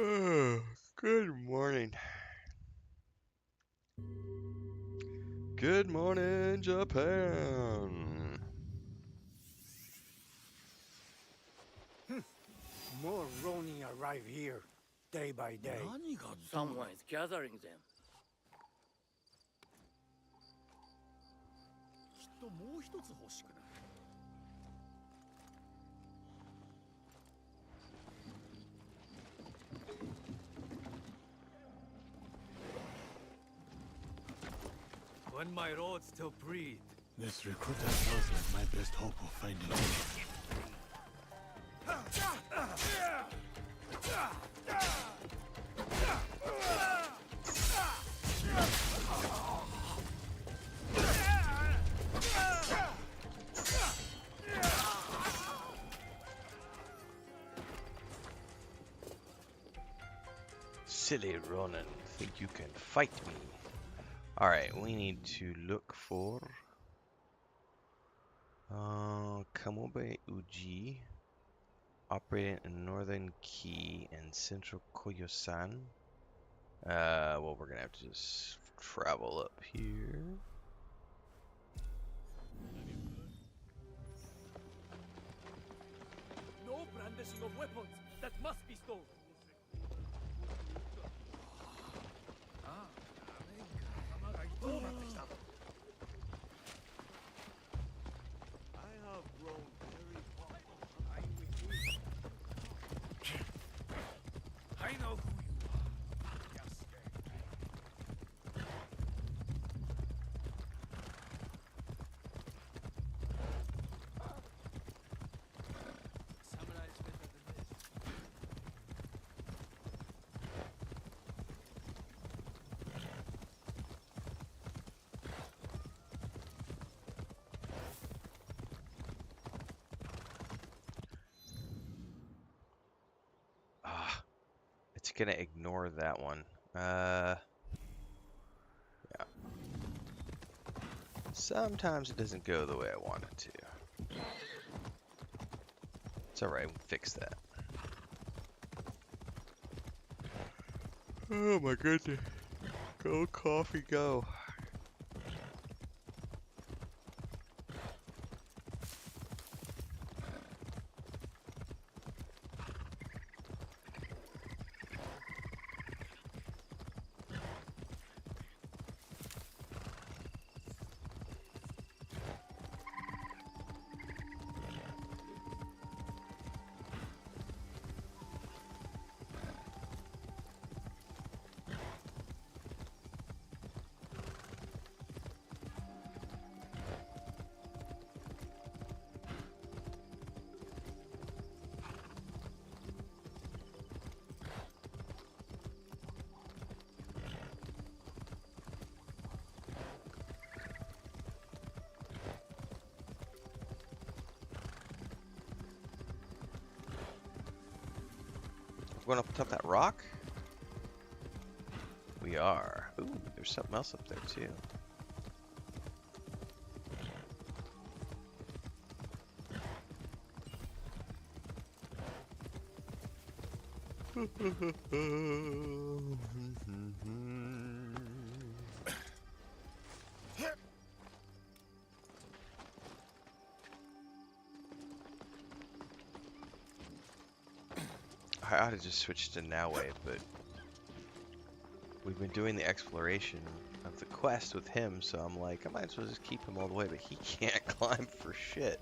Good morning. Good morning, Japan. More Ronin arrive here, day by day. Someone is gathering them. きっともう一つ欲しくない。When my road still breathe. This recruiter sounds like my best hope of finding you. Silly Ronin, think you can fight me? Alright, we need to look for Kamobe Uji, operating in Northern Key and Central Koyasan. Well, we're gonna have to just travel up here. No brandishing of weapons. That must be stolen. I have grown very fond of lying with you. I know who you are. Yes. Samurai is better than this. Ah, it's gonna ignore that one. Yeah. Sometimes it doesn't go the way I want it to. It's alright, we'll fix that. Oh my goodness. Go coffee, go. We're going up top that rock? We are. Ooh, there's something else up there too. I ought to just switch to now wave, but we've been doing the exploration of the quest with him, so I'm like, I might as well just keep him all the way, but he can't climb for shit.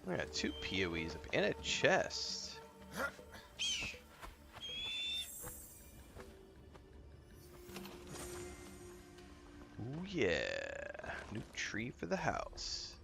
I got 2 PoEs up and a chest. Ooh yeah, new tree for the house.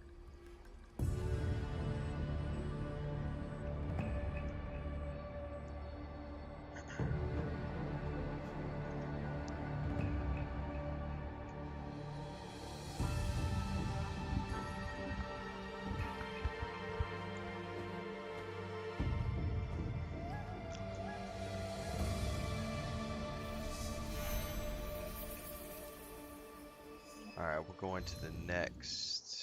Alright, we're going to the next.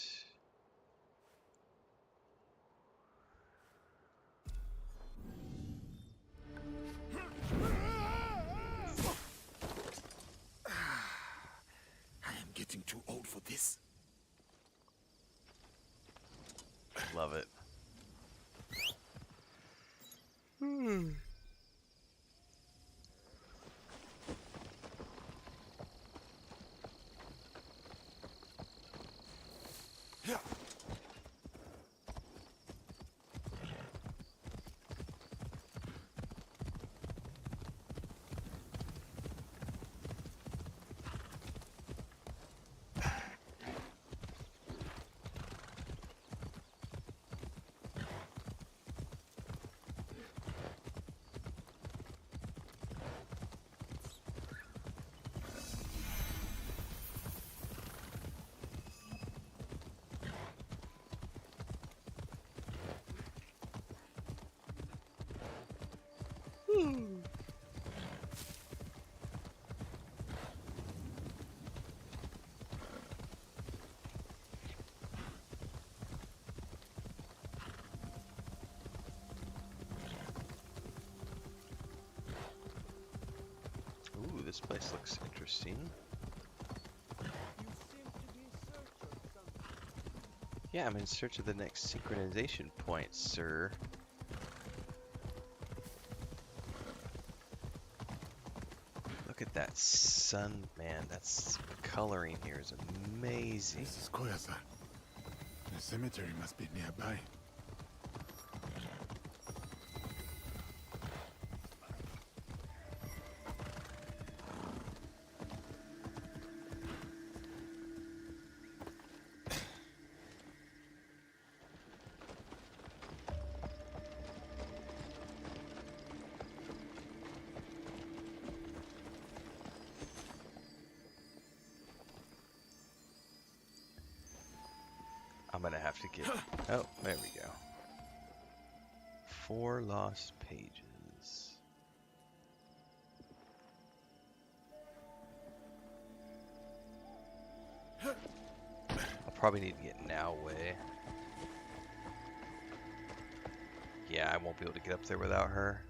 I am getting too old for this. Love it. Ooh, this place looks interesting. You seem to be in search of something. Yeah, I'm in search of the next synchronization point, sir. Look at that sun, man. That's the coloring here is amazing. This is Koyasan. The cemetery must be nearby. I'm gonna have to get. Oh, there we go. 4 lost pages. I'll probably need to get now way. Yeah, I won't be able to get up there without her.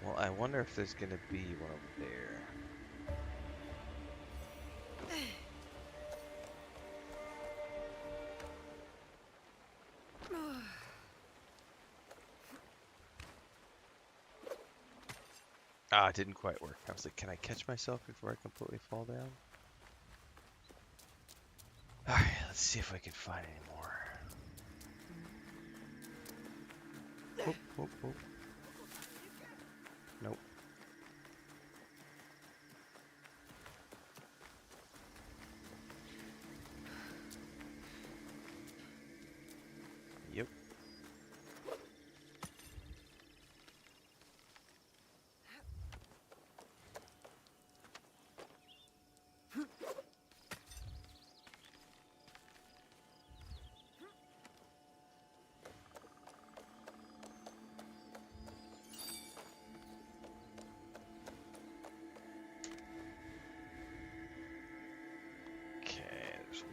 Well, I wonder if there's gonna be one over there. Ah, it didn't quite work. I was like, can I catch myself before I completely fall down? Alright, let's see if I can find any more. Whoop, whoop, whoop. Nope.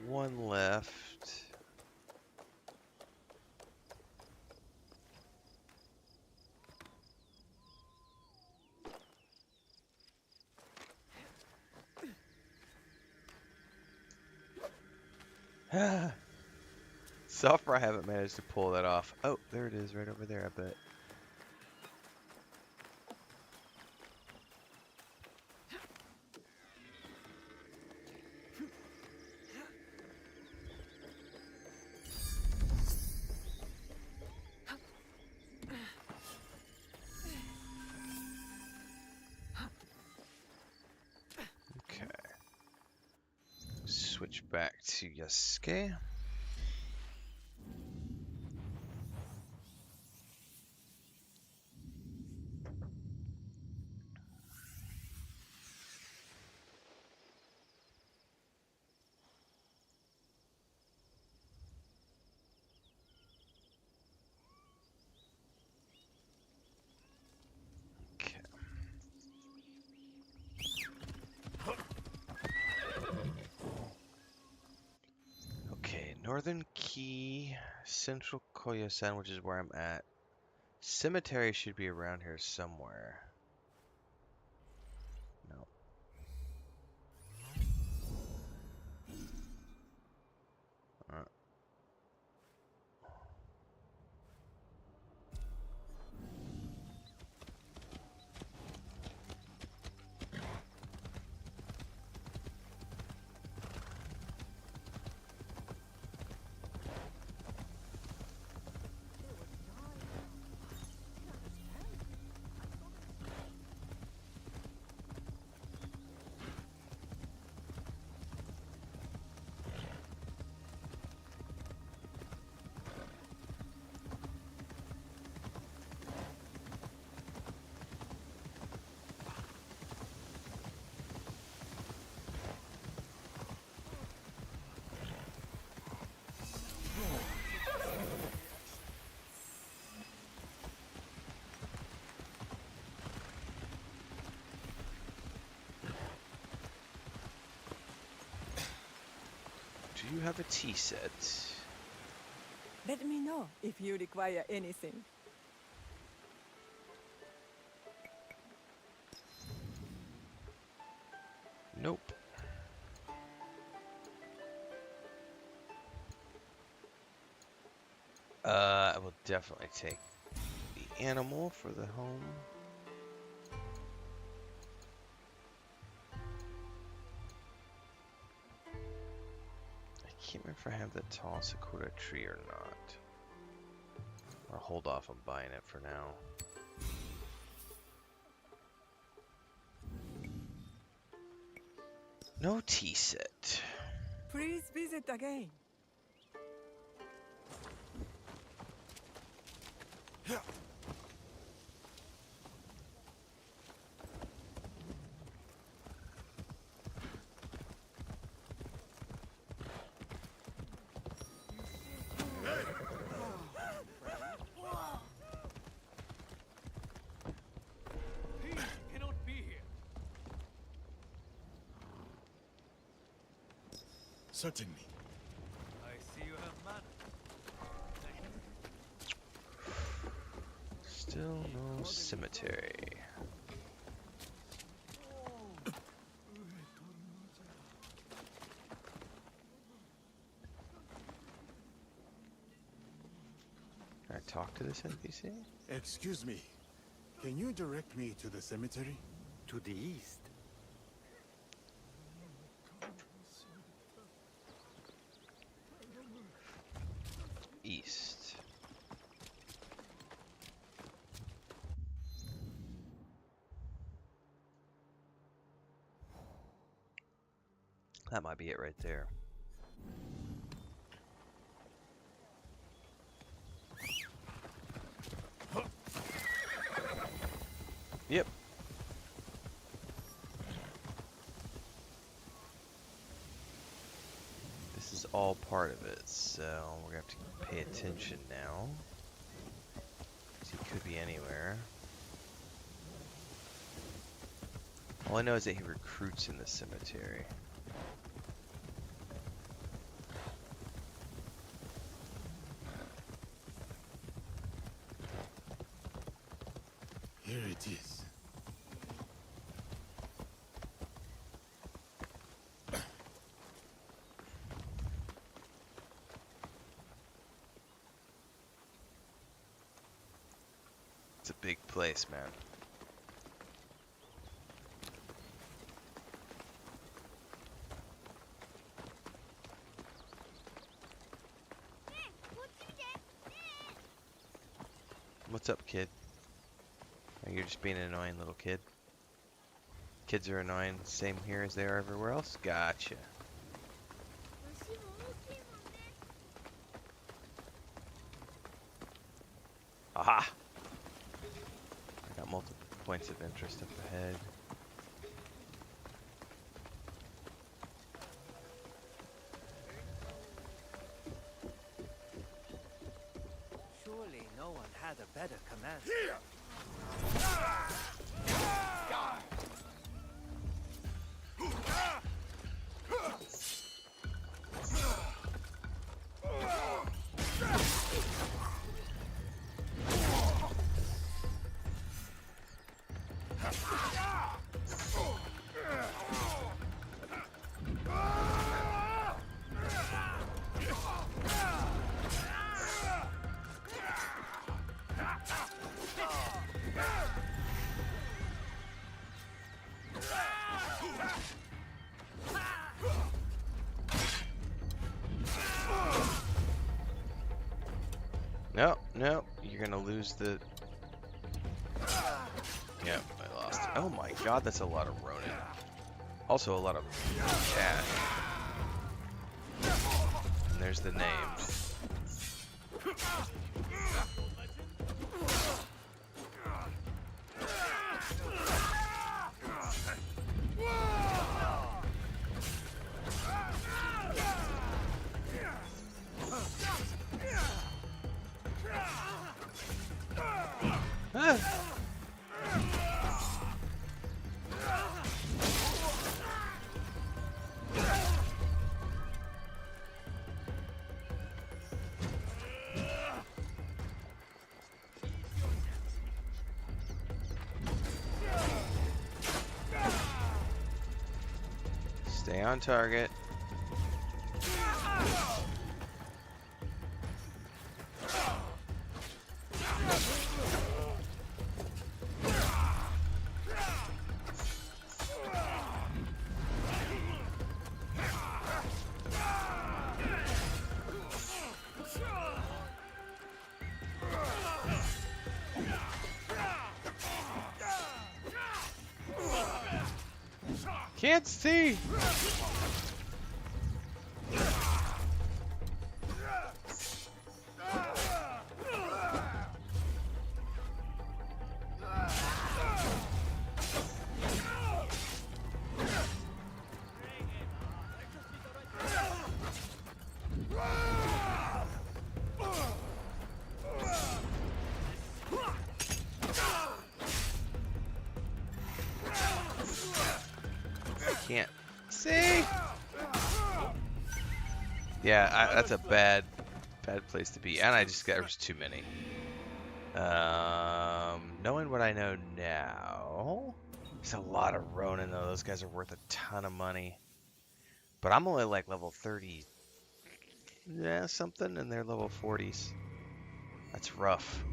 one left. So far I haven't managed to pull that off. Oh, there it is right over there, I bet. Okay. Switch back to Yasuke. Okay. Okay, Northern Key, Central Koyasan, which is where I'm at. Cemetery should be around here somewhere. No. Uh, do you have a tea set? Let me know if you require anything. Nope. I will definitely take the animal for the home. I can't remember if I have the tall Sakura tree or not. I'll hold off on buying it for now. No tea set. Please visit again. Please, you cannot be here. Certainly. I see you have manners. Still no cemetery. Can I talk to this NPC? Excuse me. Can you direct me to the cemetery? To the east. East. That might be it right there. Yep. This is all part of it, so we're gonna have to pay attention now. 'Cause he could be anywhere. All I know is that he recruits in the cemetery. Here it is. It's a big place, man. What's up, kid? Oh, you're just being an annoying little kid. Kids are annoying, same here as they are everywhere else. Gotcha. Aha! I got multiple points of interest up ahead. Surely no one had a better command. No, no, you're gonna lose the... Yep, I lost it. Oh my god, that's a lot of Ronin. Also a lot of cash. And there's the names. Ah. Stay on target. Can't see. Can't see. Yeah, that's a bad place to be. And I just got, there was too many. Knowing what I know now, there's a lot of Ronin though. Those guys are worth a ton of money. But I'm only like level 30, yeah, something, and they're level 40s. That's rough.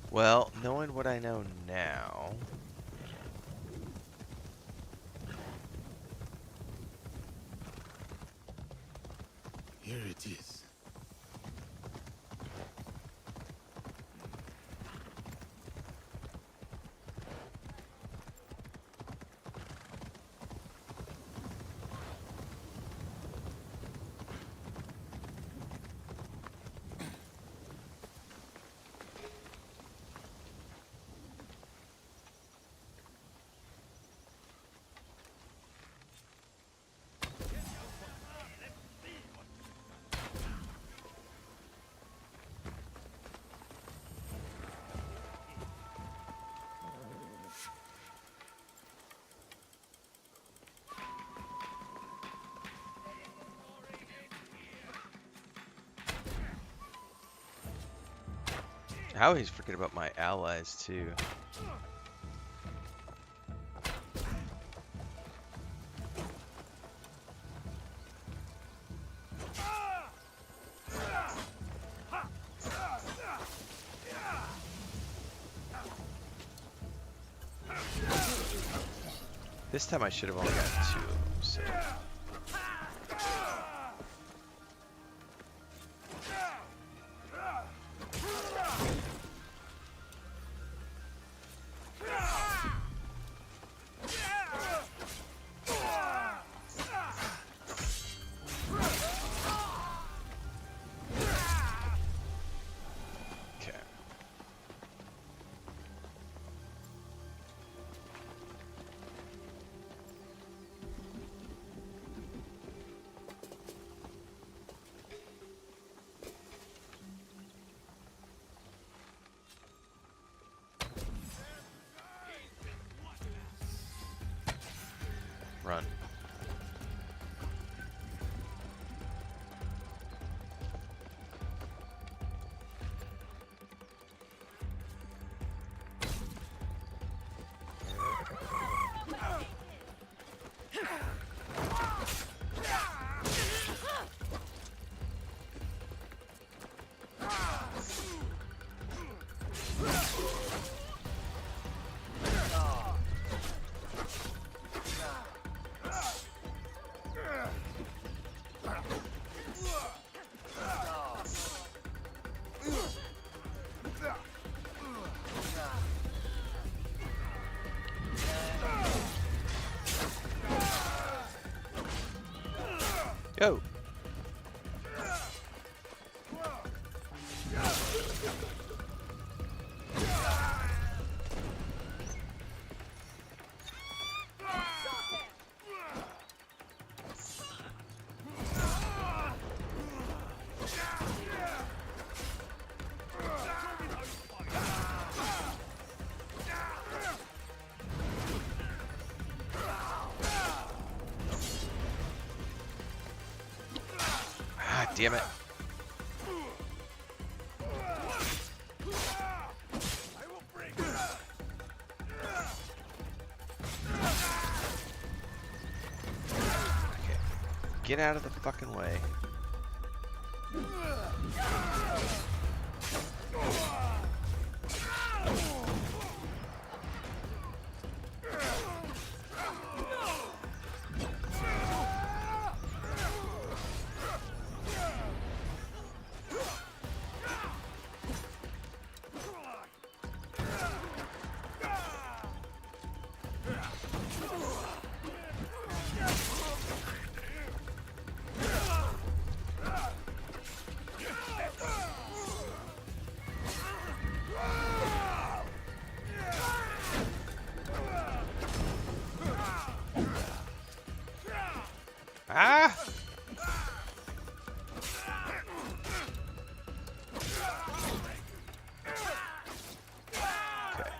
Well, knowing what I know now, Here it is. I always forget about my allies too. This time I should have only got 2 of them, so. Okay. Run. Go! Ah, damn it. Okay. Get out of the fucking way. Ah! Okay.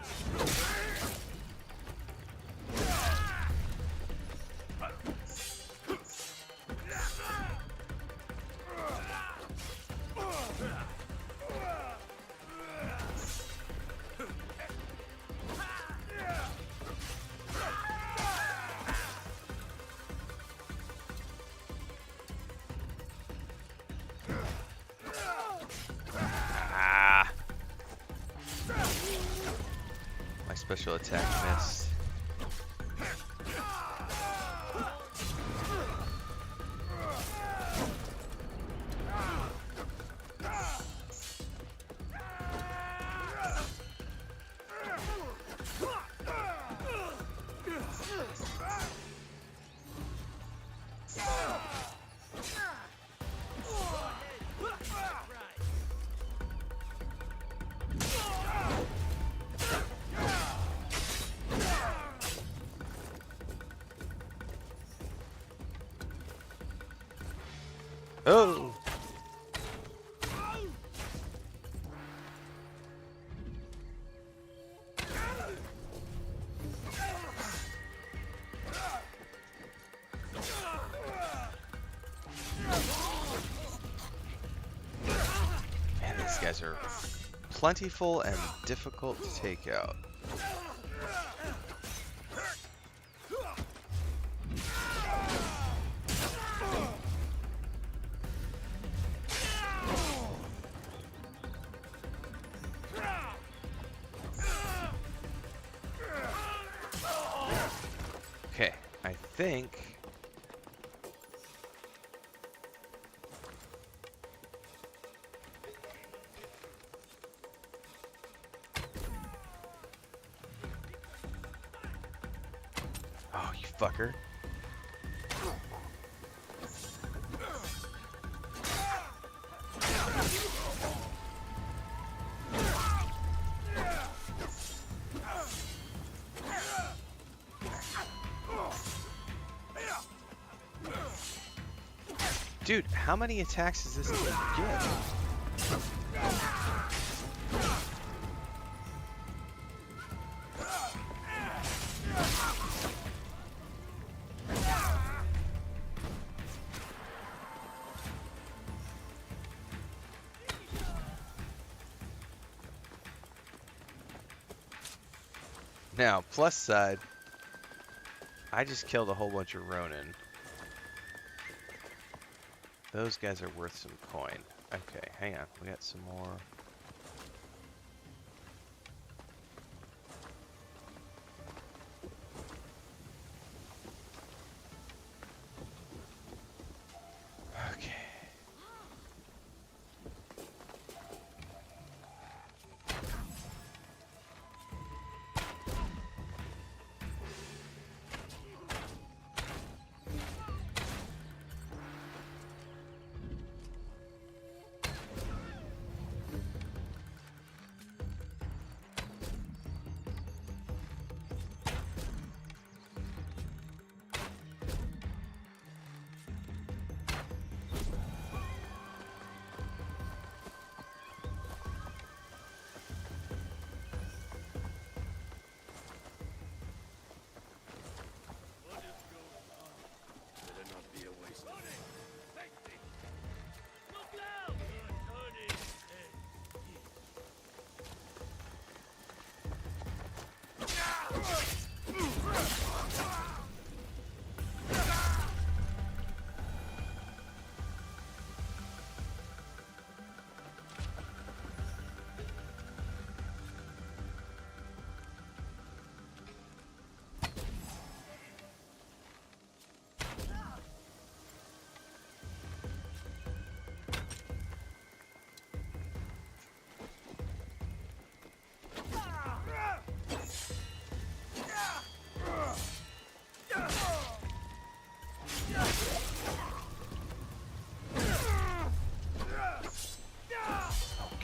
Ah! My special attack missed. Oh! Man, these guys are plentiful and difficult to take out. Okay, I think... Oh, you fucker. Dude, how many attacks does this thing get? Now, plus side, I just killed a whole bunch of Ronin. Those guys are worth some coin. Okay, hang on. We got some more. Okay. Better not be a waste.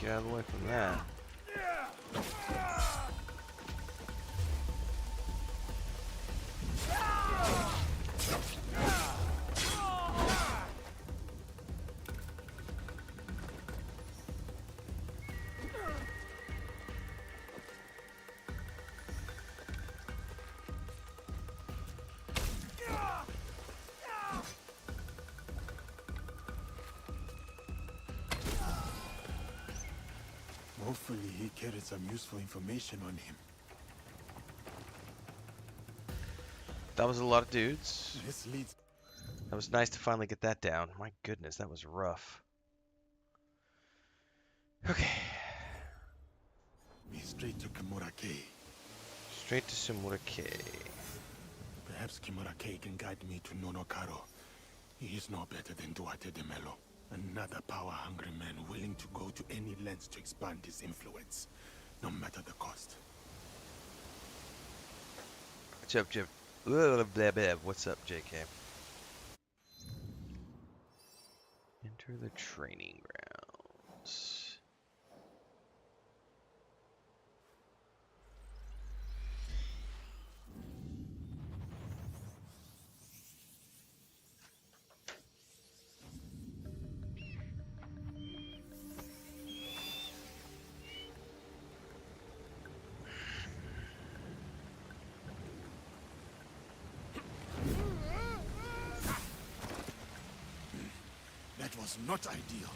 Get out of the way from that. Hopefully he carried some useful information on him. That was a lot of dudes. This leads That was nice to finally get that down. My goodness, that was rough. Okay. me straight to Kimura Kei. Straight to Kimura Kei. Perhaps Kimura Kei can guide me to Nonokaro. He is no better than Duarte de Melo. Another power-hungry man willing to go to any lengths to expand his influence, no matter the cost. What's up, Jim? Blah, blah, blah. What's up, JK? Enter the training grounds. That was not ideal.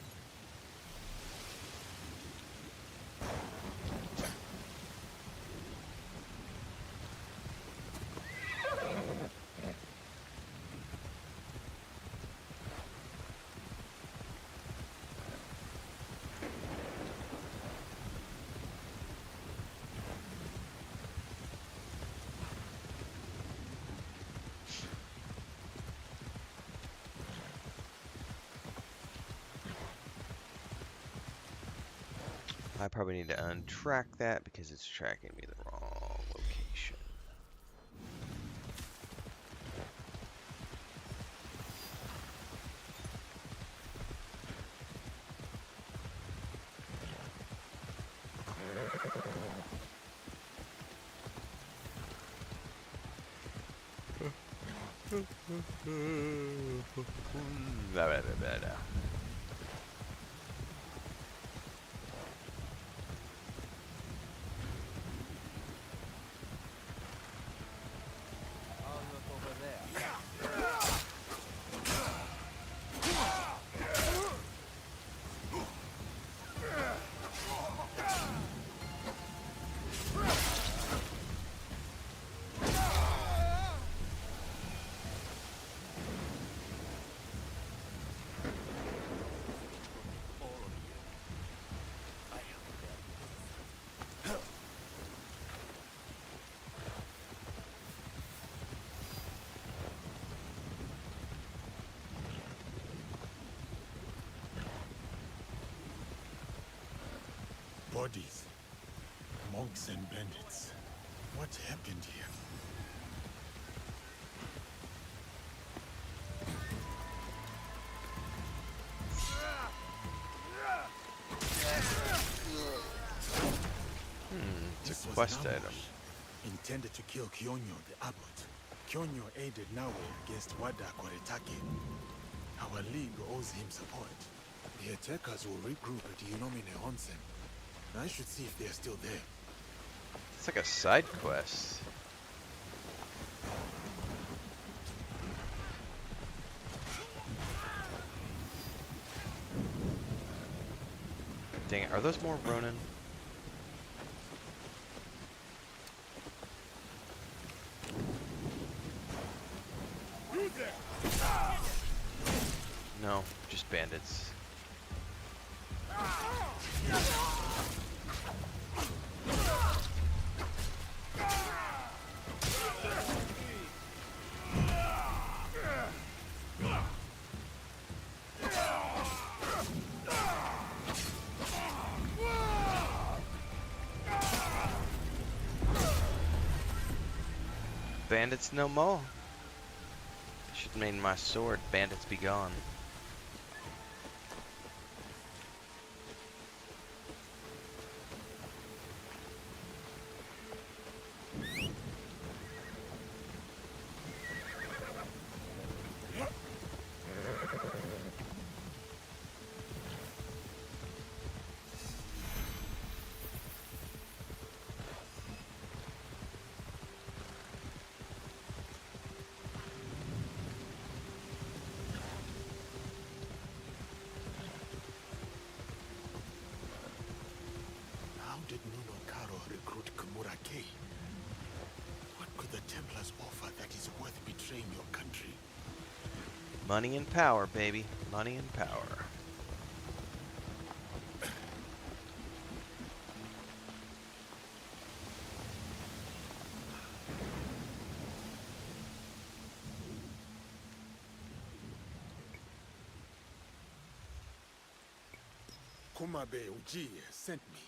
I probably need to untrack that because it's tracking me the wrong location. Blah, blah, blah, blah, blah. I'll look over there. All of you. I have them. Bodies. Monks and bandits. What happened here? It's This a was quest an item. ambush intended to kill Kyonyo the abbot. Kyonyo aided Nawe against Wada Koretake. Our league owes him support. The attackers will regroup at Yunomine Onsen. I should see if they're still there. It's like a side quest. Dang it, are those more Ronin? No, just bandits. Bandits no more. Should name my sword Bandits Be Gone. How did Nunokaro recruit Kimura Kei? What could the Templars offer that is worth betraying your country? Money and power, baby. Money and power. Kumabe Uji sent me.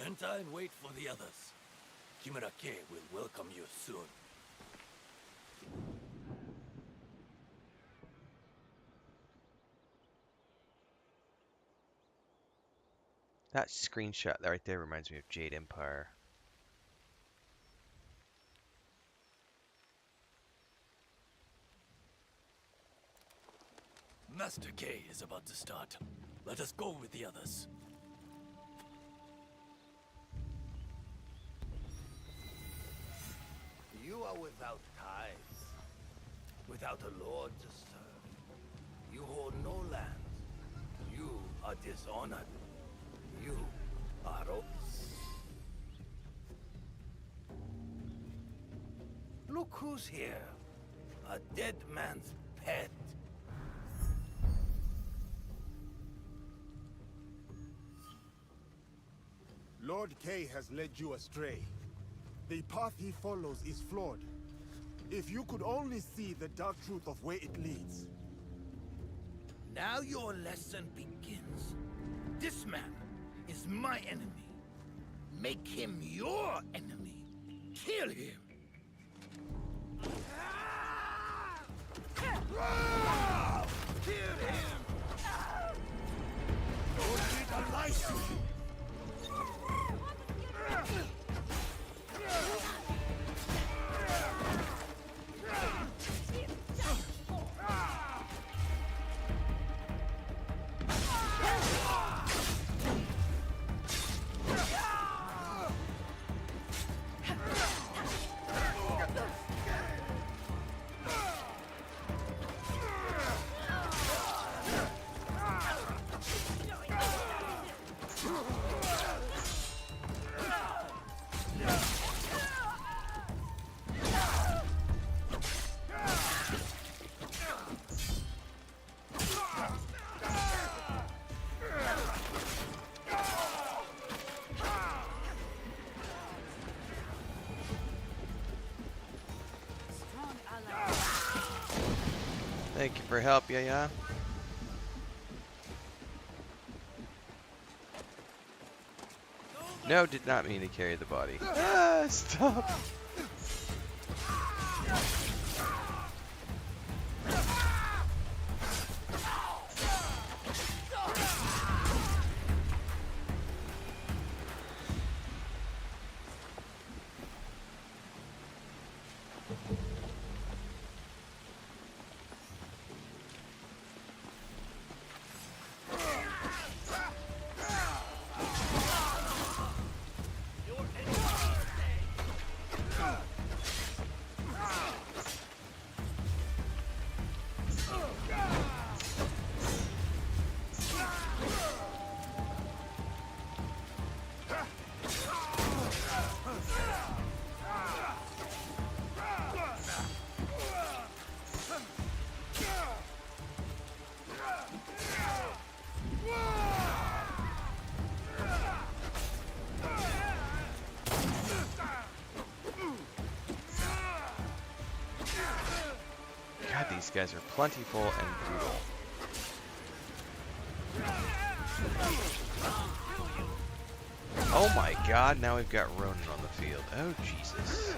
Enter and wait for the others. Kimura Kei will welcome you soon. That screenshot right there reminds me of Jade Empire. Master Kei is about to start. Let us go with the others. You are without ties, without a lord to serve. You hold no lands. You are dishonored. You are Look who's here. A dead man's pet. Lord Kei has led you astray. The path he follows is flawed. If you could only see the dark truth of where it leads. Now your lesson begins. This man is my enemy. Make him your enemy. Kill him. Kill him. Don't need a license. Thank you for your help, yeah. No, did not mean to carry the body. Ah, stop! God, these guys are plentiful and brutal. Oh my god, now we've got Ronin on the field. Oh, Jesus.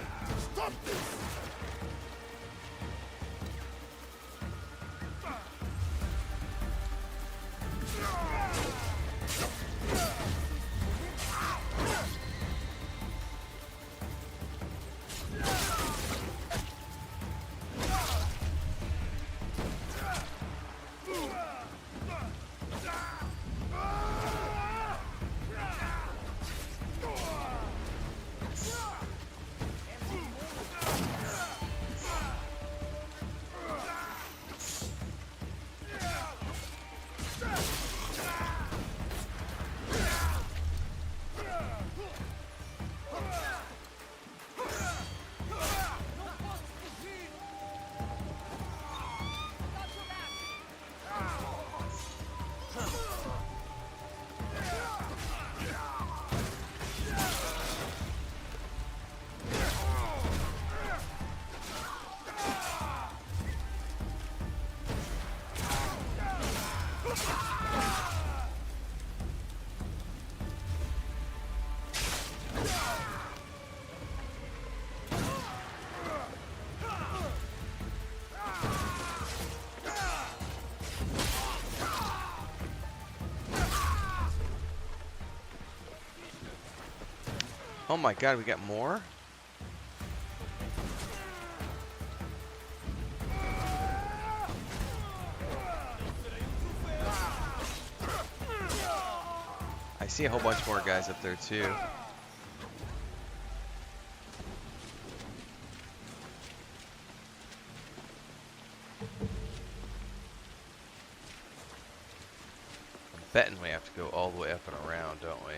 Oh my god, we got more? I see a whole bunch more guys up there too. I'm betting we have to go all the way up and around, don't we?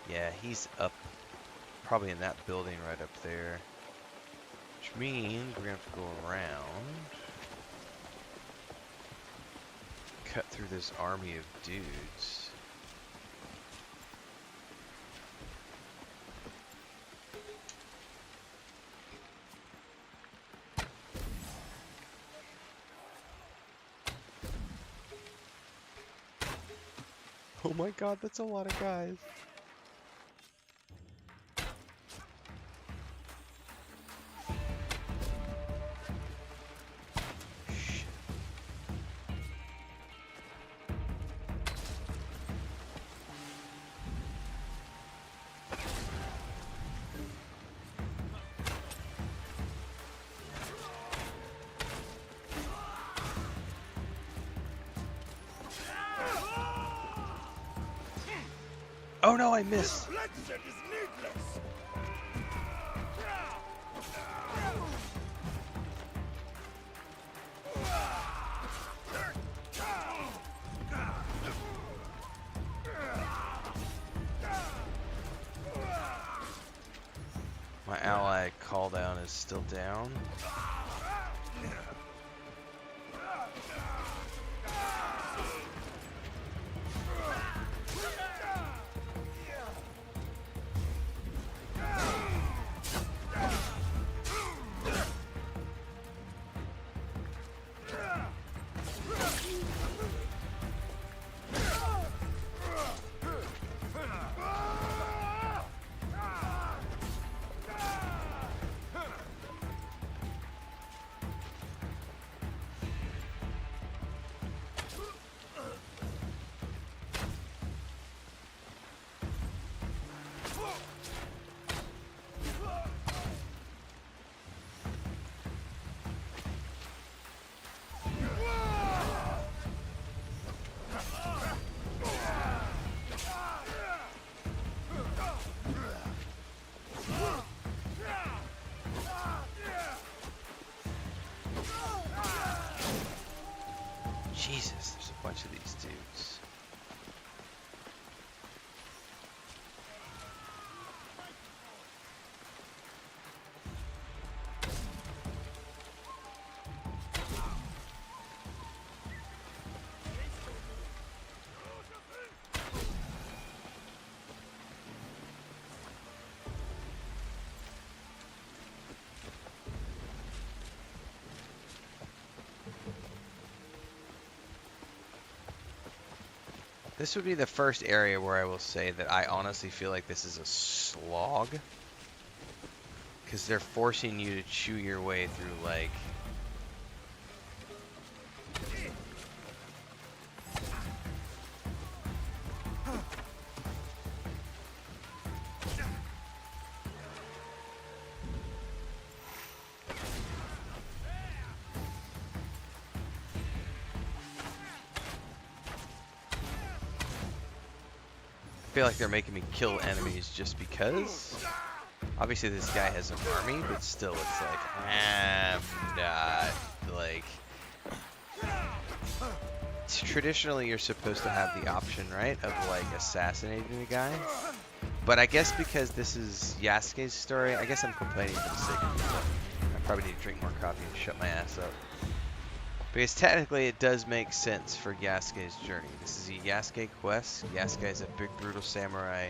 Yeah, he's up, probably in that building right up there. Which means we're gonna have to go around. Cut through this army of dudes. Oh my god, that's a lot of guys. Shit. Oh no, I missed. Bloodshed is needless. My ally call down is still down. Jesus, there's a bunch of these dudes. This would be the first area where I will say that I honestly feel like this is a slog. Because they're forcing you to chew your way through, like... I feel like they're making me kill enemies just because. Obviously this guy has an army, but still it's like, I'm not, like... Traditionally you're supposed to have the option, right, of like assassinating the guy. But I guess because this is Yasuke's story, I guess I'm complaining for the sake of it. I probably need to drink more coffee and shut my ass up. Because technically it does make sense for Yasuke's journey. This is a Yasuke quest. Yasuke is a big brutal samurai.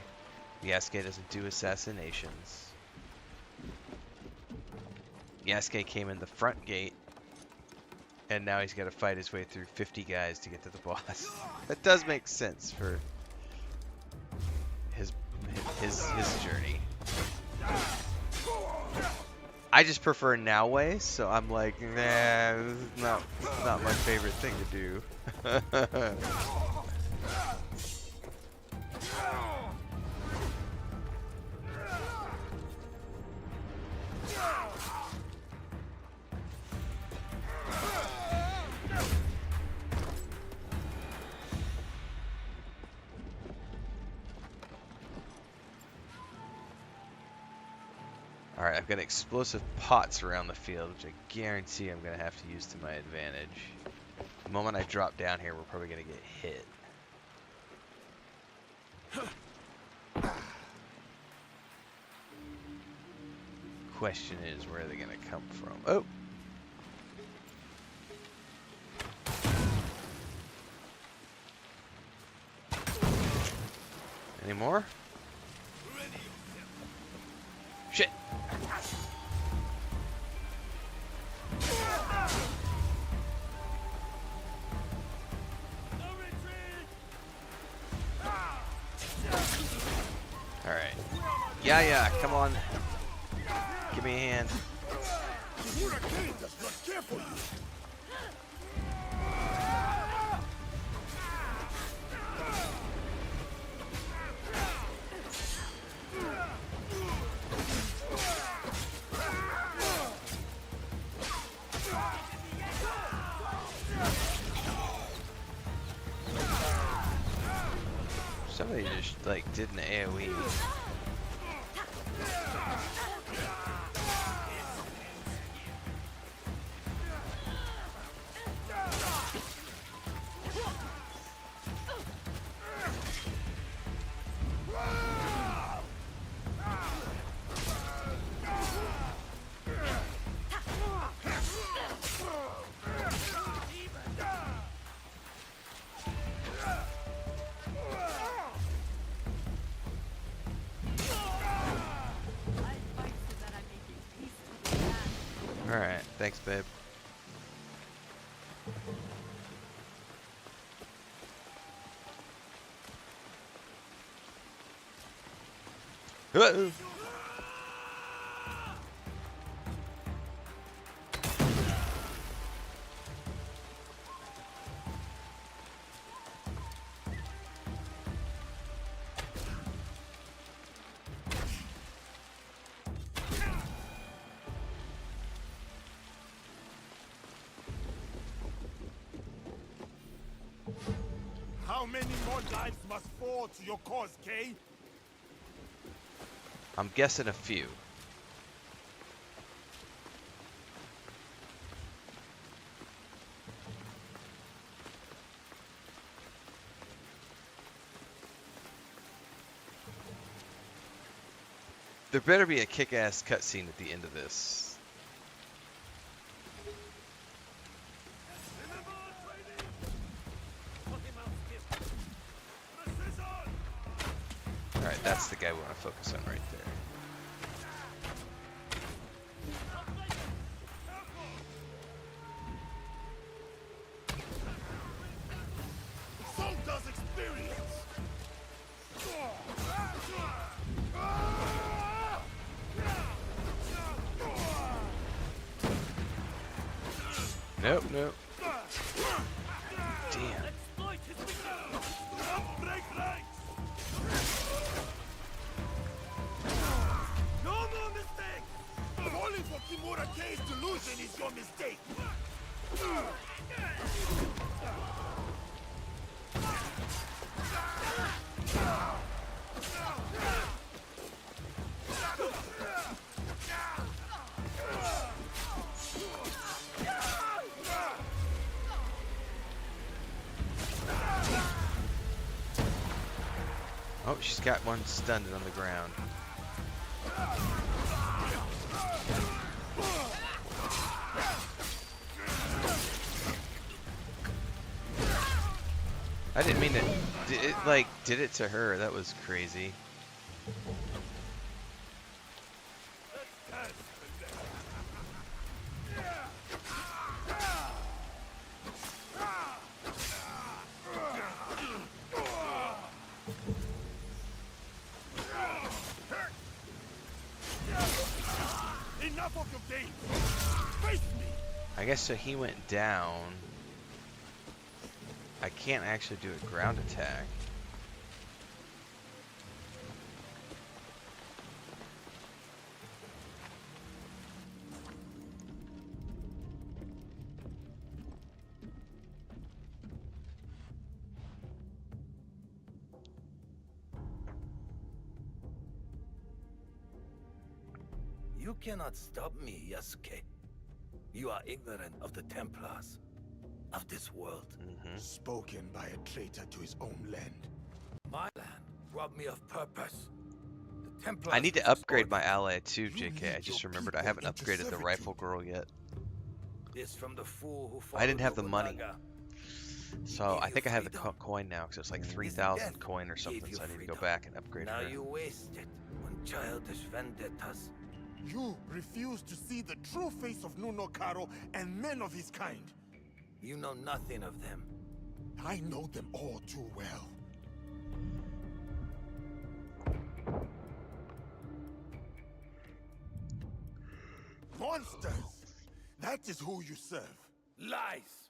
Yasuke doesn't do assassinations. Yasuke came in the front gate, and now he's got to fight his way through 50 guys to get to the boss. That does make sense for his journey. I just prefer now way, so I'm like, nah, this is not my favorite thing to do. Alright, I've got explosive pots around the field, which I guarantee I'm going to have to use to my advantage. The moment I drop down here, we're probably going to get hit. Question is, where are they going to come from? Oh! Any more? Shit! Alright. Yeah, come on. Give me a hand. Kimura Kei does not care for you. Somebody just like did an AoE. Alright, thanks, babe. Uh-oh. How many more lives must fall to your cause, Kei? I'm guessing a few. There better be a kick-ass cutscene at the end of this. Alright, that's the guy we want to focus on right there. Soldiers experience! Nope. Damn. Break ranks! No more mistakes! Falling for Kimura Kei's delusion is your mistake! Oh, she's got one stunned on the ground. I didn't mean to. Did it to her. That was crazy. Enough of your games! Face me! I guess so. He went down. I can't actually do a ground attack. You cannot stop me, Yasuke. You are ignorant of the Templars, of this world. Spoken by a traitor to his own land. My land robbed me of purpose. The Templars I need to restored upgrade my it. ally too, You JK. I lead just your remembered I people haven't into upgraded the servitude. rifle girl yet. This from the fool who I didn't have followed the money. Nobunaga. So I Gave think you I have the freedom. coin now because it's like His 3,000 death coin or gave something. you So I need to go freedom. back and upgrade Now her. you waste it on childish vendettas. You refuse to see the true face of Nuno Karo and men of his kind. You know nothing of them. I know them all too well. Monsters! That is who you serve. Lies!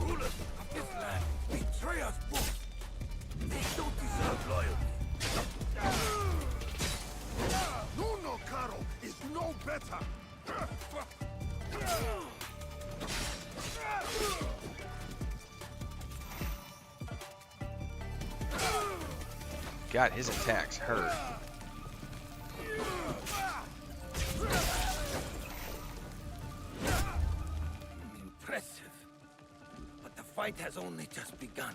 Rulers of this land betray us both. They don't deserve loyalty. Nuno Caro is no better. God, his attacks hurt. Impressive. But the fight has only just begun.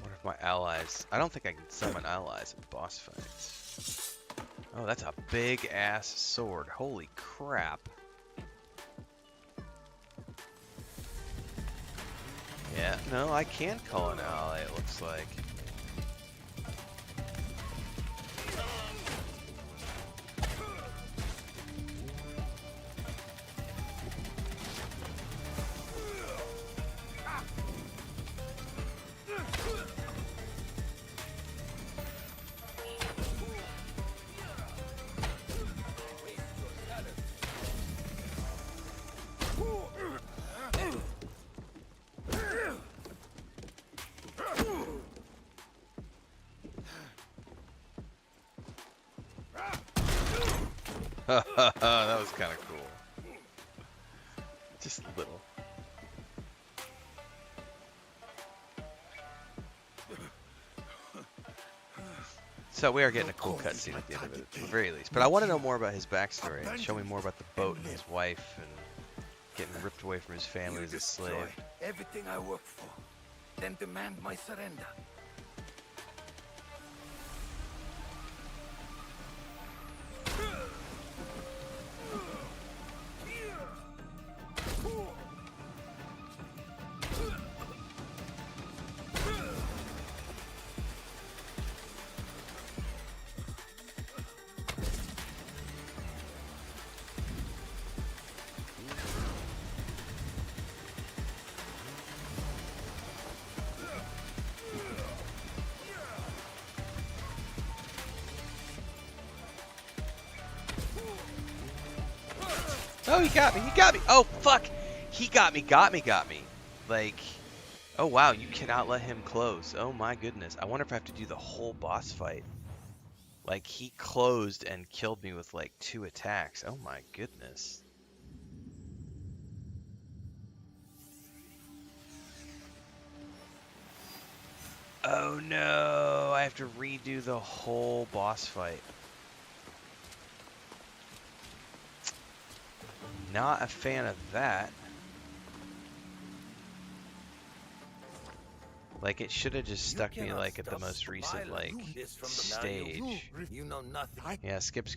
What if my allies... I don't think I can summon allies in boss fights. Oh, that's a big ass sword. Holy crap. Yeah, no, I can call an ally, it looks like. That was kind of cool. Just a little. So we are getting a cool cutscene at the end of it, at the very least. But I want to know more about his backstory and show me more about the boat and his wife and getting ripped away from his family as a Destroy slave. everything I work for, then demand my surrender. Oh, he got me, he got me. Oh, fuck. He got me. Like, oh, wow, you cannot let him close. Oh, my goodness. I wonder if I have to do the whole boss fight. Like, he closed and killed me with, like, 2 attacks. Oh, my goodness. Oh, no. I have to redo the whole boss fight. Not a fan of that. Like, it should have just stuck me, like, at the most recent, like, stage. You know nothing. Yeah, skip.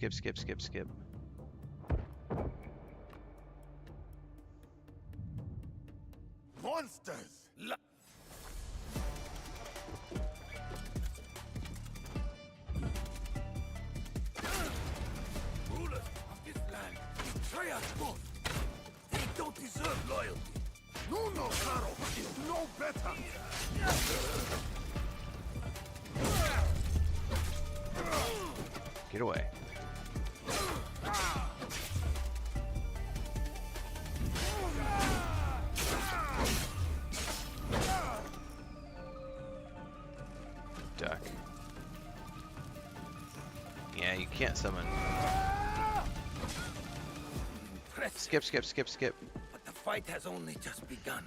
Monsters! Rulers of this land betray us both. They don't deserve loyalty. Nuno Caro is no better. Get away. Duck. Yeah, you can't summon. Impressive. Skip. But the fight has only just begun.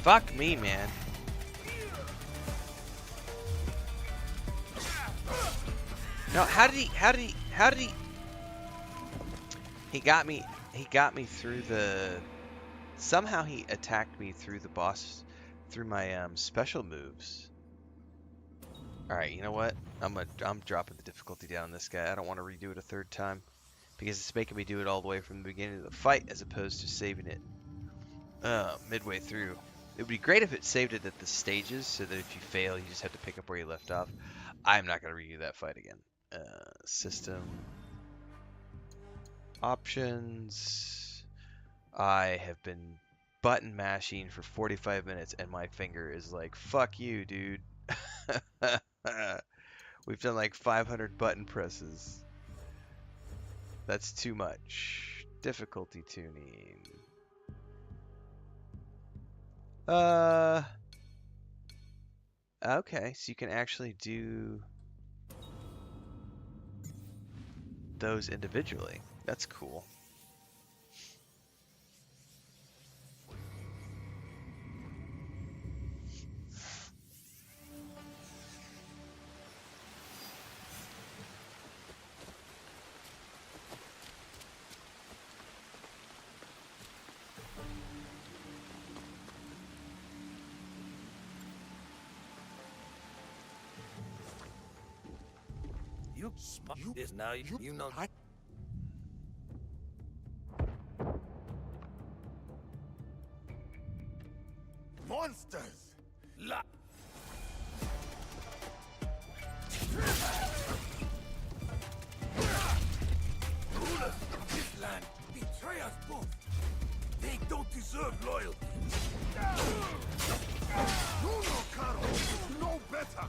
Fuck me, man. No, how did he he got me through the, somehow he attacked me through the boss, through my special moves. Alright, you know what? I'm dropping the difficulty down on this guy. I don't want to redo it a third time. because it's making me do it all the way from the beginning of the fight as opposed to saving it midway through. It would be great if it saved it at the stages so that if you fail, you just have to pick up where you left off. I'm not going to redo that fight again. System options. I have been button mashing for 45 minutes and my finger is like, fuck you, dude. We've done like 500 button presses. That's too much. Difficulty tuning. Okay, so you can actually do those individually. That's cool. You smart this now. You know. Monsters! La Rulers of this land betray us both. They don't deserve loyalty. You know, Karo! You know better!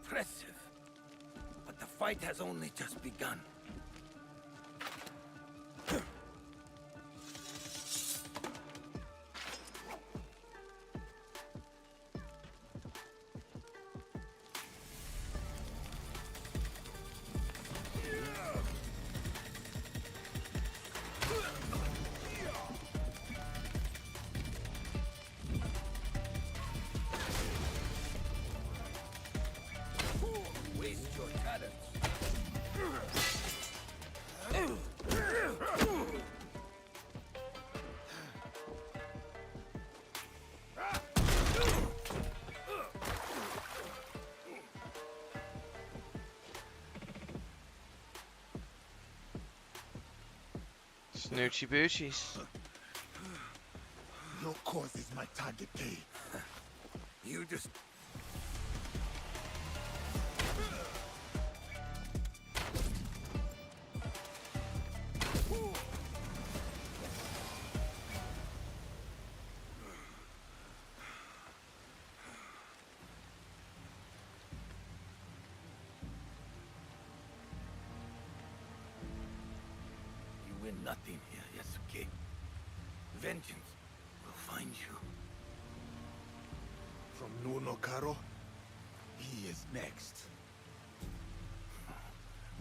Impressive. But the fight has only just begun. Waste your talents. Snoochie boochies. Your cause is my target, Kei. You just... You win nothing here, Yasuke. Vengeance will find you. From Nuno Karo, he is next.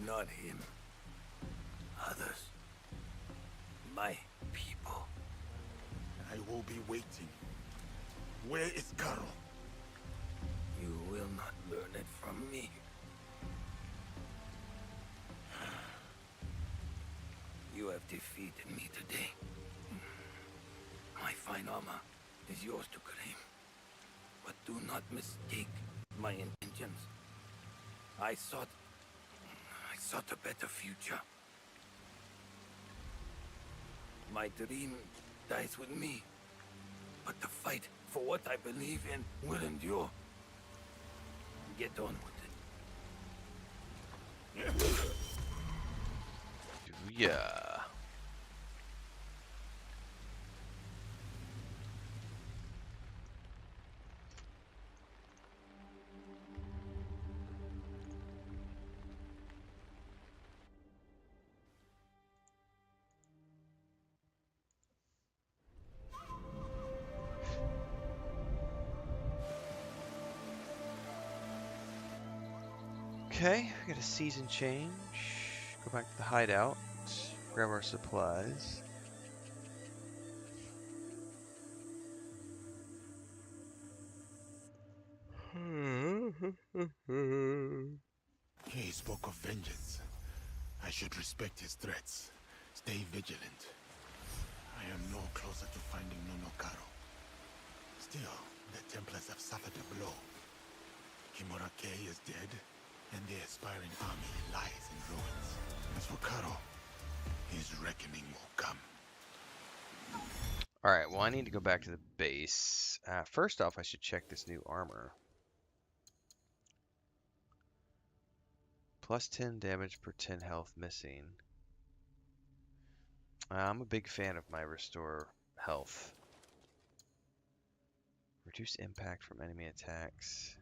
Not him. Others. My people. I will be waiting. Where is Karo? You will not learn it from me. You have defeated me today. My fine armor is yours to claim. But do not mistake my intentions. I sought a better future. My dream dies with me. But the fight for what I believe in will endure. Get on with it. Yeah. Okay, we got a season change. Go back to the hideout. Grab our supplies. Kei spoke of vengeance. I should respect his threats. Stay vigilant. I am no closer to finding Nonokaro. Still, the Templars have suffered a blow. Kimura Kei is dead, and the aspiring army lies in ruins. As for Karo, his reckoning will come. Alright, well I need to go back to the base. First off, I should check this new armor. Plus 10 damage per 10 health missing. I'm a big fan of my restore health. Reduce impact from enemy attacks.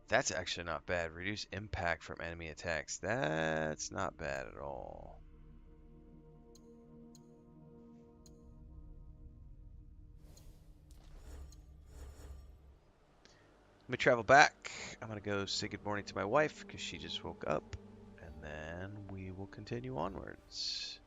That's actually not bad. Reduce impact from enemy attacks. That's not bad at all. Let me travel back. I'm going to go say good morning to my wife because she just woke up. And then we will continue onwards.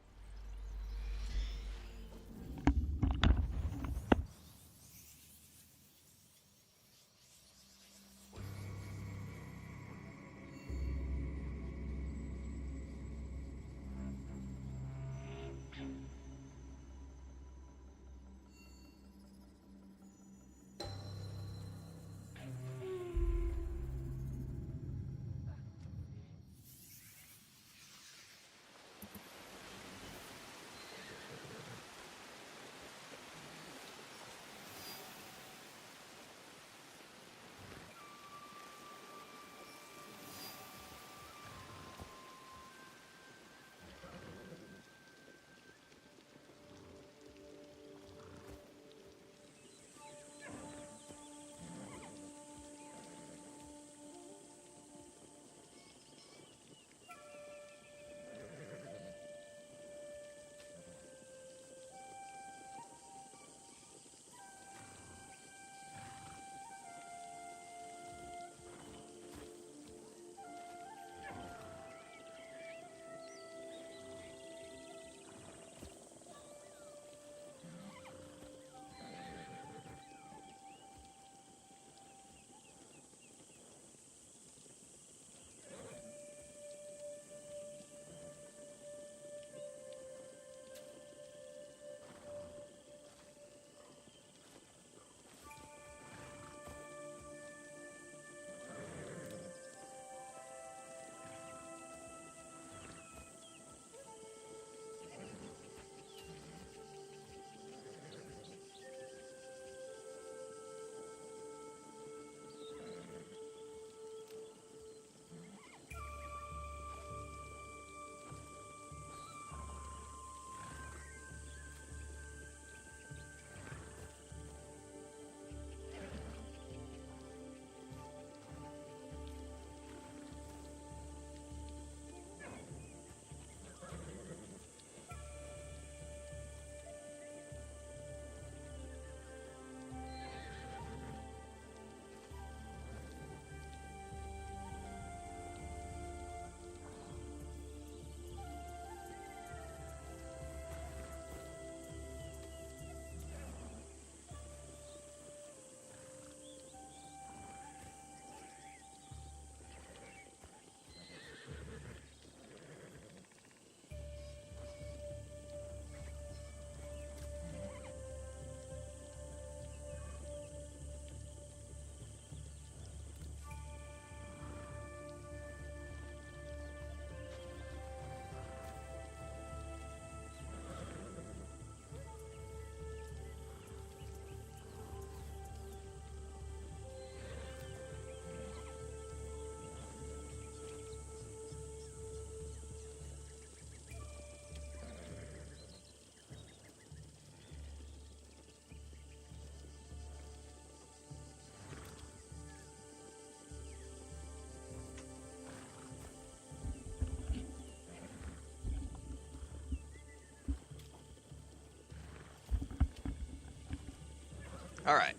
Alright.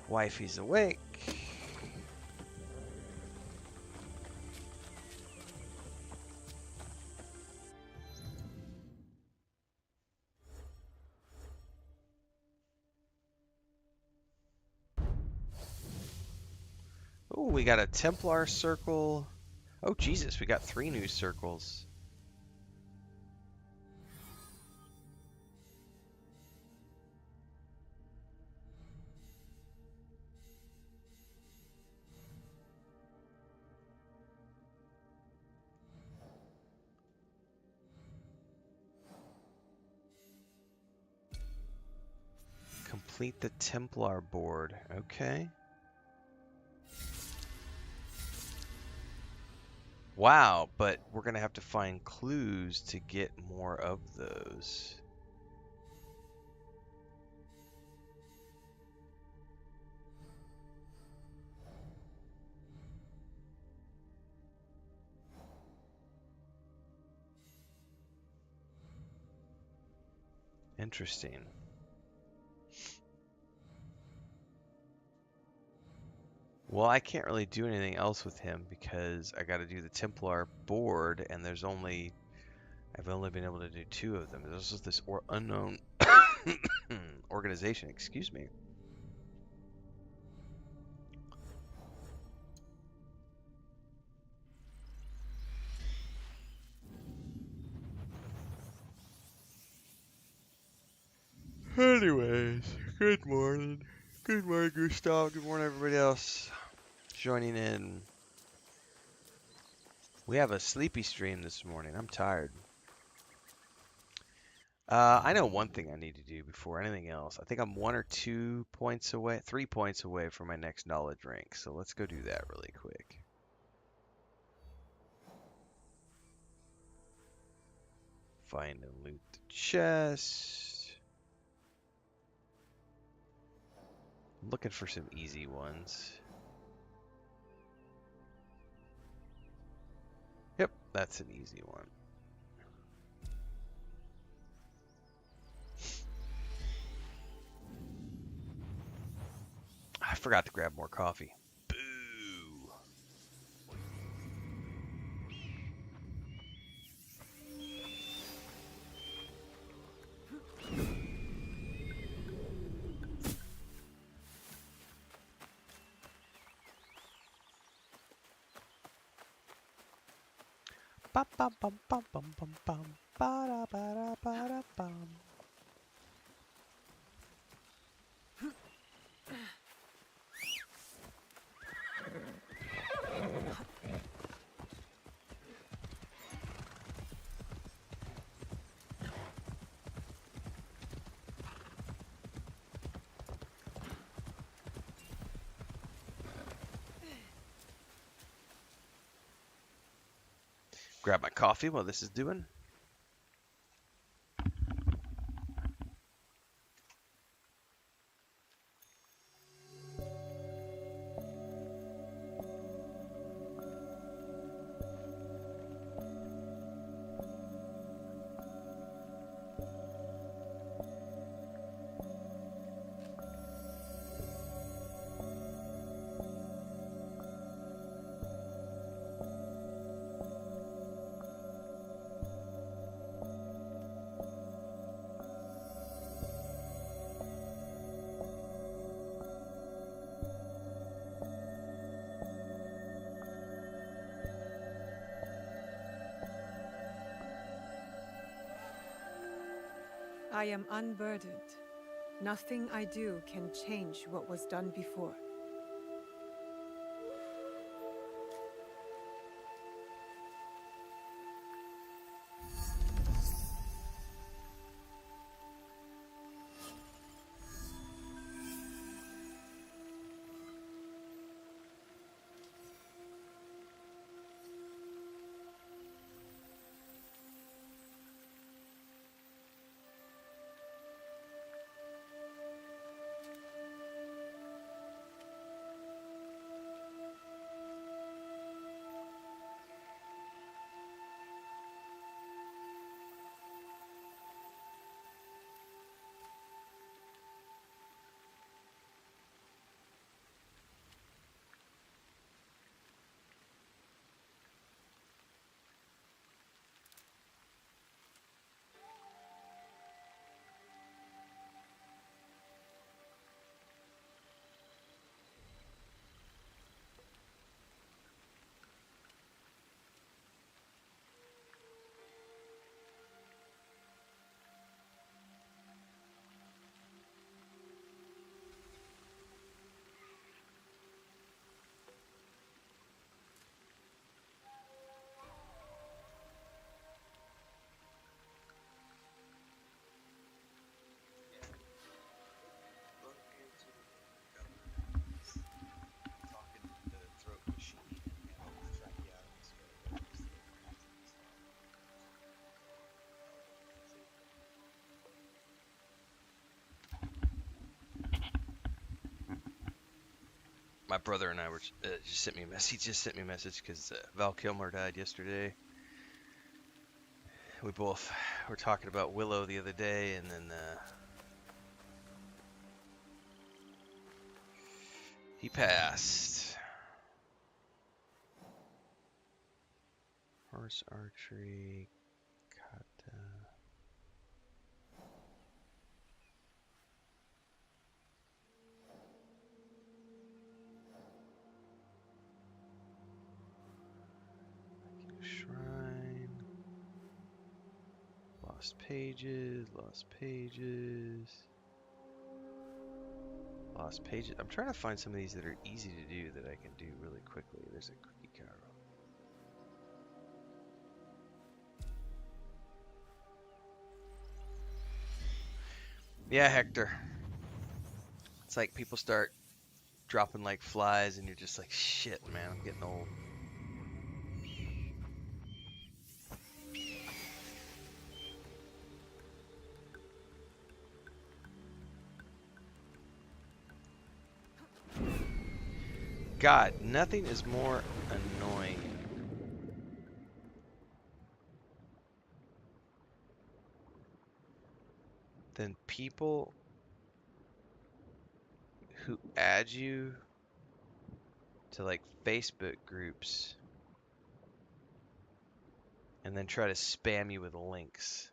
Wifey's awake. Oh, we got a Templar circle. Oh, Jesus, we got 3 new circles. Complete the Templar board. Okay. Wow, but we're going to have to find clues to get more of those. Interesting. Well, I can't really do anything else with him because I got to do the Templar board, and I've only been able to do 2 of them. There's just this unknown organization. Excuse me. Anyways, good morning. Good morning, Gustav. Good morning, everybody else joining in. We have a sleepy stream this morning. I'm tired. I know one thing I need to do before anything else. I think I'm 1 or 2 points away, 3 points away from my next knowledge rank. So let's go do that really quick. Find and loot the chest. I'm looking for some easy ones. Yep, that's an easy one. I forgot to grab more coffee. Boo! Bum bum bum bum bum bum bum. Ba da ba da ba da bum. Grab my coffee while this is doing. I am unburdened. Nothing I do can change what was done before. My brother and I were just sent me a message. He just sent me a message because Val Kilmer died yesterday. We both were talking about Willow the other day, and then he passed. Horse archery, kata. Shrine. Lost pages, lost pages. Lost pages. I'm trying to find some of these that are easy to do that I can do really quickly. There's a cookie caro. Yeah, Hector. It's like people start dropping like flies and you're just like, shit, man, I'm getting old. God, nothing is more annoying than people who add you to like Facebook groups and then try to spam you with links.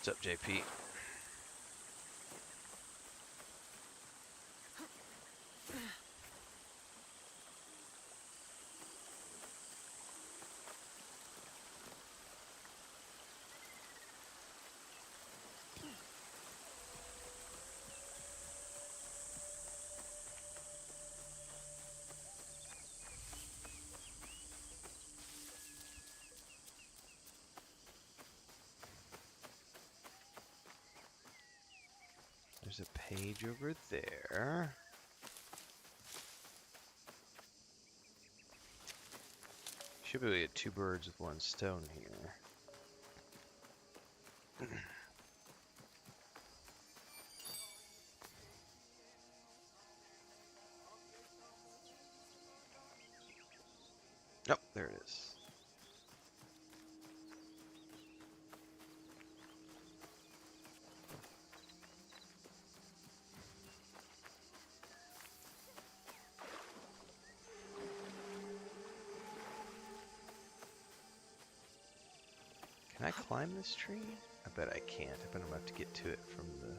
What's up, JP? There's a page over there. Should be able to get two birds with one stone here. Oh, there it is. Can I climb this tree? I bet I can't. I bet I'm gonna have to get to it from the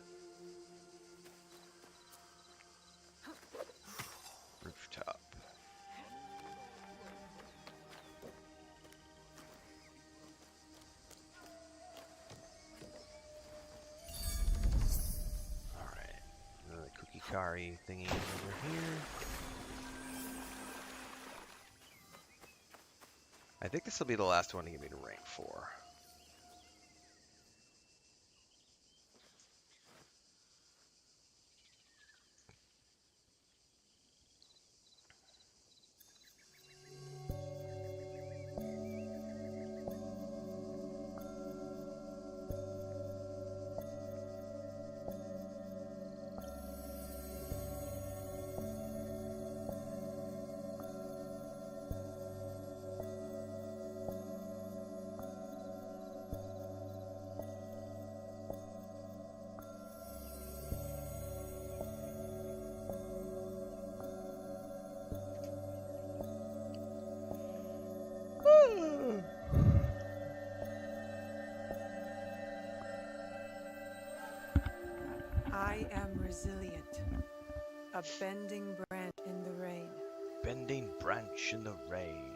rooftop. Alright. Another cookie curry thingy over here. I think this will be the last one to get me to rank 4. I am resilient. A bending branch in the rain. Bending branch in the rain.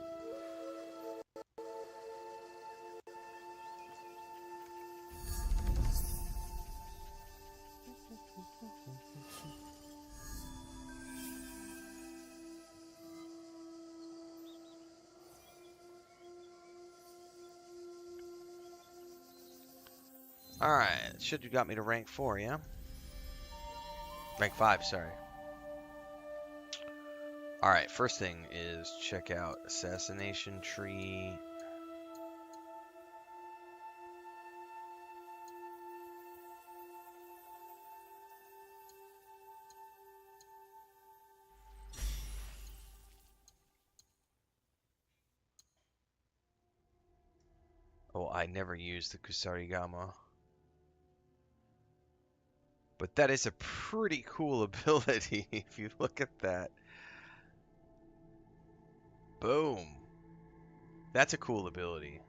Alright, should have got me to rank 4, yeah? Rank 5, sorry. All right, first thing is check out assassination tree. Oh, I never used the Kusarigama. But that is a pretty cool ability if you look at that. Boom. That's a cool ability.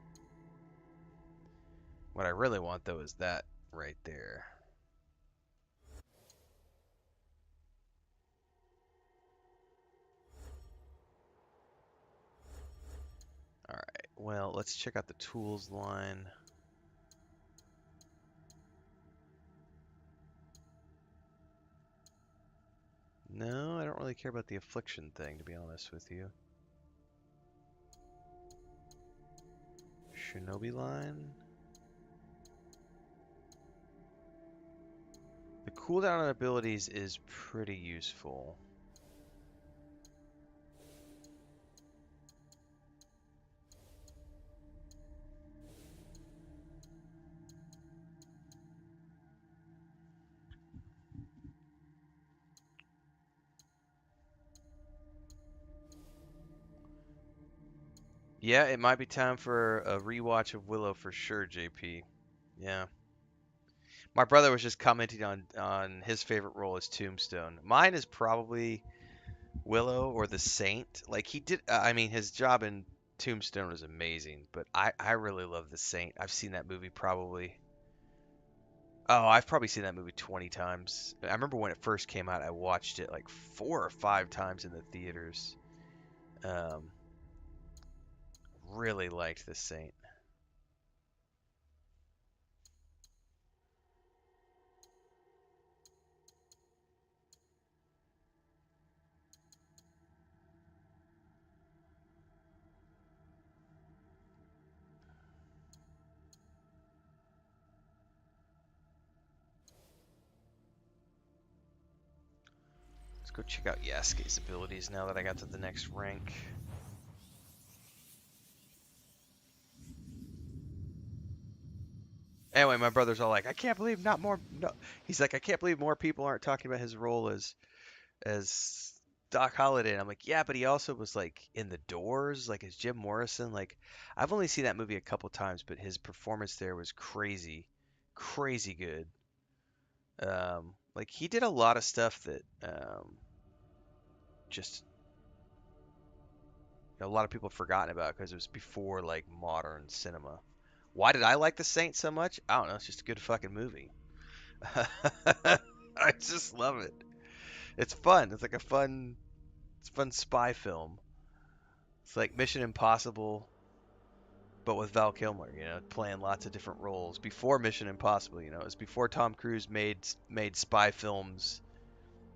What I really want though is that right there. Alright, well, let's check out the tools line. No, I don't really care about the affliction thing, to be honest with you. Shinobi line. The cooldown on abilities is pretty useful. Yeah, it might be time for a rewatch of Willow for sure, JP. Yeah. My brother was just commenting on his favorite role as Tombstone. Mine is probably Willow or the Saint. Like he did, I mean, his job in Tombstone was amazing, but I really love the Saint. I've seen that movie probably. Oh, I've probably seen that movie 20 times. I remember when it first came out, I watched it like 4 or 5 times in the theaters. Um, really liked the Saint. Let's go check out Yasuke's abilities now that I got to the next rank. Anyway, my brother's all like, I can't believe not more. No, he's like, I can't believe more people aren't talking about his role as Doc Holliday. And I'm like, yeah, but he also was like in The Doors, like as Jim Morrison. Like, I've only seen that movie a couple times, but his performance there was crazy, crazy good. Like he did a lot of stuff that just a lot of people have forgotten about because it was before like modern cinema. Why did I like The Saint so much? I don't know. It's just a good fucking movie. I just love it. It's fun. It's like it's a fun spy film. It's like Mission Impossible, but with Val Kilmer, playing lots of different roles. Before Mission Impossible, it was before Tom Cruise made spy films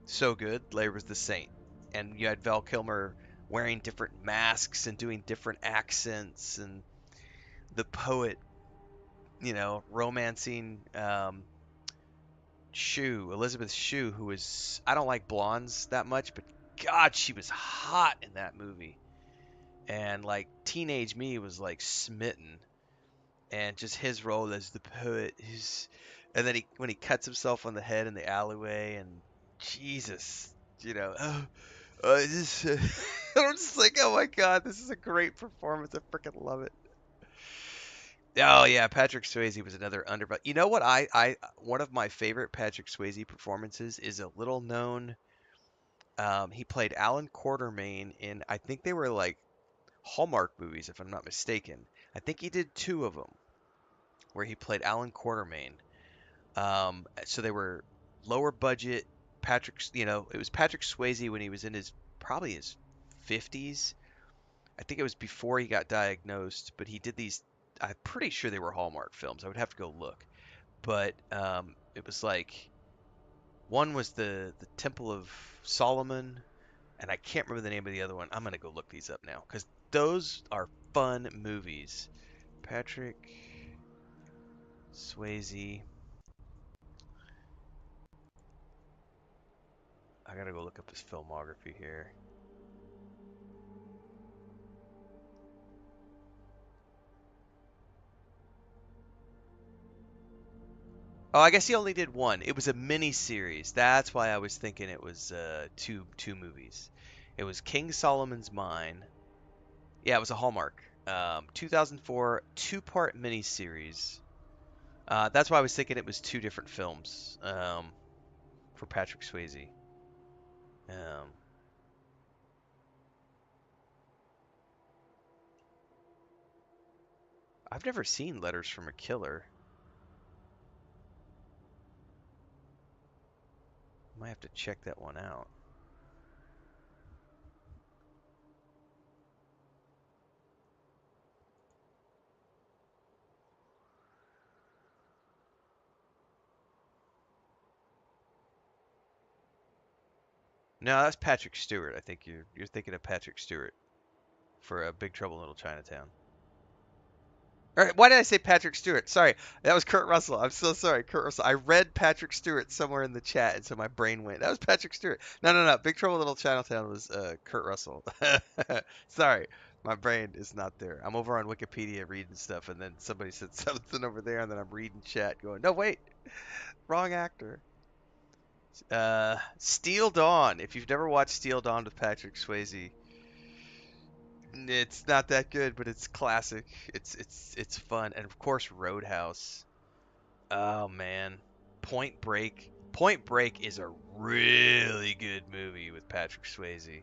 so good. Later was The Saint, and you had Val Kilmer wearing different masks and doing different accents, and the poet, romancing Elizabeth Shue, who was I don't like blondes that much, but God, she was hot in that movie. And like teenage me was like smitten, and just his role as the poet, and then when he cuts himself on the head in the alleyway, and Jesus, just, I'm just like, oh my God, this is a great performance. I freaking love it. Oh yeah, Patrick Swayze was another underbelly. You know what? I one of my favorite Patrick Swayze performances is a little known. He played Alan Quartermain in, I think they were like Hallmark movies, if I'm not mistaken. I think he did two of them where he played Alan Quartermain. So they were lower budget. It was Patrick Swayze when he was in probably his 50s. I think it was before he got diagnosed, but he did these. I'm pretty sure they were Hallmark films. I would have to go look, but it was like one was the Temple of Solomon, and I can't remember the name of the other one. I'm gonna go look these up now because those are fun movies. Patrick Swayze. I gotta go look up his filmography here. Oh, I guess he only did one. It was a mini series. That's why I was thinking it was two movies. It was King Solomon's Mine. Yeah, it was a Hallmark. 2004 two-part mini series. That's why I was thinking it was two different films for Patrick Swayze. Um, I've never seen Letters from a Killer. Might have to check that one out. No, that's Patrick Stewart. I think you're thinking of Patrick Stewart for Big Trouble in Little Chinatown. Or, why did I say Patrick Stewart? Sorry, that was Kurt Russell. I'm so sorry, Kurt Russell. I read Patrick Stewart somewhere in the chat, and so my brain went. That was Patrick Stewart. No, no, no. Big Trouble in Little Chinatown was Kurt Russell. Sorry, my brain is not there. I'm over on Wikipedia reading stuff, and then somebody said something over there, and then I'm reading chat, going, "No, wait, wrong actor." Steel Dawn. If you've never watched Steel Dawn with Patrick Swayze, it's not that good, but it's classic. It's fun, and of course Roadhouse. Oh man, Point Break. Point Break is a really good movie with Patrick Swayze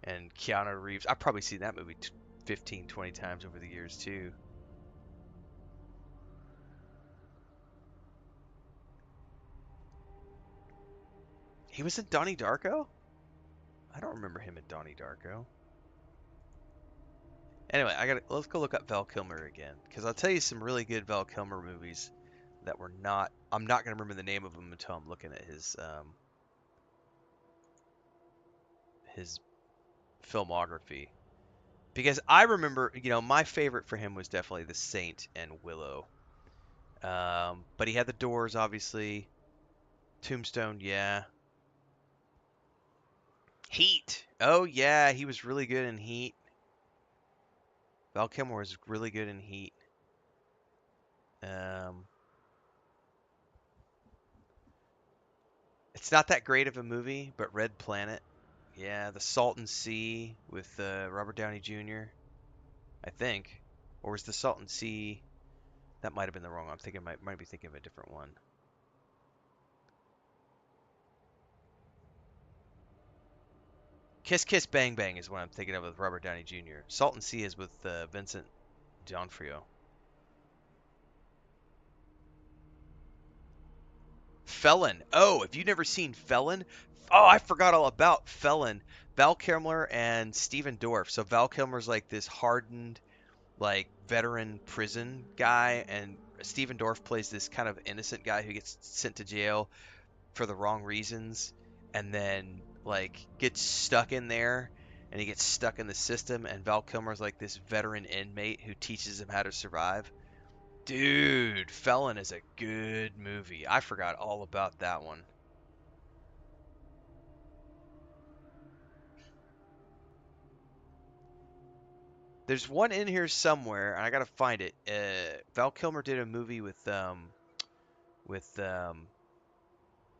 and Keanu Reeves. I've probably seen that movie 15, 20 times over the years too. He was in Donnie Darko? I don't remember him in Donnie Darko. Anyway, let's go look up Val Kilmer again, because I'll tell you some really good Val Kilmer movies that were not. I'm not gonna remember the name of them until I'm looking at his filmography, because I remember, my favorite for him was definitely The Saint and Willow. But he had The Doors, obviously. Tombstone, yeah. Heat. Oh yeah, he was really good in Heat. Val Kilmer was really good in Heat. Um, it's not that great of a movie, but Red Planet. Yeah, The Salton Sea with Robert Downey Jr., I think. Or was The Salton Sea? That might have been the wrong one. I'm thinking might be thinking of a different one. Kiss Kiss Bang Bang is what I'm thinking of with Robert Downey Jr. Salton Sea is with Vincent D'Onofrio. Felon. Oh, if you've never seen Felon, oh, I forgot all about Felon. Val Kilmer and Steven Dorff. So Val Kilmer's like this hardened, like veteran prison guy, and Steven Dorff plays this kind of innocent guy who gets sent to jail for the wrong reasons, and then like gets stuck in there, and he gets stuck in the system. And Val Kilmer's like this veteran inmate who teaches him how to survive. Dude, Felon is a good movie. I forgot all about that one. There's one in here somewhere, and I gotta find it. Val Kilmer did a movie with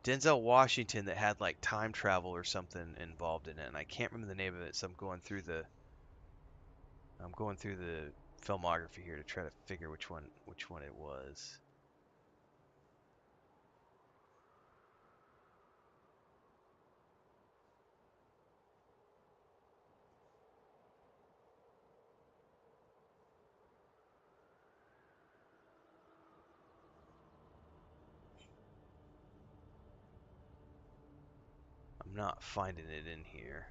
Denzel Washington that had like time travel or something involved in it, and I can't remember the name of it. So I'm going through the filmography here to try to figure which one it was. I'm not finding it in here.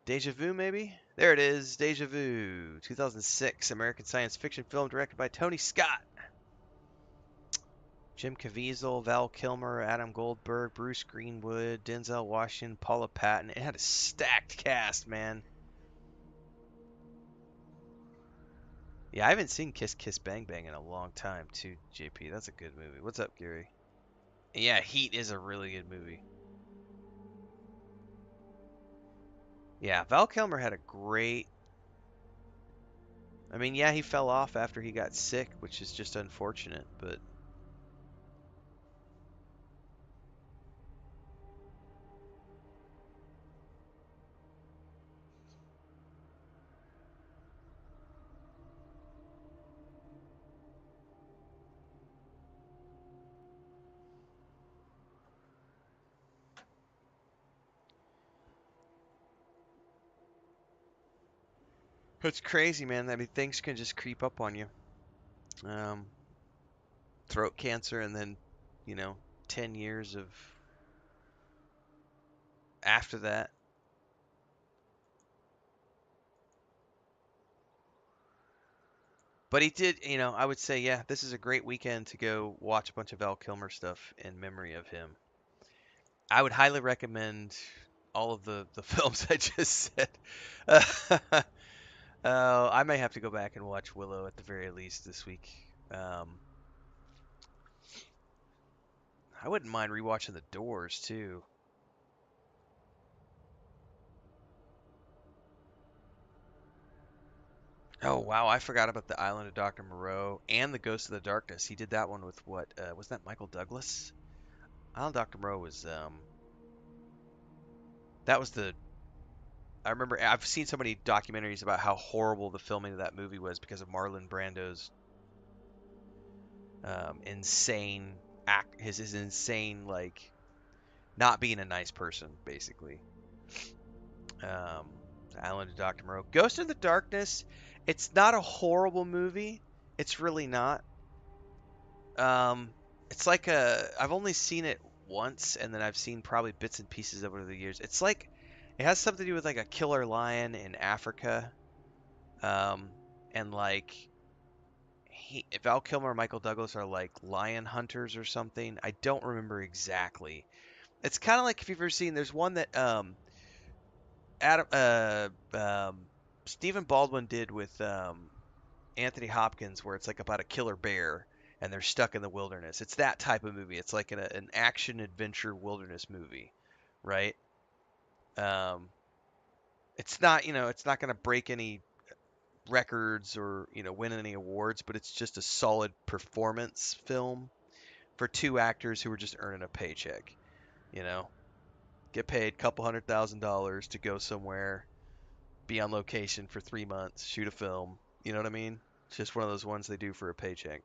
Deja Vu, maybe? There it is. Deja Vu, 2006 American science fiction film directed by Tony Scott. Jim Caviezel, Val Kilmer, Adam Goldberg, Bruce Greenwood, Denzel Washington, Paula Patton. It had a stacked cast, man. Yeah, I haven't seen Kiss Kiss Bang Bang in a long time, too, JP. That's a good movie. What's up, Gary? Yeah, Heat is a really good movie. Yeah, Val Kilmer had a I mean, yeah, he fell off after he got sick, which is just unfortunate, but it's crazy, man. I mean, things can just creep up on you. Um, Throat cancer, and then, you know, 10 years of after that. But he did, you know, I would say, yeah, this is a great weekend to go watch a bunch of Val Kilmer stuff in memory of him. I would highly recommend all of the films I just said. I may have to go back and watch Willow at the very least this week. I wouldn't mind rewatching The Doors too. Oh wow, I forgot about The Island of Dr. Moreau and The Ghost of the Darkness. He did that one with what? Was that Michael Douglas? Island of Dr. Moreau was that was the I remember I've seen so many documentaries about how horrible the filming of that movie was because of Marlon Brando's insane his insane like not being a nice person basically. Um, Island of Dr. Moreau, Ghost in the Darkness. It's not a horrible movie. It's really not. Um, it's like I've only seen it once, and then I've seen probably bits and pieces over the years. It's like it has something to do with like a killer lion in Africa. Um, and like Val Kilmer and Michael Douglas are like lion hunters or something. I don't remember exactly. It's kind of like if you've ever seen. There's one that Adam Stephen Baldwin did with Anthony Hopkins, where it's like about a killer bear and they're stuck in the wilderness. It's that type of movie. It's like an action adventure wilderness movie, right? Um, it's not, you know, it's not going to break any records or, you know, win any awards, but it's just a solid performance film for two actors who were just earning a paycheck, you know, get paid a couple $100,000 to go somewhere, be on location for 3 months, shoot a film. You know what I mean? It's just one of those ones they do for a paycheck.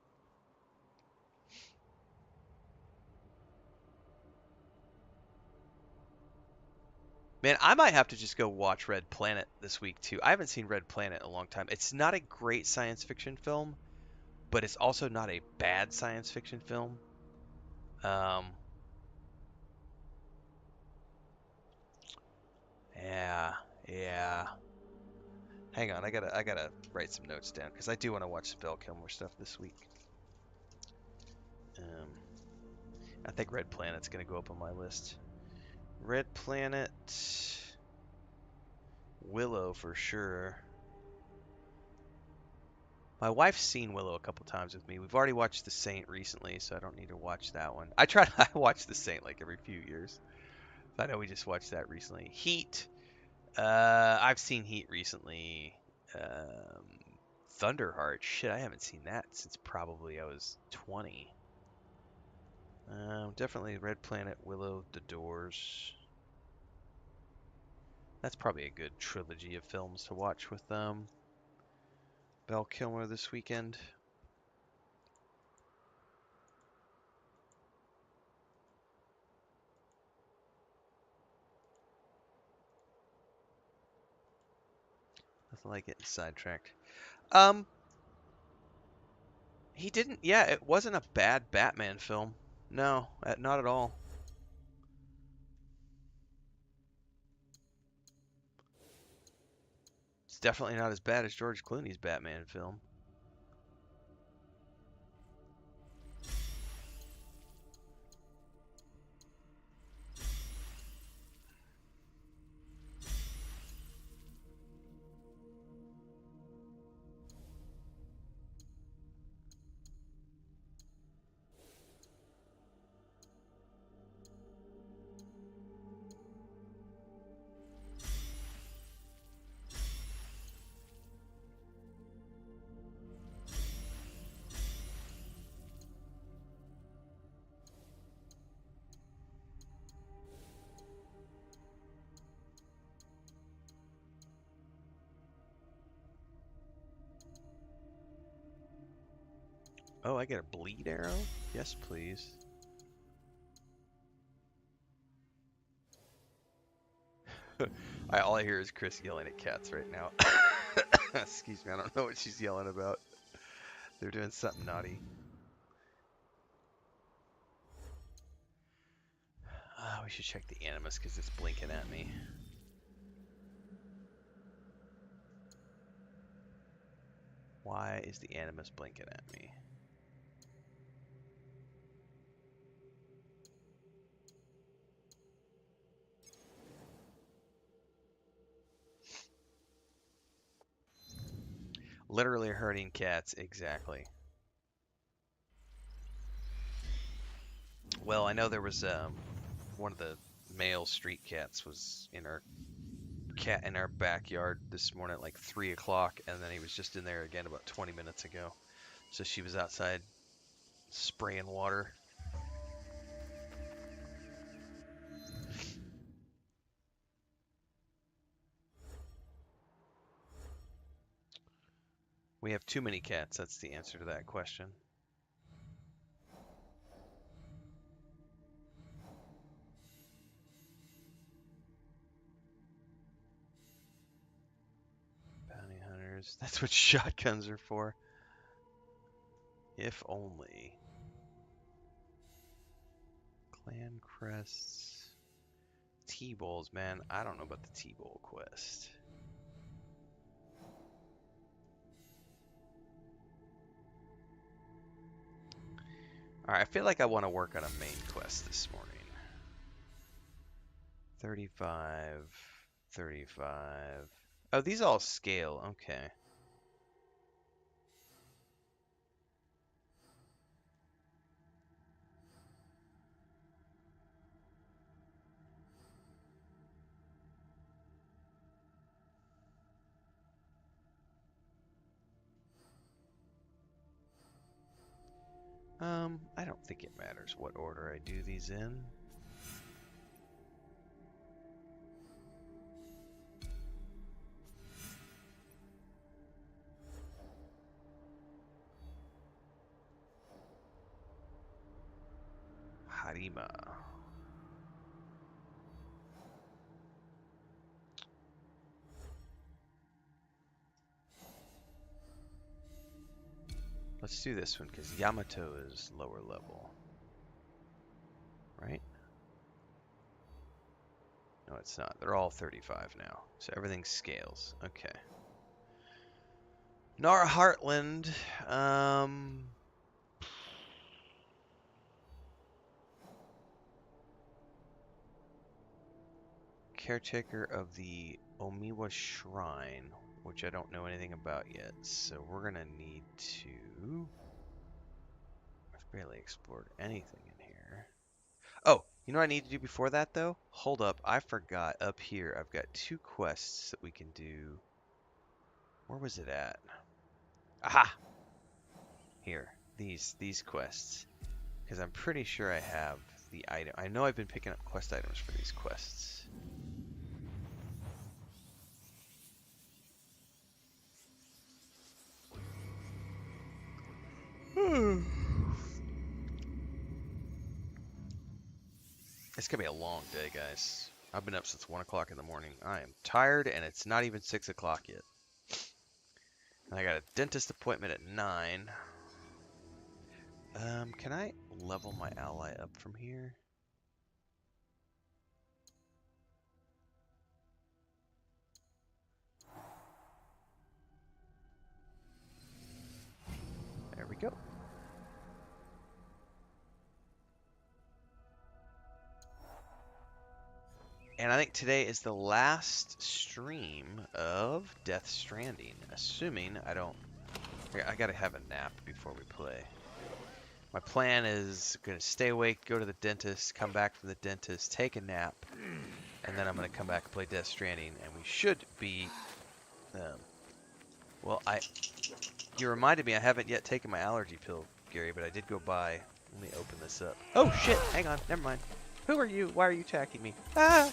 Man, I might have to just go watch Red Planet this week too. I haven't seen Red Planet in a long time. It's not a great science fiction film, but it's also not a bad science fiction film. Um, yeah, yeah. Hang on, I gotta write some notes down because I do want to watch some Val Kilmer stuff this week. Um, I think Red Planet's gonna go up on my list. Red Planet, Willow for sure. My wife's seen Willow a couple times with me. We've already watched The Saint recently, so I don't need to watch that one. I watch The Saint like every few years. I know we just watched that recently. Heat. I've seen Heat recently. Um, Thunderheart. Shit, I haven't seen that since probably I was 20. Definitely Red Planet, Willow, The Doors. That's probably a good trilogy of films to watch with Val Kilmer this weekend. Nothing like getting sidetracked. Um, he didn't. Yeah, it wasn't a bad Batman film. No, not at all. It's definitely not as bad as George Clooney's Batman film. Oh, I get a bleed arrow? Yes, please. All I hear is Chris yelling at cats right now. Excuse me, I don't know what she's yelling about. They're doing something naughty. We should check the animus because it's blinking at me. Why is the animus blinking at me? Literally hurting cats, exactly. Well, I know there was one of the male street cats was in our backyard this morning at like 3 o'clock, and then he was just in there again about 20 minutes ago. So she was outside spraying water. We have too many cats, that's the answer to that question. Bounty hunters, that's what shotguns are for. If only. Clan crests. T-bowls, man. I don't know about the T-bowl quest. Alright, I feel like I want to work on a main quest this morning. 35, 35. Oh, these all scale. Okay. I don't think it matters what order I do these in. Harima. Let's do this one because Yamato is lower level. Right? No, it's not. They're all 35 now. So everything scales. Okay. Nara Heartland. Caretaker of the Omiwa Shrine, which I don't know anything about yet. So we're going to need to... I've barely explored anything in here. Oh, you know what I need to do before that, though? Hold up. I forgot. Up here, I've got 2 quests that we can do. Where was it at? Aha! Here. These quests. Because I'm pretty sure I have the item. I know I've been picking up quest items for these quests. It's gonna be a long day, guys. I've been up since 1 o'clock in the morning. I am tired, and it's not even 6 o'clock yet. And I got a dentist appointment at 9. Can I level my ally up from here? There we go. And I think today is the last stream of Death Stranding, assuming I don't... I gotta have a nap before we play. My plan is gonna stay awake, go to the dentist, come back from the dentist, take a nap, and then I'm gonna come back and play Death Stranding, and we should be... well, you reminded me I haven't yet taken my allergy pill, Gary, but I did go by. Let me open this up. Oh shit, hang on, never mind. Who are you? Why are you attacking me? Ah!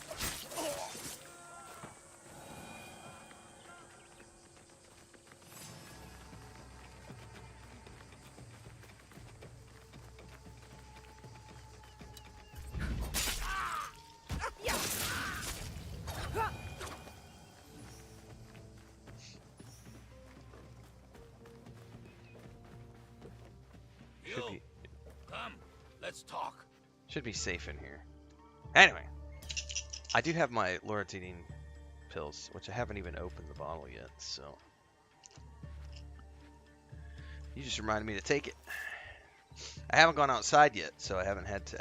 Should You, be come, let's talk. should be safe in here. Anyway, I do have my loratadine pills, which I haven't even opened the bottle yet. So you just reminded me to take it. I haven't gone outside yet, so I haven't had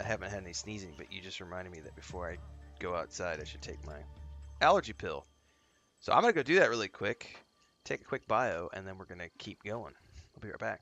any sneezing. But you just reminded me that before I go outside, I should take my allergy pill. So I'm gonna go do that really quick, take a quick bio, and then we're gonna keep going. I'll be right back.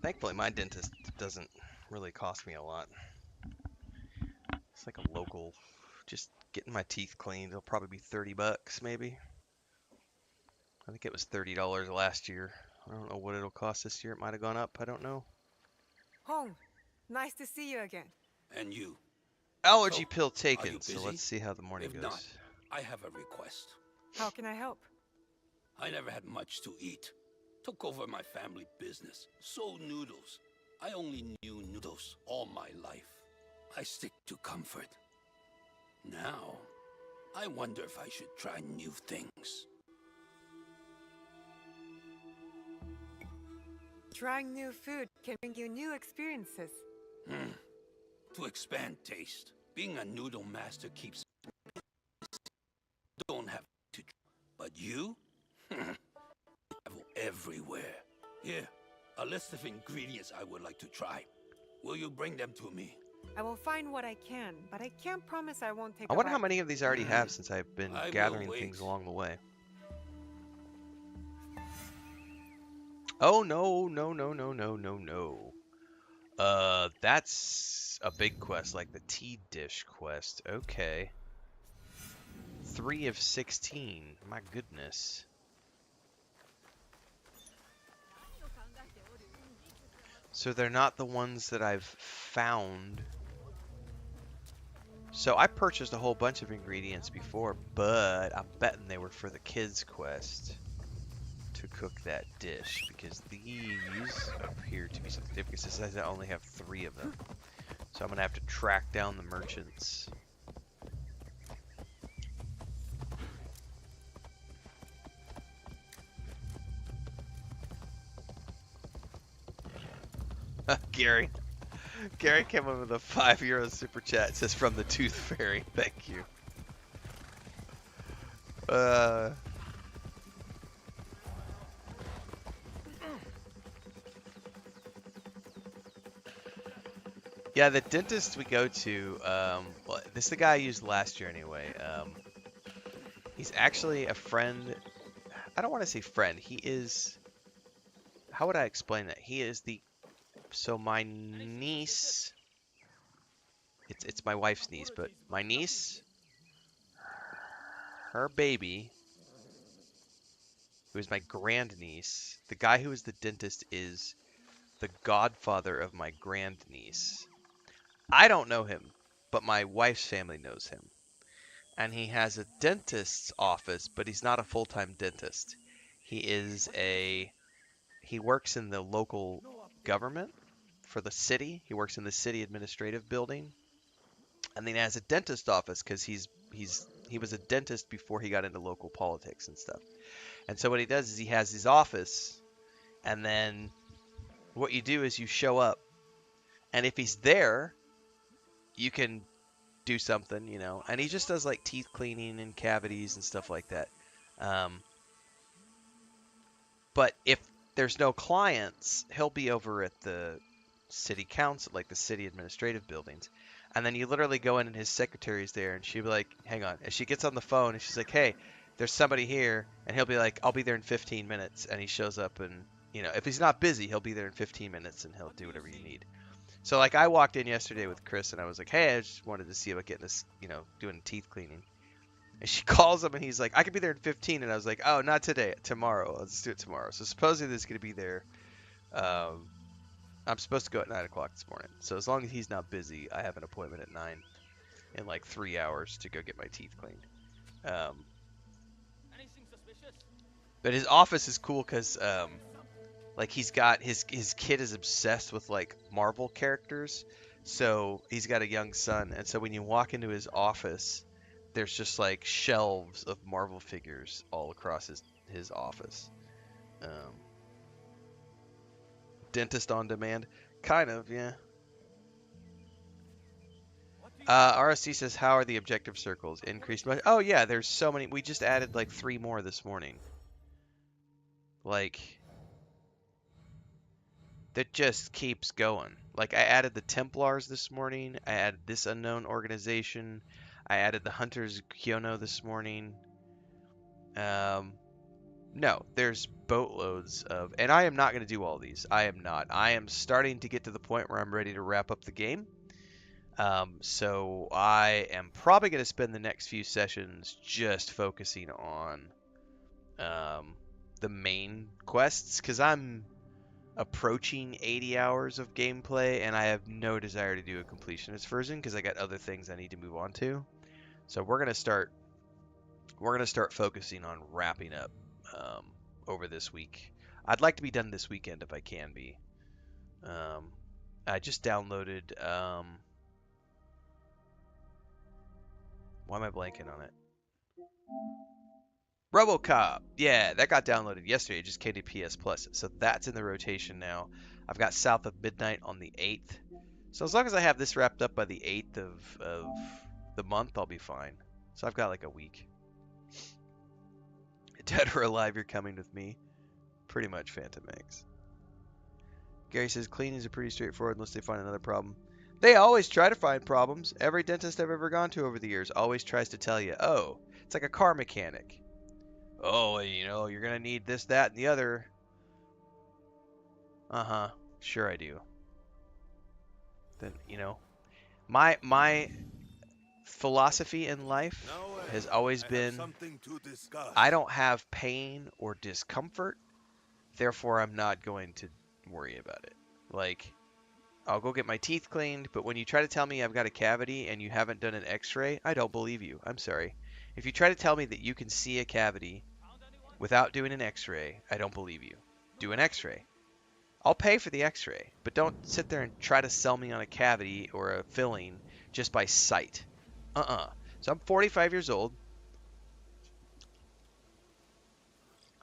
Thankfully, my dentist doesn't really cost me a lot. It's like a local, just getting my teeth cleaned. It'll probably be $30, maybe. I think it was $30 last year. I don't know what it'll cost this year. It might have gone up. I don't know. Hong, nice to see you again. And you. Allergy So, pill are you taken. So busy? let's see how the morning If goes. not, I have a request. How can I help? I never had much to eat. Took over my family business. Sold noodles. I only knew noodles all my life. I stick to comfort. Now, I wonder if I should try new things. Trying new food can bring you new experiences. To expand taste. Being a noodle master keeps don't have to. But you? Travel everywhere. Here, a list of ingredients I would like to try. Will you bring them to me? I will find what I can, but I can't promise I won't take I a wonder how bite. many of these I already have since I've been I will gathering wait. things along the way. Oh, no, no, no, no, no, no, no. That's a big quest, like the tea dish quest. Okay. 3 of 16. My goodness. So they're not the ones that I've found. So I purchased a whole bunch of ingredients before, but I'm betting they were for the kids quest to cook that dish, because these appear to be something different, because it says I only have 3 of them. So I'm gonna have to track down the merchants. Gary. Gary came up with a €5 super chat. It says from the Tooth Fairy. Thank you. Yeah, the dentist we go to, well, this is the guy I used last year anyway. He's actually a friend. I don't want to say friend. He is, how would I explain that? He is the, so my niece, it's my wife's niece, but my niece, her baby, who is my grandniece, the guy who is the dentist is the godfather of my grandniece. I don't know him, but my wife's family knows him. And he has a dentist's office, but he's not a full-time dentist. He works in the local government for the city. He works in the city administrative building. And then he has a dentist office because he was a dentist before he got into local politics and stuff. And so what he does is he has his office, and then what you do is you show up, and if he's there, you can do something, you know. And he just does like teeth cleaning and cavities and stuff like that. But if there's no clients, he'll be over at the city council, like the city administrative buildings. And then you literally go in and his secretary's there, and she'll be like, hang on. And she gets on the phone and she's like, hey, there's somebody here. And he'll be like, I'll be there in 15 minutes. And he shows up, and, you know, if he's not busy, he'll be there in 15 minutes and he'll do whatever you need. So like I walked in yesterday with Chris and I was like, hey, I just wanted to see about getting this, you know, doing teeth cleaning. And she calls him and he's like, I can be there in 15. And I was like, oh, not today, tomorrow. Let's do it tomorrow. So supposedly this is going to be there. I'm supposed to go at 9 o'clock this morning. So as long as he's not busy, I have an appointment at 9 in like 3 hours to go get my teeth cleaned. But his office is cool because like he's got his kid is obsessed with like Marvel characters. So he's got a young son. And so when you walk into his office, there's just like shelves of Marvel figures all across his office. Dentist on demand, kind of, yeah. RSC says, how are the objective circles increased much? Oh yeah, there's so many. We just added like 3 more this morning. Like, that just keeps going. Like, I added the Templars this morning. I added this unknown organization. I added the Hunters Kyono this morning. No, there's boatloads of, and I am not going to do all these. I am not. I am starting to get to the point where I'm ready to wrap up the game. So I am probably going to spend the next few sessions just focusing on the main quests, because I'm approaching 80 hours of gameplay, and I have no desire to do a completionist version because I got other things I need to move on to. So we're gonna start focusing on wrapping up over this week. I'd like to be done this weekend if I can be. I just downloaded. Why am I blanking on it? RoboCop. Yeah, that got downloaded yesterday. It just came to PS Plus. So that's in the rotation now. I've got South of Midnight on the 8th. So as long as I have this wrapped up by the 8th of the month, I'll be fine. So I've got like a week. Dead or alive, you're coming with me. Pretty much Phantom Eggs. Gary says cleanings are pretty straightforward unless they find another problem. They always try to find problems. Every dentist I've ever gone to over the years always tries to tell you, oh, it's like a car mechanic. Oh, you know, you're going to need this, that, and the other. Uh-huh. Sure I do. Then, my philosophy in life has always been something to discuss. I don't have pain or discomfort, therefore I'm not going to worry about it. Like, I'll go get my teeth cleaned, but when you try to tell me I've got a cavity and you haven't done an x-ray, I don't believe you. I'm sorry. If you try to tell me that you can see a cavity without doing an x-ray, I don't believe you. Do an x-ray. I'll pay for the x-ray, but don't sit there and try to sell me on a cavity or a filling just by sight. So I'm 45 years old.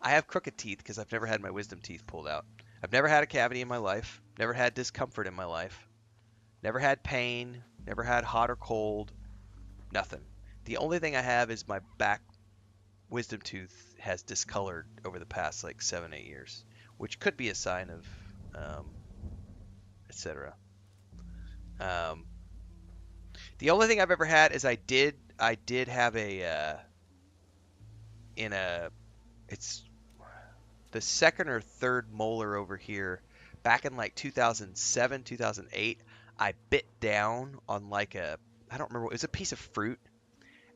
I have crooked teeth because I've never had my wisdom teeth pulled out. I've never had a cavity in my life, never had discomfort in my life, never had pain, never had hot or cold, nothing. The only thing I have is my back wisdom tooth has discolored over the past like 7-8 years, which could be a sign of etc. The only thing I've ever had is I did have a it's the second or third molar over here back in like 2007, 2008. I bit down on like I don't remember, it was a piece of fruit,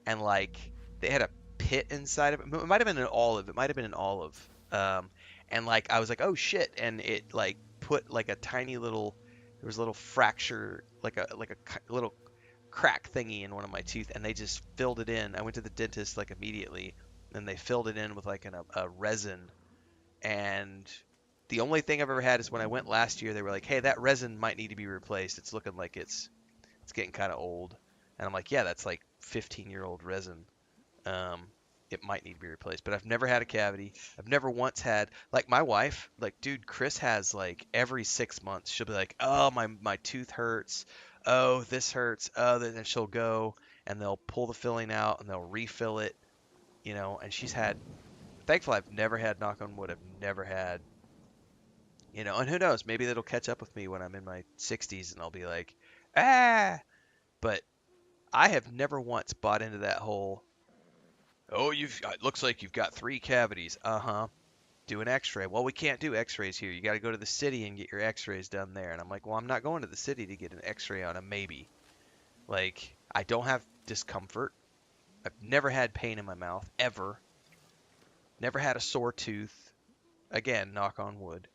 and like they had a pit inside of it. It might have been an olive. It might have been an olive. And like I was like, oh shit, and it like put like a tiny little, there was a little fracture, like a little crack thingy in one of my teeth, and they just filled it in. I went to the dentist like immediately, and they filled it in with like a resin. And the only thing I've ever had is when I went last year, they were like, hey, that resin might need to be replaced. It's looking like it's getting kind of old. And I'm like, yeah, that's like 15-year-old resin. It might need to be replaced. But I've never had a cavity. I've never once had, like my wife, like, dude, Chris has like every 6 months, she'll be like, oh, my tooth hurts. Oh, this hurts. Oh, then she'll go and they'll pull the filling out and they'll refill it, and she's had, thankfully, I've never had, knock on wood, I've never had, and who knows, maybe that'll catch up with me when I'm in my 60s and I'll be like, ah, but I have never once bought into that whole, oh, it looks like you've got 3 cavities. Uh-huh. Do an x-ray. Well, we can't do x-rays here. You got to go to the city and get your x-rays done there. And I'm like, well, I'm not going to the city to get an x-ray on a maybe. Like, I don't have discomfort. I've never had pain in my mouth, ever. Never had a sore tooth. Again, knock on wood.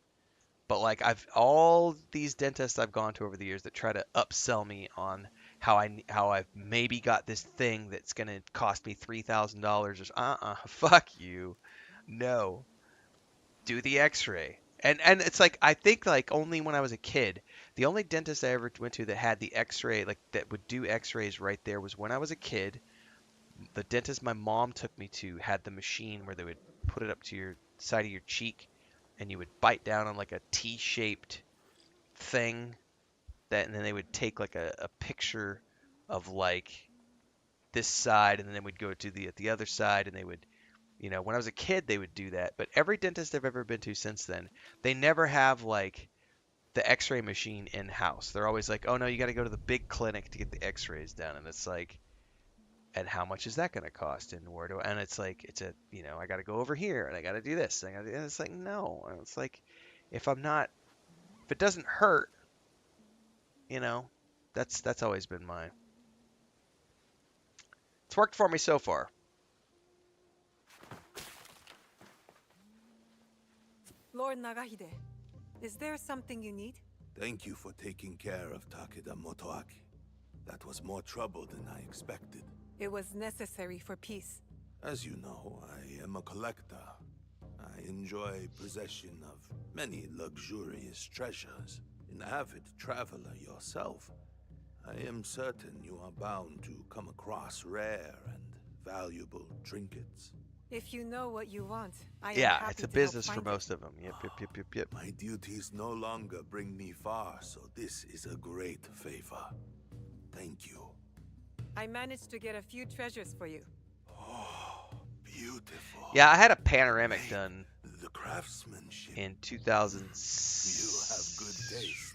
But like all these dentists I've gone to over the years that try to upsell me on how I've maybe got this thing that's gonna cost me $3,000 or fuck you, no, do the X-ray. And it's like I think like only when I was a kid, the only dentist I ever went to that had the X-ray, like that would do X-rays right there, was when I was a kid. The dentist my mom took me to had the machine where they would put it up to your side of your cheek and you would bite down on like a T-shaped thing and then they would take like a picture of like this side and then they would go to the other side and they would, when I was a kid they would do that. But every dentist I've ever been to since then, they never have like the X-ray machine in house. They're always like, oh no, you got to go to the big clinic to get the X-rays done. And it's like, and how much is that going to cost? And and it's like, I got to go over here and I got to do this. And it's like, no. And it's like, if it doesn't hurt, that's always been it's worked for me so far. Lord Nagahide, is there something you need? Thank you for taking care of Takeda Motoaki. That was more trouble than I expected. It was necessary for peace. As you know, I am a collector. I enjoy possession of many luxurious treasures. An avid traveler yourself, I am certain you are bound to come across rare and valuable trinkets. If you know what you want, I am Yeah, happy it's a to help business for find most of them. Yep. My duties no longer bring me far, so this is a great favor. Thank you. I managed to get a few treasures for you. Oh, beautiful. Yeah, I had a panoramic done The craftsmanship. in 2000. You have good taste.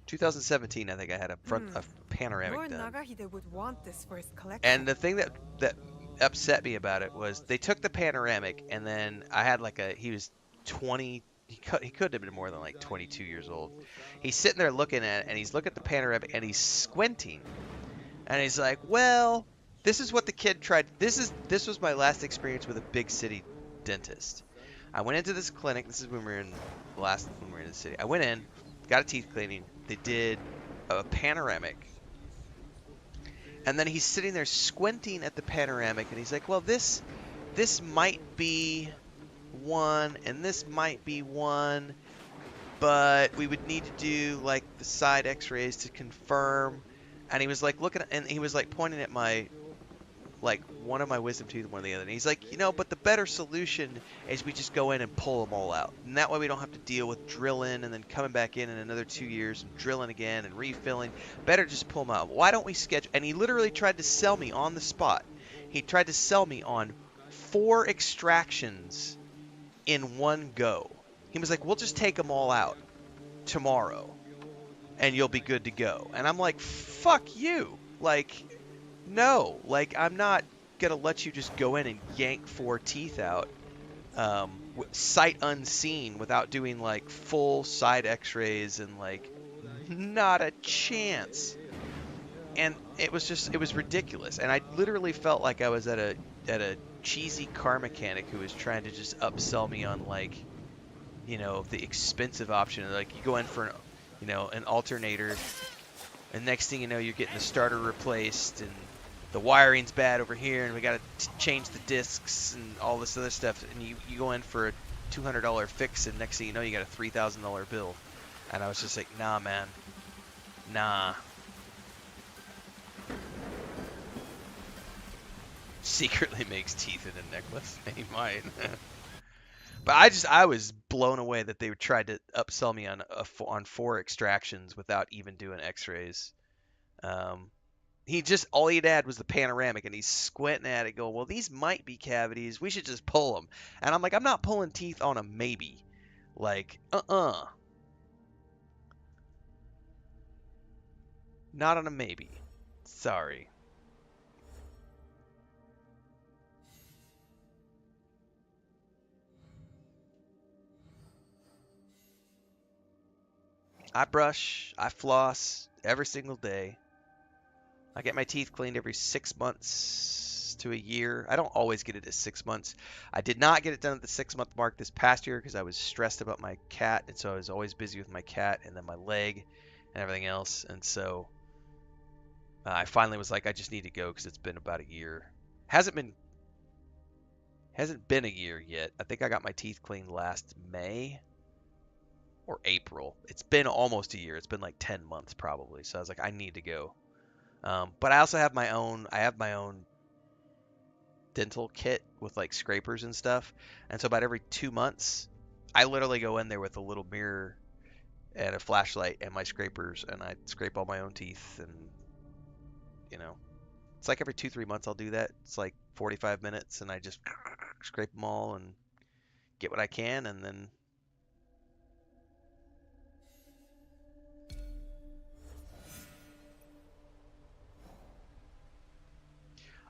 2017, I think I had a panoramic Lord done. Nagahide would want this for his collection. And the thing that upset me about it was they took the panoramic and then I had like he was he could have been more than like 22 years old. He's sitting there looking at it, and he's looking at the panoramic, and he's squinting, and he's like, "Well, this is what the kid tried. This was my last experience with a big city dentist. I went into this clinic. This is when we were in when we were in the city. I went in, got a teeth cleaning. They did a panoramic, and then he's sitting there squinting at the panoramic, and he's like, "Well, this might be one, and this might be one, but we would need to do like the side X-rays to confirm." And he was like looking, and he was like pointing at my like one of my wisdom teeth, one of the other. And he's like, but the better solution is we just go in and pull them all out, and that way we don't have to deal with drilling and then coming back in another 2 years and drilling again and refilling. Better just pull them out. Why don't we schedule? And he literally tried to sell me on the spot. He tried to sell me on 4 extractions in one go. He was like, "We'll just take them all out tomorrow and you'll be good to go." And I'm like, "Fuck you." Like, no, like, I'm not gonna let you just go in and yank 4 teeth out sight unseen without doing like full side x-rays, and like, not a chance. And it was ridiculous, and I literally felt like I was at a cheesy car mechanic who was trying to just upsell me on like, the expensive option. Like, you go in for an alternator, and next thing you know, you're getting the starter replaced, and the wiring's bad over here, and we got to change the discs and all this other stuff. And you go in for a $200 fix, and next thing you know, you got a $3,000 bill. And I was just like, nah, man, nah. Secretly makes teeth in a necklace. He might. But I was blown away that they tried to upsell me on 4 extractions without even doing X-rays. All he'd had was the panoramic, and he's squinting at it, going, "Well, these might be cavities. We should just pull them." And I'm like, I'm not pulling teeth on a maybe. Like, not on a maybe. Sorry. I brush, I floss every single day. I get my teeth cleaned every 6 months to a year. I don't always get it at 6 months. I did not get it done at the 6-month mark this past year because I was stressed about my cat, and so I was always busy with my cat and then my leg and everything else. And so I finally was like, I just need to go because it's been about a year. Hasn't been a year yet. I think I got my teeth cleaned last May or April. It's been almost a year. It's been like 10 months probably. So I was like, I need to go. But I also have my own dental kit with like scrapers and stuff. And so about every 2 months, I literally go in there with a little mirror and a flashlight and my scrapers, and I scrape all my own teeth. And it's like every 2-3 months I'll do that. It's like 45 minutes, and I just scrape them all and get what I can, and then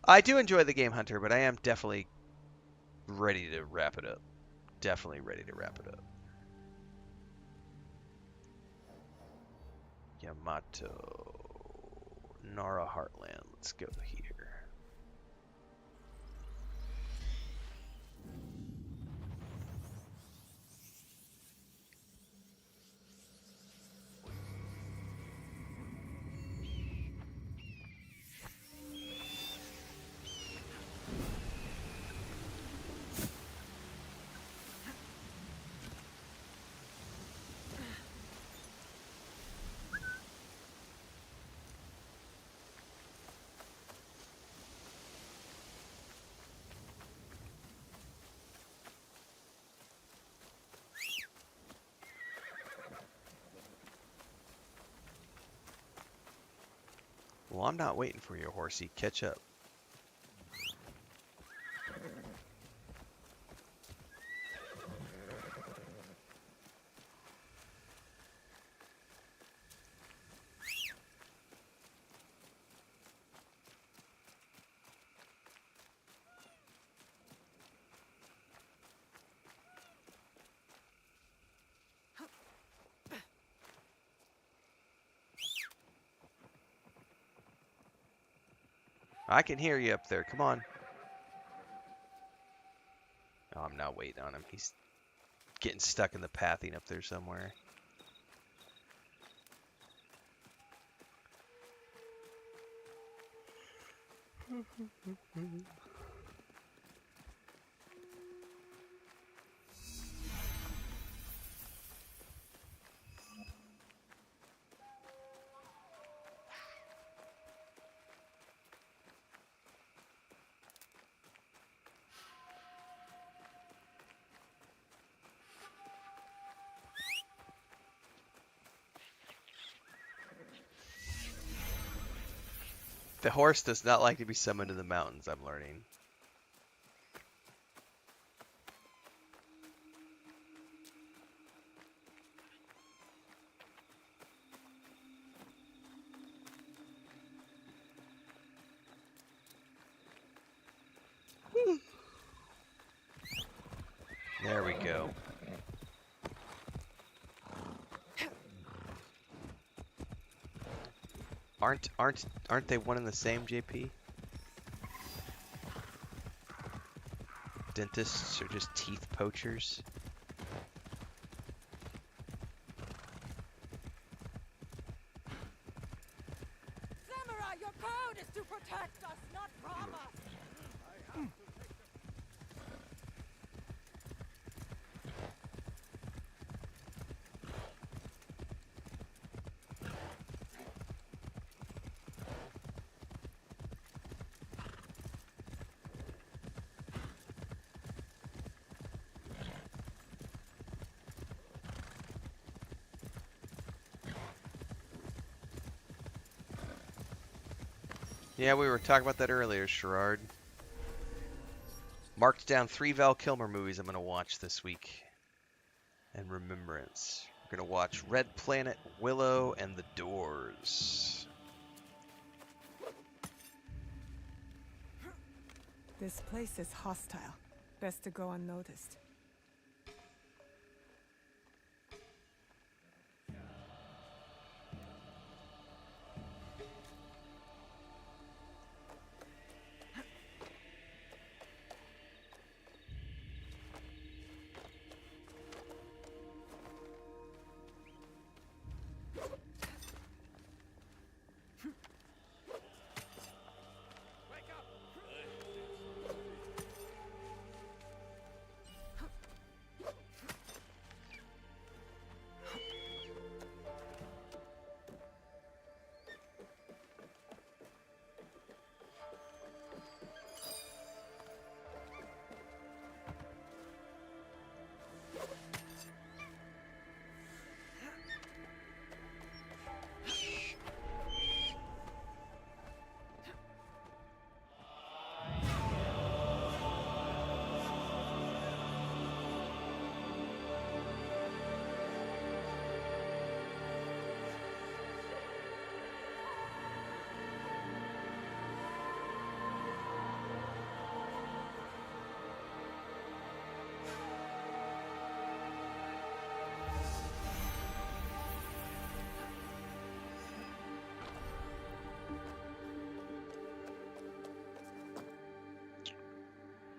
I do enjoy the game Hunter, but I am definitely ready to wrap it up. Definitely ready to wrap it up. Yamato. Nara Heartland. Let's go here. Well, I'm not waiting for you, horsey. Catch up. I can hear you up there. Come on. Oh, I'm not waiting on him. He's getting stuck in the pathing up there somewhere. The horse does not like to be summoned to the mountains, I'm learning. There we go. Aren't they one and the same, JP? Dentists are just teeth poachers. Samurai, your code is to protect us, not rob us! Yeah, we were talking about that earlier, Sherrard. Marked down 3 Val Kilmer movies I'm going to watch this week. In remembrance. We're going to watch Red Planet, Willow, and The Doors. This place is hostile. Best to go unnoticed.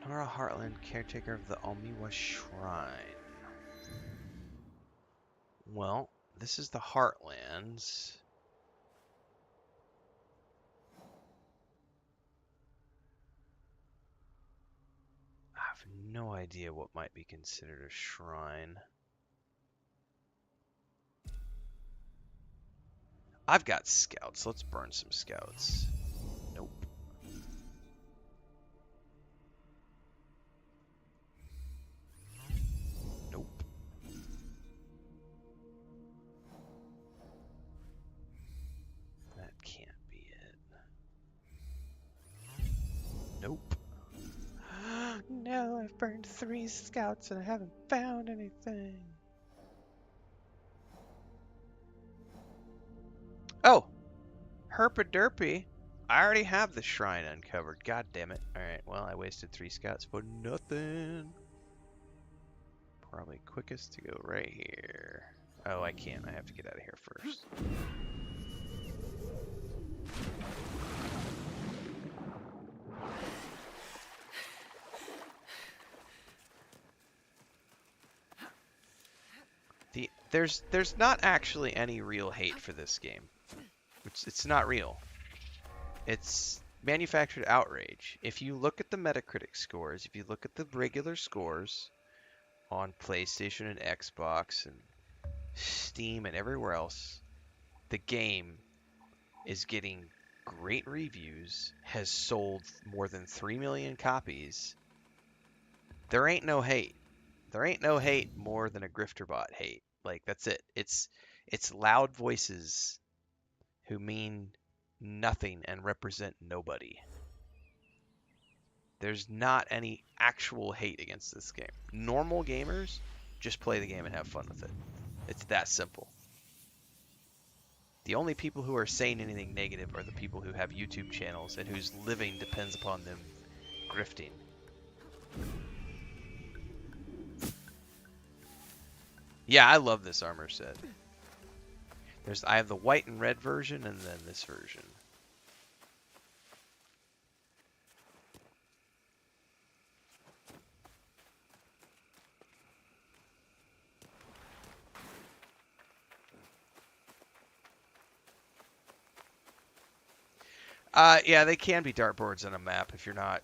Nora Heartland, caretaker of the Omiwa Shrine. Well, this is the Heartlands. I have no idea what might be considered a shrine. I've got scouts. Let's burn some scouts. Nope. Nope. That can't be it. Nope. No, I've burned 3 scouts and I haven't found anything. Oh! Herpaderpy. I already have the shrine uncovered. God damn it. Alright, well, I wasted 3 scouts for nothing. Probably quickest to go right here. Oh, I can't. I have to get out of here first. there's not actually any real hate for this game. It's not real. It's manufactured outrage. If you look at the Metacritic scores, if you look at the regular scores on PlayStation and Xbox and Steam and everywhere else, the game is getting great reviews, has sold more than 3 million copies. There ain't no hate. There ain't no hate more than a grifterbot hate. Like that's it. It's loud voices who mean nothing and represent nobody. There's not any actual hate against this game. Normal gamers just play the game and have fun with it. It's that simple. The only people who are saying anything negative are the people who have YouTube channels and whose living depends upon them grifting. Yeah, I love this armor set. I have the white and red version and then this version. Yeah, they can be dartboards on a map if you're not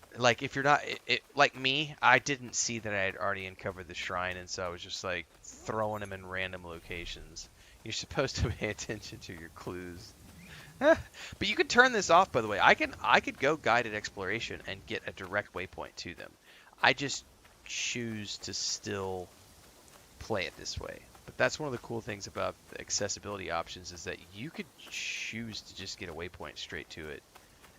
like me. I didn't see that I had already uncovered the shrine, and so I was just like throwing them in random locations. You're supposed to pay attention to your clues. But you could turn this off, by the way. I could go guided exploration and get a direct waypoint to them. I just choose to still play it this way. But that's one of the cool things about the accessibility options is that you could choose to just get a waypoint straight to it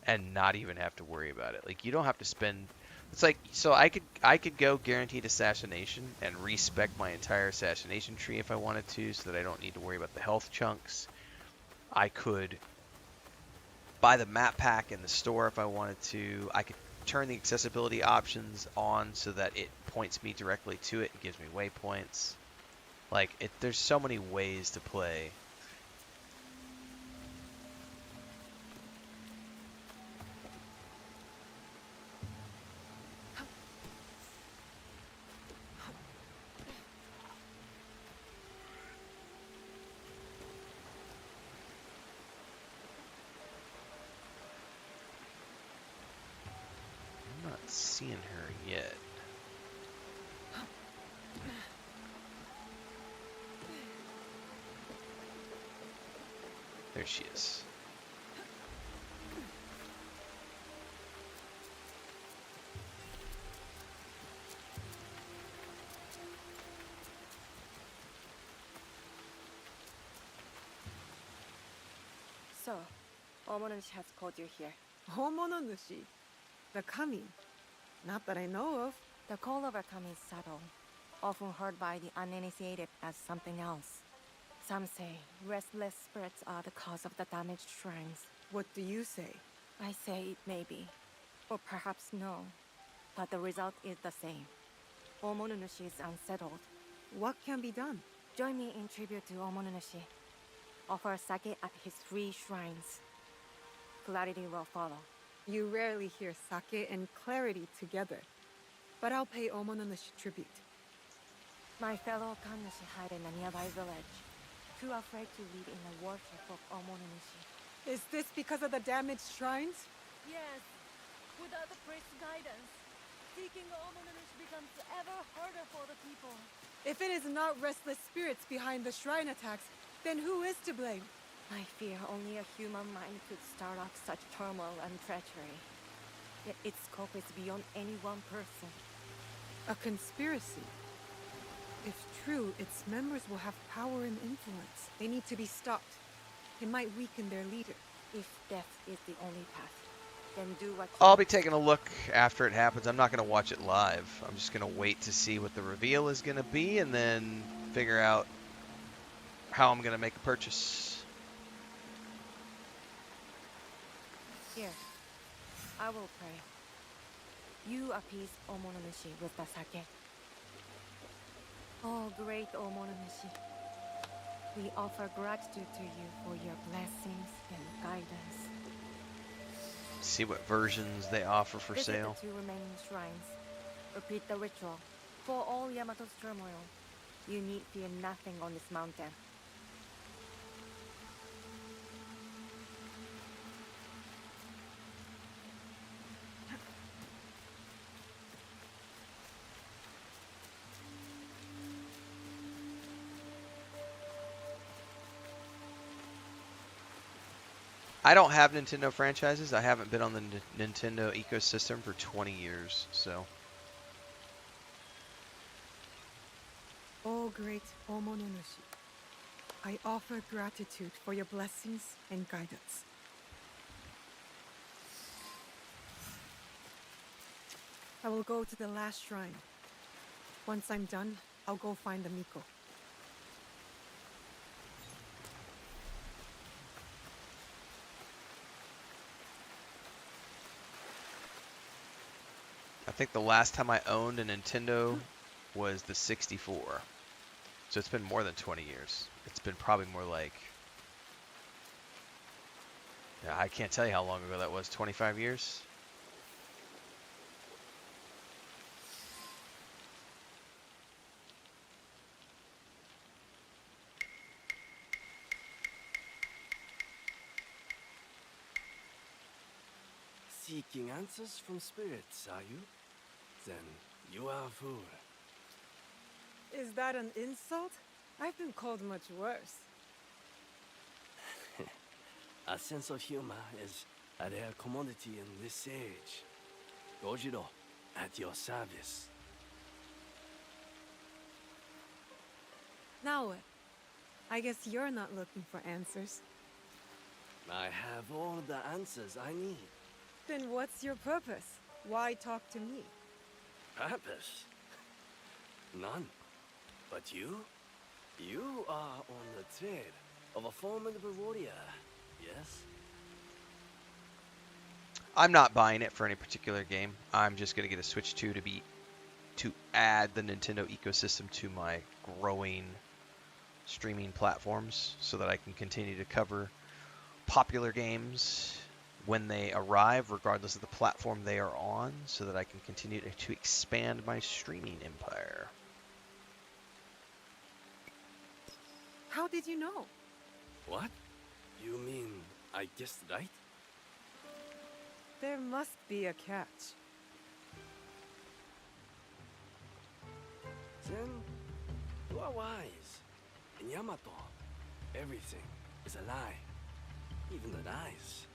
and not even have to worry about it. Like you don't have to spend. It's like so I could go guaranteed assassination and respec my entire assassination tree if I wanted to, so that I don't need to worry about the health chunks. I could buy the map pack in the store if I wanted to. I could turn the accessibility options on so that it points me directly to it and gives me waypoints. Like there's so many ways to play. I'm not seeing her yet. There she is. So, Omonushi has called you here. Homononushi. The kami. Not that I know of. The call of a kami is subtle, often heard by the uninitiated as something else. Some say restless spirits are the cause of the damaged shrines. What do you say? I say it may be, or perhaps no, but the result is the same. Omonunushi is unsettled. What can be done? Join me in tribute to Omonunushi. Offer sake at his 3 shrines. Clarity will follow. You rarely hear sake and clarity together. But I'll pay Omononushi tribute. My fellow Kannushi hide in a nearby village, too afraid to lead in the worship of Omonunushi. Is this because of the damaged shrines? Yes. Without the priest's guidance, seeking Omonunushi becomes ever harder for the people. If it is not restless spirits behind the shrine attacks, then who is to blame? I fear only a human mind could start off such turmoil and treachery. Yet its scope is beyond any one person. A conspiracy. If true, its members will have power and influence. They need to be stopped. It might weaken their leader. If death is the only path, then do what you I'll be taking a look after it happens. I'm not going to watch it live. I'm just going to wait to see what the reveal is going to be and then figure out how I'm going to make a purchase. Here, I will pray. You appease Omonunushi with the sake. Oh, great Omonunushi. We offer gratitude to you for your blessings and guidance. See what versions they offer for Visit sale. the 2 remaining shrines. Repeat the ritual. For all Yamato's turmoil, You need fear nothing on this mountain. I don't have Nintendo franchises. I haven't been on the Nintendo ecosystem for 20 years, so. O great Omononushi, I offer gratitude for your blessings and guidance. I will go to the last shrine. Once I'm done, I'll go find the Miko. I think the last time I owned a Nintendo was the 64. So it's been more than 20 years. It's been probably more like, yeah, I can't tell you how long ago that was. 25 years? Seeking answers from spirits, are you? Then you are a fool. Is that an insult? I've been called much worse. A sense of humor is a rare commodity in this age. Gojiro, at your service. Now what? I guess you're not looking for answers. I have all the answers I need. Then what's your purpose? Why talk to me? Purpose? None. But you? You are on the trail of a formidable warrior, yes? I'm not buying it for any particular game. I'm just going to get a Switch 2 to add the Nintendo ecosystem to my growing streaming platforms so that I can continue to cover popular games when they arrive, regardless of the platform they are on, so that I can continue to expand my streaming empire. How did you know? What? You mean I guessed right? There must be a catch. Then, you are wise. In Yamato, everything is a lie. Even the lies.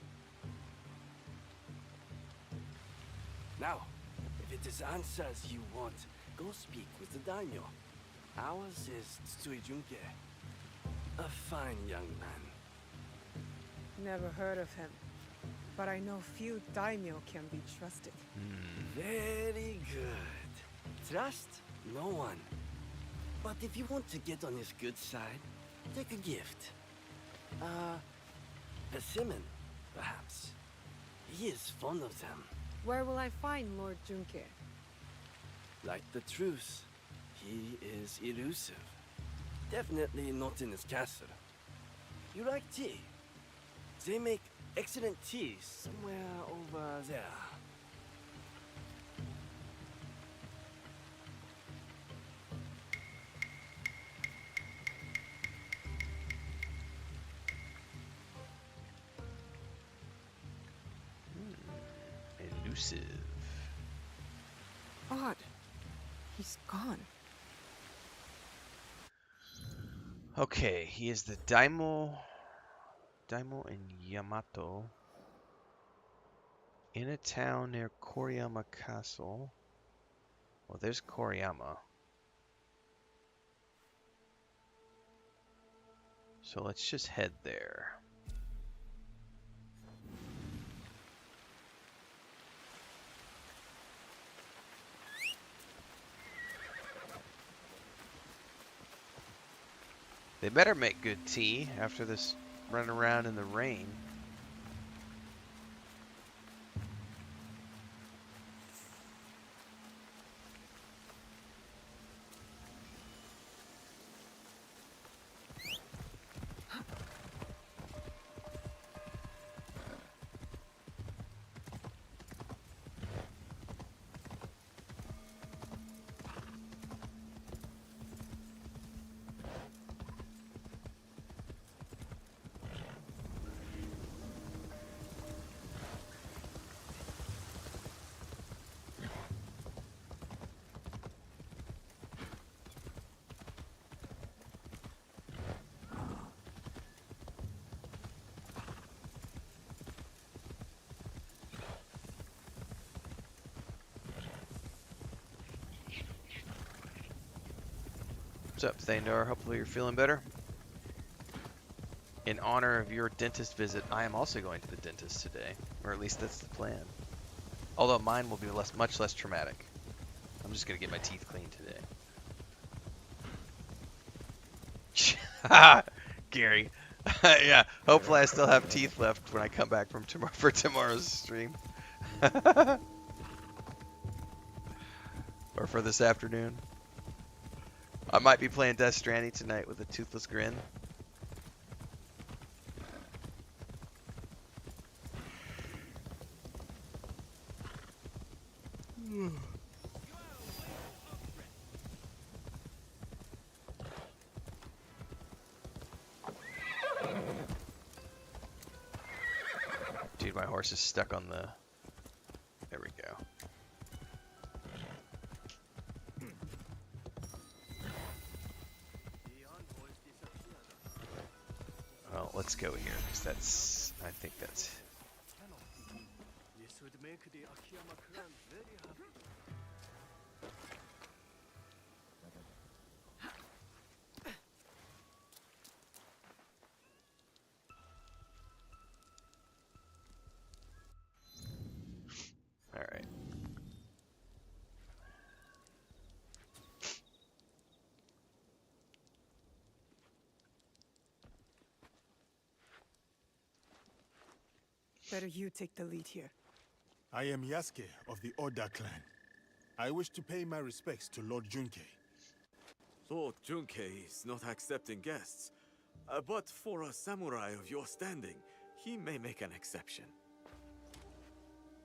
Now, if it is answers you want, go speak with the daimyo. Ours is Tsui Junke. A fine young man. Never heard of him. But I know few daimyo can be trusted. Very good. Trust no one. But if you want to get on his good side, take a gift. Persimmon, perhaps. He is fond of them. Where will I find Lord Junke? Like the truth, he is elusive. Definitely not in his castle. You like tea? They make excellent tea somewhere over there. Elusive. Odd. He's gone. Okay, he is the Daimo in Yamato, in a town near Koriyama Castle. Well, there's Koriyama. So let's just head there. They better make good tea after this run around in the rain. What's up, Thandor? Hopefully you're feeling better. In honor of your dentist visit, I am also going to the dentist today. Or at least that's the plan. Although mine will be much less traumatic. I'm just going to get my teeth cleaned today. Gary. Yeah, hopefully I still have teeth left when I come back from for tomorrow's stream. Or for this afternoon. I might be playing Death Stranding tonight with a toothless grin. Dude, my horse is stuck on the... There we go. Well, let's go here, because that's... I think that's... This would make the Akiyama clan very happy. Alright. Better you take the lead here. I am Yasuke of the Oda clan. I wish to pay my respects to Lord Junkei. Lord Junkei is not accepting guests. But for a samurai of your standing, he may make an exception.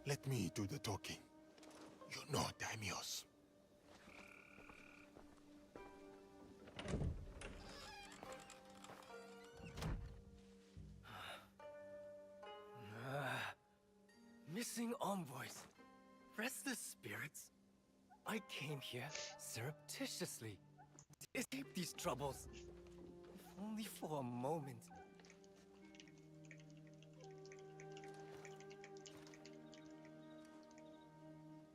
Let me do the talking. You know daimyos. Missing envoys. Restless spirits. I came here surreptitiously to escape these troubles. If only for a moment.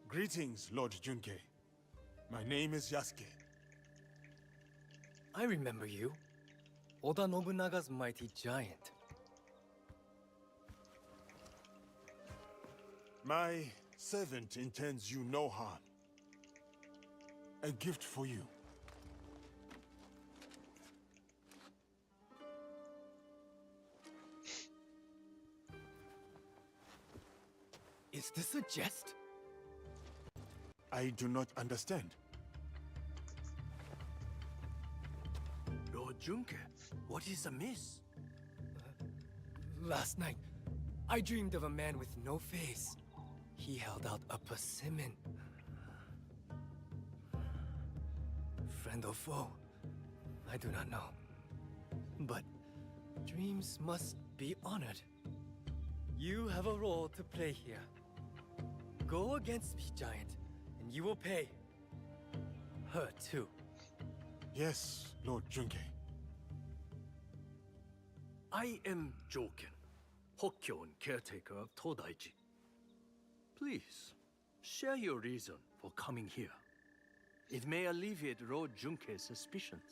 Greetings, Lord Junkei. My name is Yasuke. I remember you. Oda Nobunaga's mighty giant. My servant intends you no harm. A gift for you. Is this a jest? I do not understand. Lord Junkei, what is amiss? Last night, I dreamed of a man with no face. He held out a persimmon. Friend or foe, I do not know. But dreams must be honored. You have a role to play here. Go against me, giant, and you will pay. Her too. Yes, Lord Junkei. I am Joken, Hokkyon caretaker of Todaiji. Please, share your reason for coming here. It may alleviate Lord Junkei's suspicions.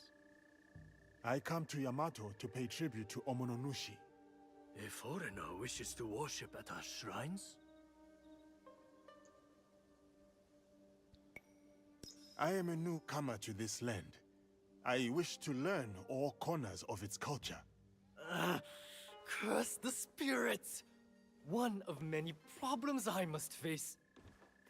I come to Yamato to pay tribute to Omononushi. A foreigner wishes to worship at our shrines? I am a newcomer to this land. I wish to learn all corners of its culture. Curse the spirits! One of many problems I must face.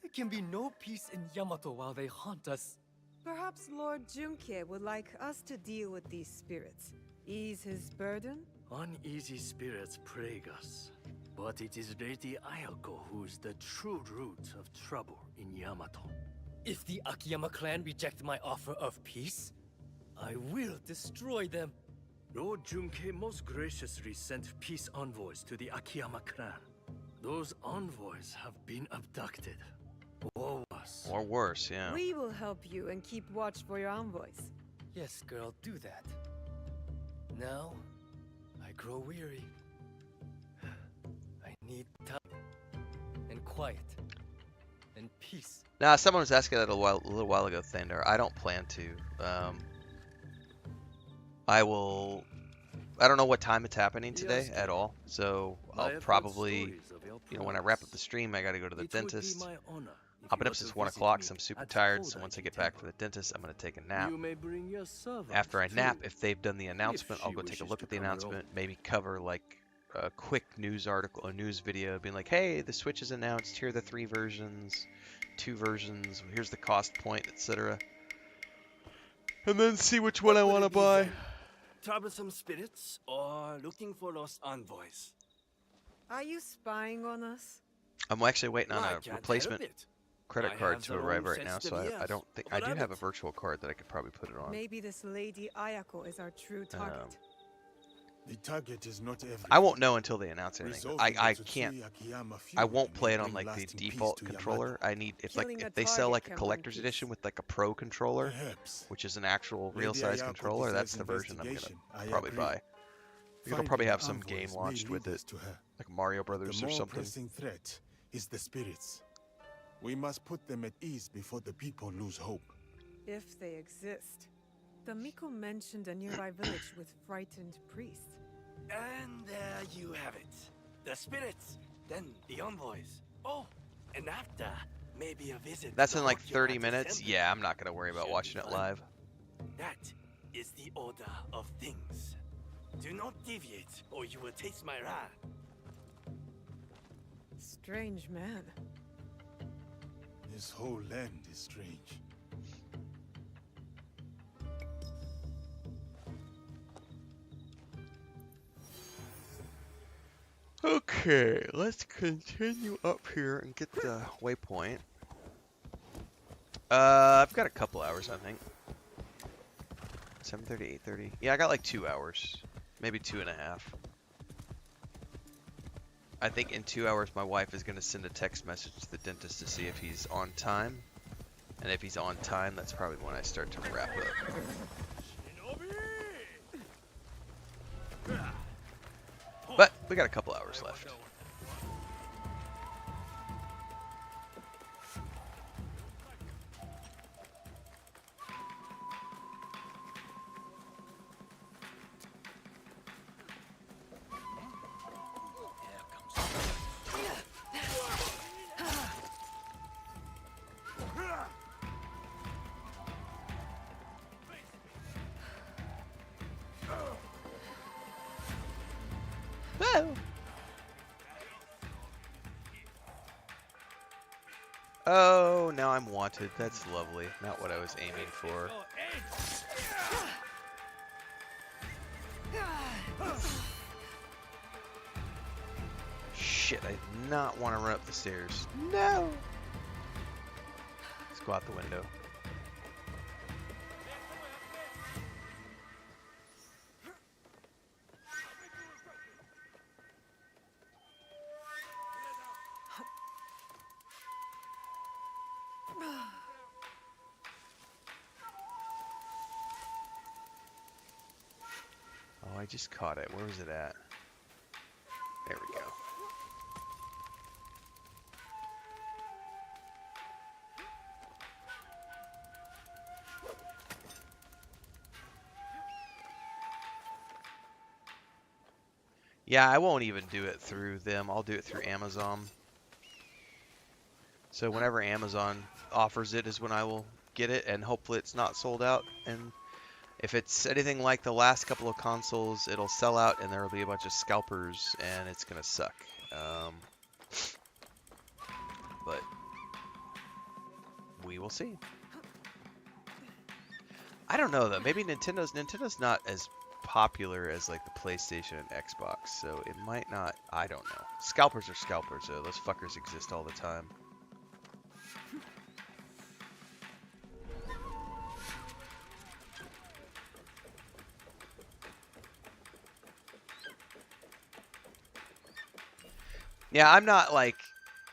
There can be no peace in Yamato while they haunt us. Perhaps Lord Junkei would like us to deal with these spirits. Ease his burden? Uneasy spirits plague us. But it is Lady Ayako who is the true root of trouble in Yamato. If the Akiyama clan reject my offer of peace, I will destroy them. Lord Junkei most graciously sent peace envoys to the Akiyama clan. Those envoys have been abducted. Or worse. Or worse, yeah. We will help you and keep watch for your envoys. Yes, girl, do that. Now, I grow weary. I need time and quiet and peace. Now, someone was asking that a little while ago, Thandor. I don't plan to. I don't know what time it's happening today at all, so I'll probably, when I wrap up the stream, I gotta go to the dentist. I've been up since 1 o'clock, so I'm super tired, so once I get back from the dentist, I'm gonna take a nap. After I nap, if they've done the announcement, I'll go take a look at the announcement, maybe cover like a quick news article, a news video, being like, hey, the Switch is announced, here are the 3 versions, 2 versions, here's the cost point, etc. And then see which one I want to buy. Troublesome spirits or looking for lost envoys? Are you spying on us? I'm actually waiting on I a can't replacement help it. credit I card have to the arrive wrong right now, so sensitive I don't think, ears. I do have a Rabbit. virtual card that I could probably put it on. Maybe this lady Ayako is our true target. The target is not everything. I won't know until they announce anything. Resolving I the can't, Tsutsui Akiyama I feud won't may play it on bring like the lasting peace default to controller. Yamato. I need, if Killing a they sell target like a can collector's bring edition peace. with like a pro controller, Perhaps. which is an actual real Lady size Ayako controller, that's the deserves version I'm gonna investigation. I probably agree. buy. It'll Finding probably have some envoys game may launched with lead it, us to her. like Mario But Brothers the or more something. pressing threat is the spirits. We must put them at ease before the people lose hope. If they exist. The Miko mentioned a nearby village with frightened priests. And there you have it. The spirits, then the envoys. Oh, and after, maybe a visit. That's to in the like Hokkyo 30 Art minutes. Assembly. Yeah, I'm not gonna worry about Should watching be it fun. live. That is the order of things. Do not deviate, or you will taste my wrath. Strange man. This whole land is strange. Okay, let's continue up here and get the waypoint. I've got a couple hours, I think. 7:30, 8:30. Yeah, I got like 2 hours, maybe 2.5. I think in 2 hours my wife is gonna send a text message to the dentist to see if he's on time, and if he's on time, that's probably when I start to wrap up. But we got a couple hours left. Oh, now I'm wanted. That's lovely. Not what I was aiming for. Shit, I did not want to run up the stairs. No! Let's go out the window. Oh, I just caught it. Where was it at? There we go. Yeah, I won't even do it through them. I'll do it through Amazon. So whenever Amazon offers it is when I will get it, and hopefully it's not sold out. And if it's anything like the last couple of consoles, it'll sell out and there will be a bunch of scalpers and it's gonna suck. But we will see. I don't know though. Maybe Nintendo's not as popular as like the PlayStation and Xbox, so it might not. I don't know. Scalpers are scalpers though. Those fuckers exist all the time. Yeah, I'm not like,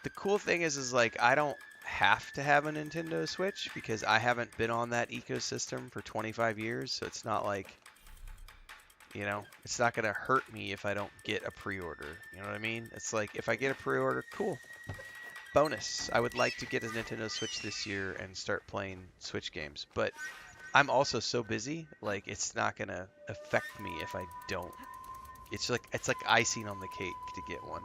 the cool thing is like I don't have to have a Nintendo Switch because I haven't been on that ecosystem for 25 years, so it's not like, you know, it's not gonna hurt me if I don't get a pre-order. You know what I mean? It's like if I get a pre-order, cool. Bonus. I would like to get a Nintendo Switch this year and start playing Switch games, but I'm also so busy, like it's not gonna affect me if I don't. It's like icing on the cake to get one.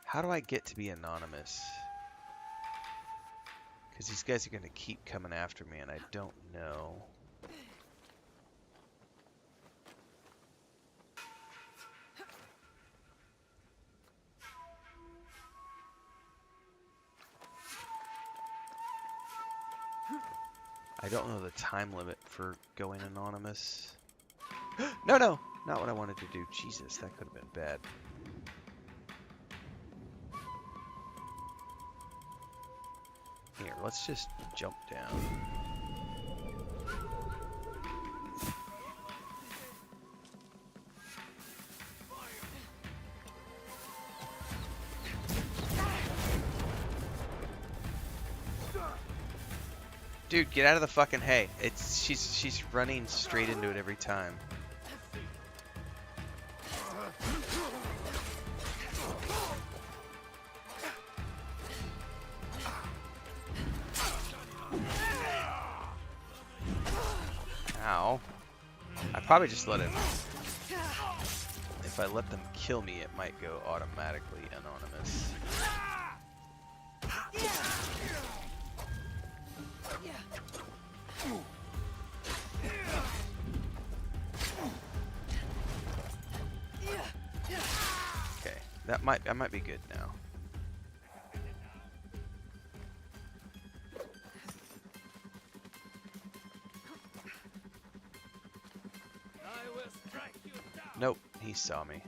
How do I get to be anonymous? Because these guys are gonna keep coming after me, and I don't know. I don't know the time limit for going anonymous. No, no, not what I wanted to do. Jesus, that could have been bad. Here, let's just jump down. Dude, get out of the fucking hay. She's running straight into it every time. Ow. I probably just let it. If I let them kill me, it might go automatically anonymous. Okay, I might be good now. Nope, he saw me.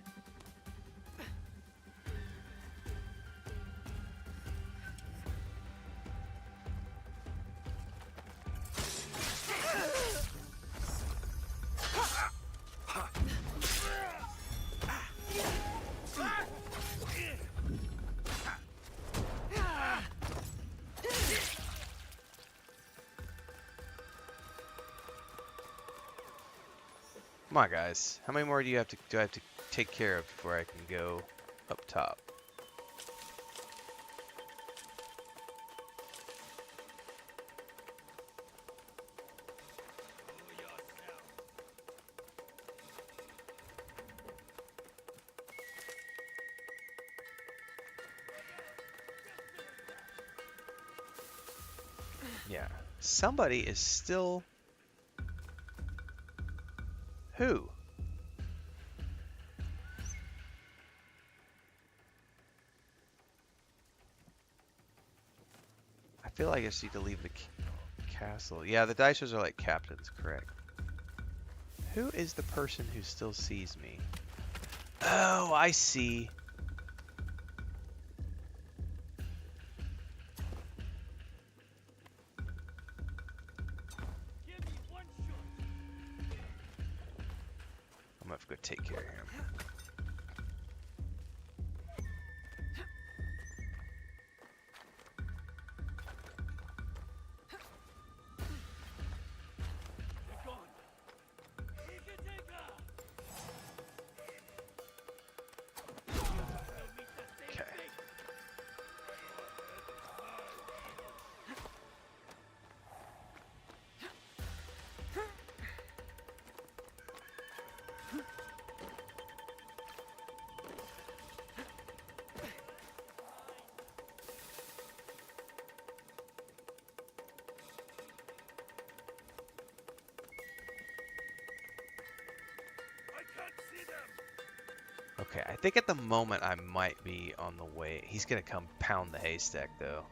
Come on, guys. How many more do I have to take care of before I can go up top? Yeah. Somebody is still... Who? I feel like I just need to leave the castle. Yeah, the dicers are like captains, correct. Who is the person who still sees me? Oh, I see. I'm gonna have to go take care of him. Okay. Okay, I think at the moment I might be on the way. He's gonna come pound the haystack though.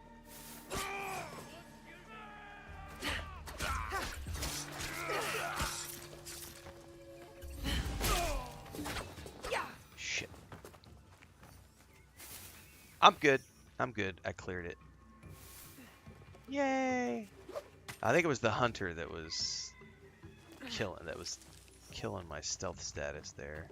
Shit. I'm good. I'm good. I cleared it. Yay! I think it was the hunter that was killing my stealth status there.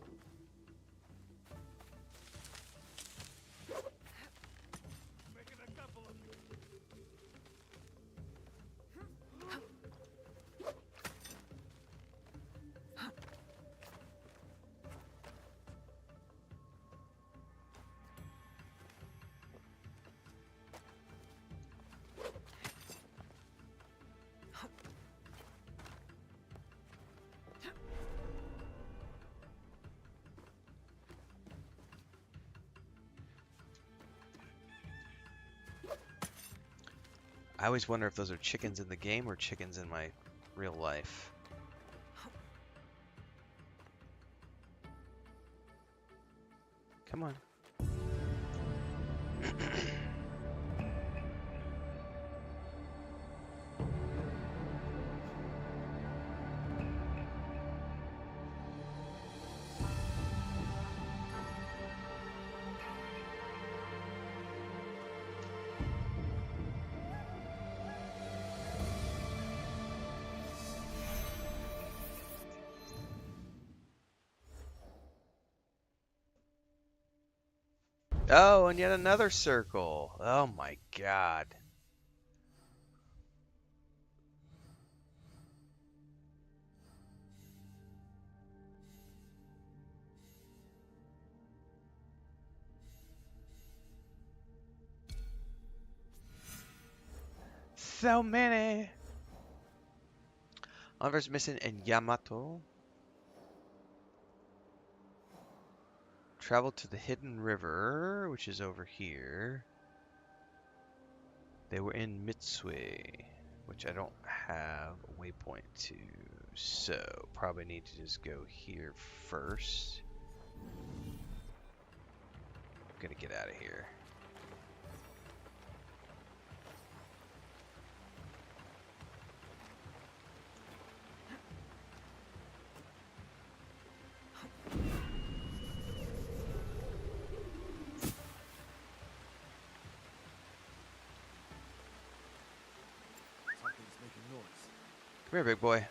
I always wonder if those are chickens in the game or chickens in my real life. Come on. Oh, and yet another circle. Oh my god. So many. Oliver's missing in Yamato. Travel to the hidden river, which is over here. They were in Mitsui, which I don't have a waypoint to, so probably need to just go here first. I'm gonna get out of here. Come here, big boy.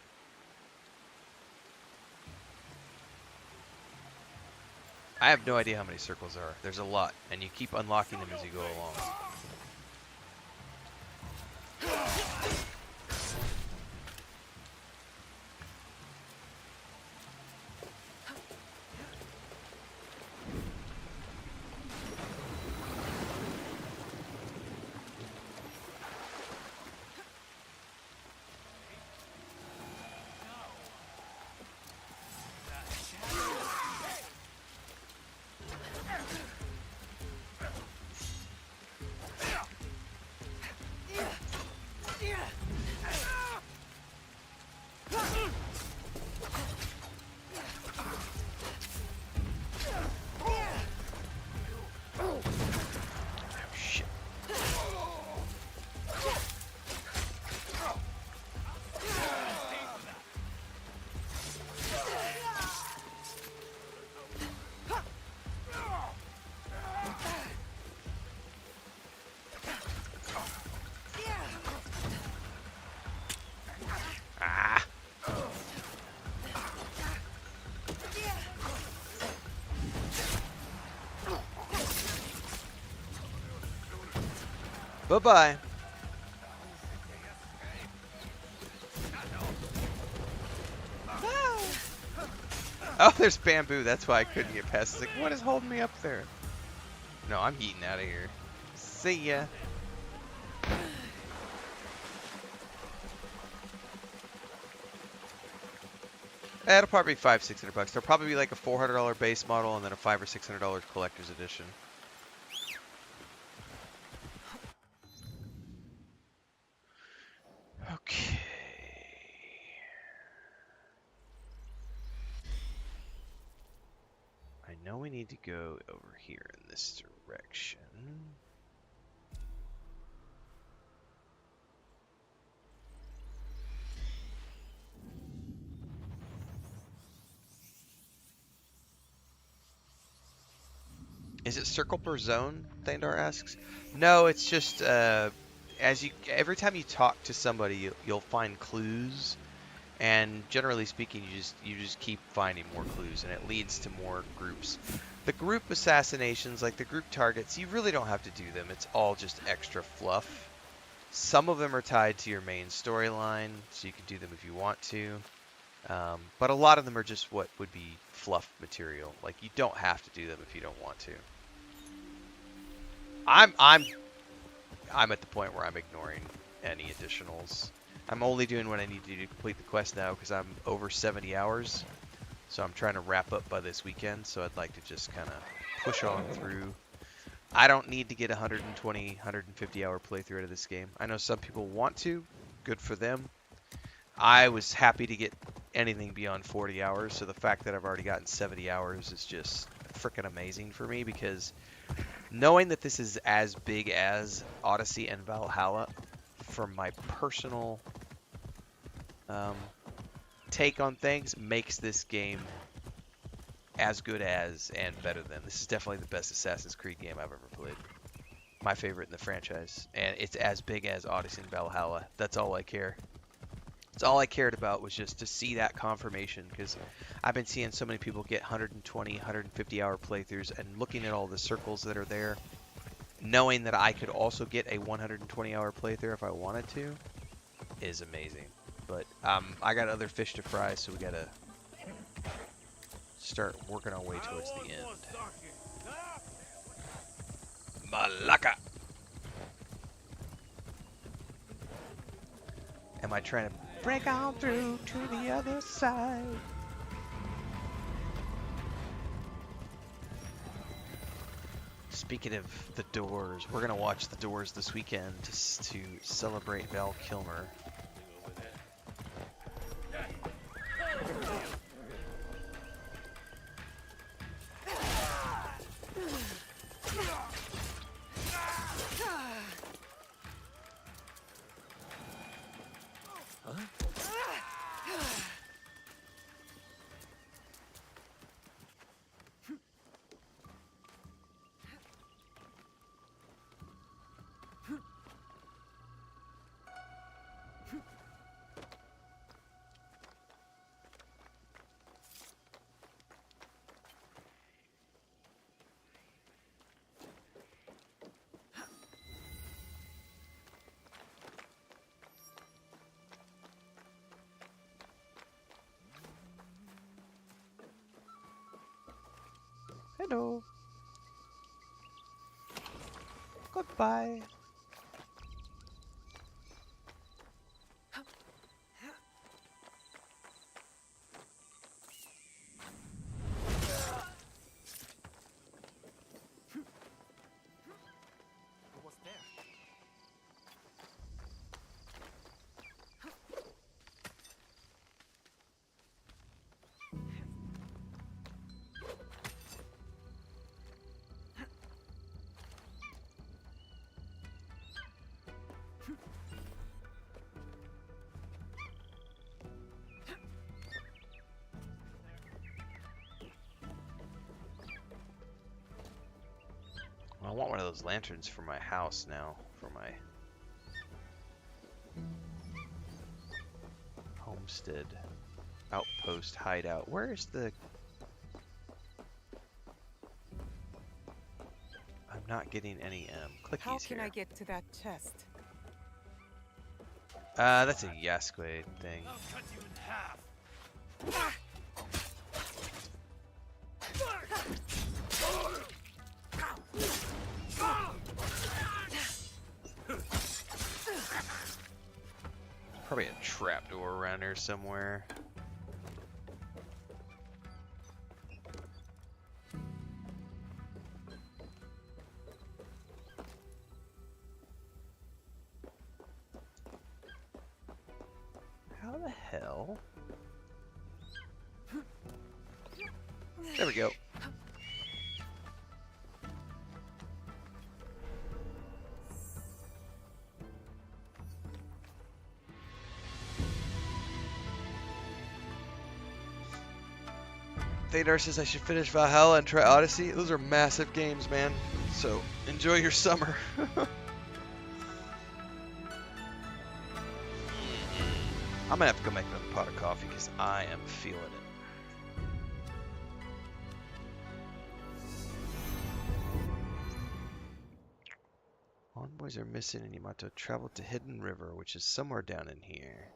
I have no idea how many circles there are. There's a lot, and you keep unlocking them as you go along. Bye-bye. Oh, there's bamboo. That's why I couldn't get past. It's like, what is holding me up there? No, I'm eating out of here. See ya. It'll probably be $500-600. There'll probably be like a $400 base model and then a $500 or $600 collector's edition. Okay. I know we need to go over here in this direction. Is it circle per zone? Thandar asks. No, it's just every time you talk to somebody, you'll find clues, and generally speaking, you just keep finding more clues, and it leads to more groups. The group assassinations, like the group targets, you really don't have to do them. It's all just extra fluff. Some of them are tied to your main storyline, so you can do them if you want to. But a lot of them are just what would be fluff material. Like, you don't have to do them if you don't want to. I'm at the point where I'm ignoring any additionals. I'm only doing what I need to do to complete the quest now because I'm over 70 hours. So I'm trying to wrap up by this weekend. So I'd like to just kind of push on through I don't need to get 120, 150 hour playthrough out of this game. I know some people want to. Good for them. I was happy to get anything beyond 40 hours, so the fact that I've already gotten 70 hours is just freaking amazing for me, because knowing that this is as big as Odyssey and Valhalla, from my personal take on things, makes this game as good as and better than. This is definitely the best Assassin's Creed game I've ever played. My favorite in the franchise. And it's as big as Odyssey and Valhalla. That's all I care. That's all I cared about, was just to see that confirmation, because I've been seeing so many people get 120, 150 hour playthroughs, and looking at all the circles that are there, knowing that I could also get a 120 hour playthrough if I wanted to, is amazing. But I got other fish to fry, so we gotta start working our way towards the end. Malaka! Am I trying to break on through to the other side? Speaking of the Doors, we're gonna watch the Doors this weekend to celebrate Val Kilmer. Hello. Goodbye. I want one of those lanterns for my house now, for my homestead outpost hideout. Where is the... I'm not getting any clickies How can here. I get to that chest? That's a Yasque thing. I'll cut you in half. Probably a trapdoor around here somewhere. How the hell? There we go. Thadar says I should finish Valhalla and try Odyssey. Those are massive games, man. So enjoy your summer. I'm gonna have to go make another pot of coffee because I am feeling it. Envoys are missing and Yamato traveled to Hidden River, which is somewhere down in here.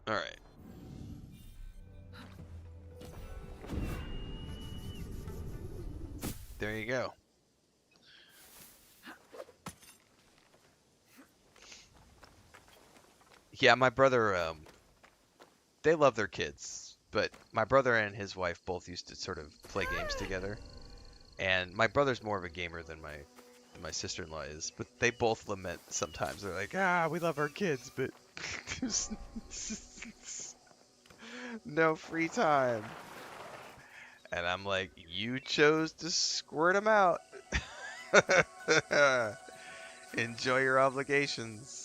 Alright. There you go. Yeah, my brother, they love their kids. but my brother and his wife both used to sort of play games together. And my brother's more of a gamer than my sister-in-law is, but they both lament sometimes. They're like, we love our kids, but there's no free time. And I'm like, you chose to squirt them out. Enjoy your obligations.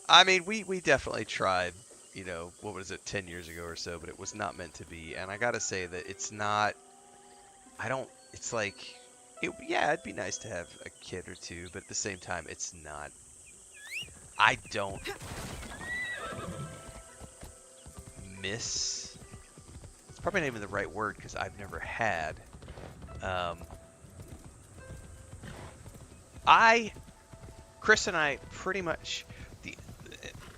I mean, we definitely tried, what was it, 10 years ago or so, but it was not meant to be. And I gotta say that it's not, it's like, yeah, it'd be nice to have a kid or two, but at the same time, it's not. I don't miss, it's probably not even the right word because I've never had. Um, Chris and I pretty much,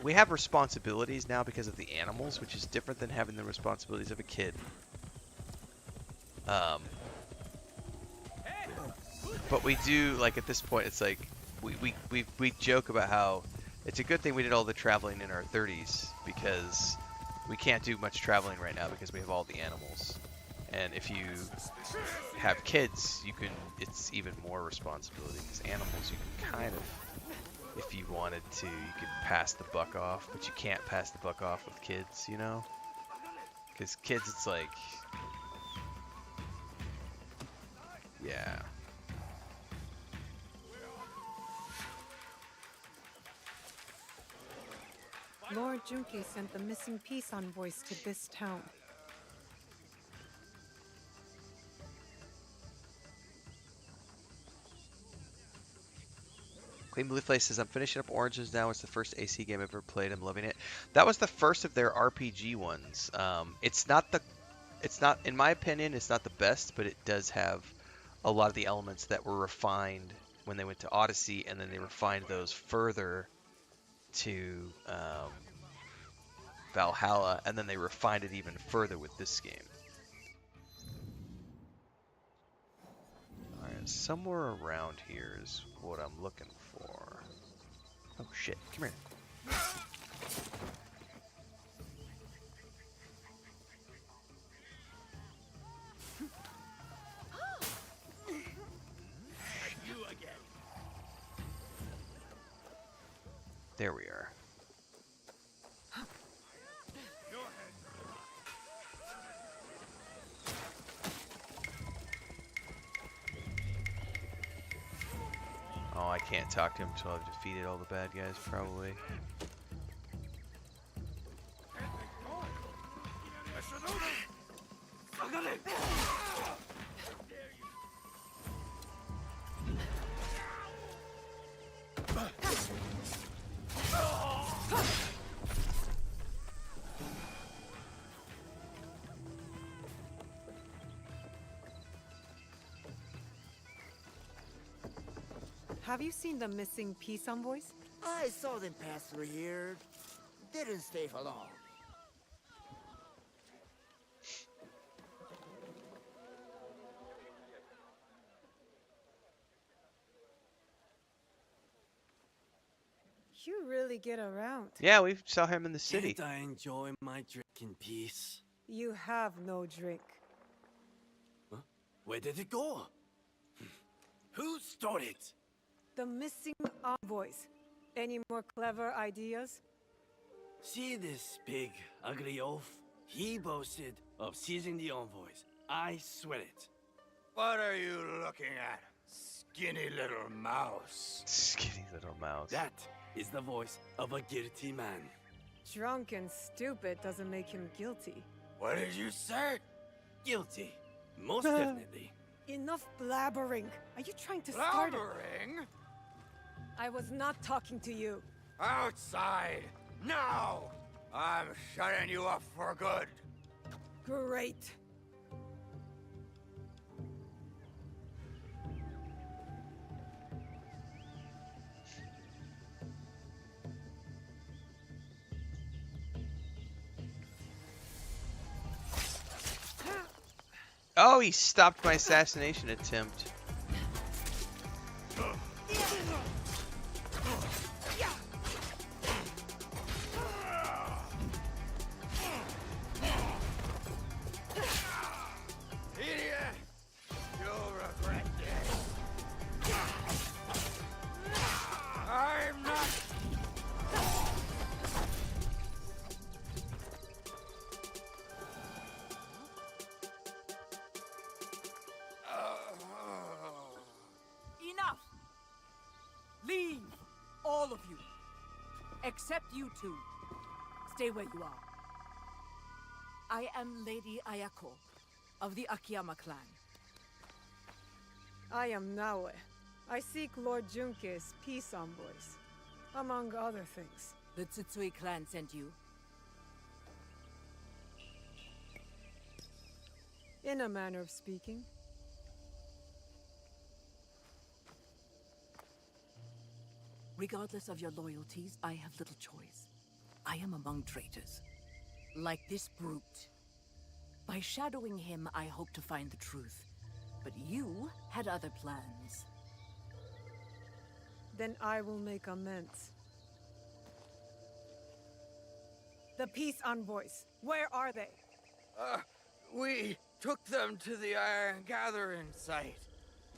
we have responsibilities now because of the animals, which is different than having the responsibilities of a kid. But we do, like, at this point, it's like, we joke about how it's a good thing we did all the traveling in our 30s because we can't do much traveling right now because we have all the animals. And if you have kids, it's even more responsibility because animals you can kind of, if you wanted to, you could pass the buck off, but you can't pass the buck off with kids, Because kids, it's like, yeah. Lord Junkei sent the missing peace envoys to this town. Clean Blue Place says, I'm finishing up Oranges now. It's the first AC game I've ever played. I'm loving it. That was the first of their RPG ones. It's not, in my opinion, it's not the best, but it does have a lot of the elements that were refined when they went to Odyssey, and then they refined those further to Valhalla, and then they refined it even further with this game. Alright, somewhere around here is what I'm looking for. Oh shit, come here. There we are. Oh, I can't talk to him until I've defeated all the bad guys, probably. Have you seen the missing peace envoys? I saw them pass through here. Didn't stay for long. You really get around. Yeah, we saw him in the city. Can't I enjoy my drink in peace? You have no drink. Huh? Where did it go? Who stole it? The missing envoys. Any more clever ideas? See this big, ugly oaf? He boasted of seizing the envoys. I swear it. What are you looking at? Skinny little mouse. Skinny little mouse. That is the voice of a guilty man. Drunk and stupid doesn't make him guilty. What did you say? Guilty. Most definitely. Enough blabbering. Are you trying to start it? Blabbering? I was not talking to you. Outside! Now! I'm shutting you up for good. Great. Oh, he stopped my assassination attempt. Idiot! You'll regret this. I'm not. Enough! Leave! All of you. Except you two. Stay where you are. I am Lady Ayako of the Akiyama clan. I am Naoe. I seek Lord Junkei's peace envoys, among other things. The Tsutsui clan sent you. In a manner of speaking. Regardless of your loyalties, I have little choice. I am among traitors. Like this brute. By shadowing him, I hope to find the truth. But you had other plans. Then I will make amends. The peace envoys, where are they? We took them to the Iron Gathering site.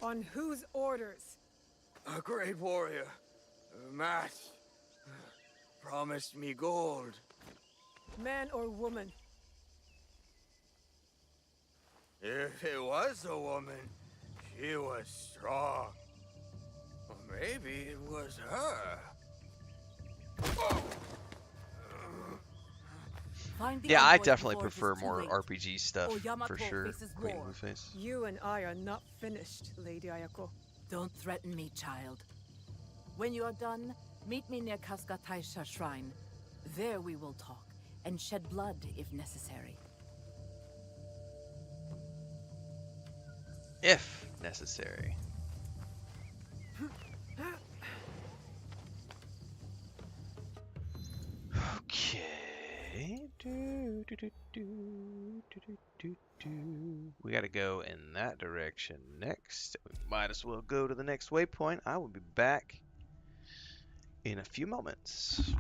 On whose orders? A great warrior, masked, promised me gold. Man or woman? If it was a woman, she was strong. Or maybe it was her. Find the Yeah, I envoy definitely before it is prefer too more late. RPG stuff Or Yamato for sure. faces Queen war. Blueface. You and I are not finished, Lady Ayako. Don't threaten me, child. When you are done, meet me near Kasuga Taisha Shrine. There we will talk, and shed blood if necessary. If necessary. Okay. We gotta go in that direction next. We might as well go to the next waypoint. I will be back in a few moments.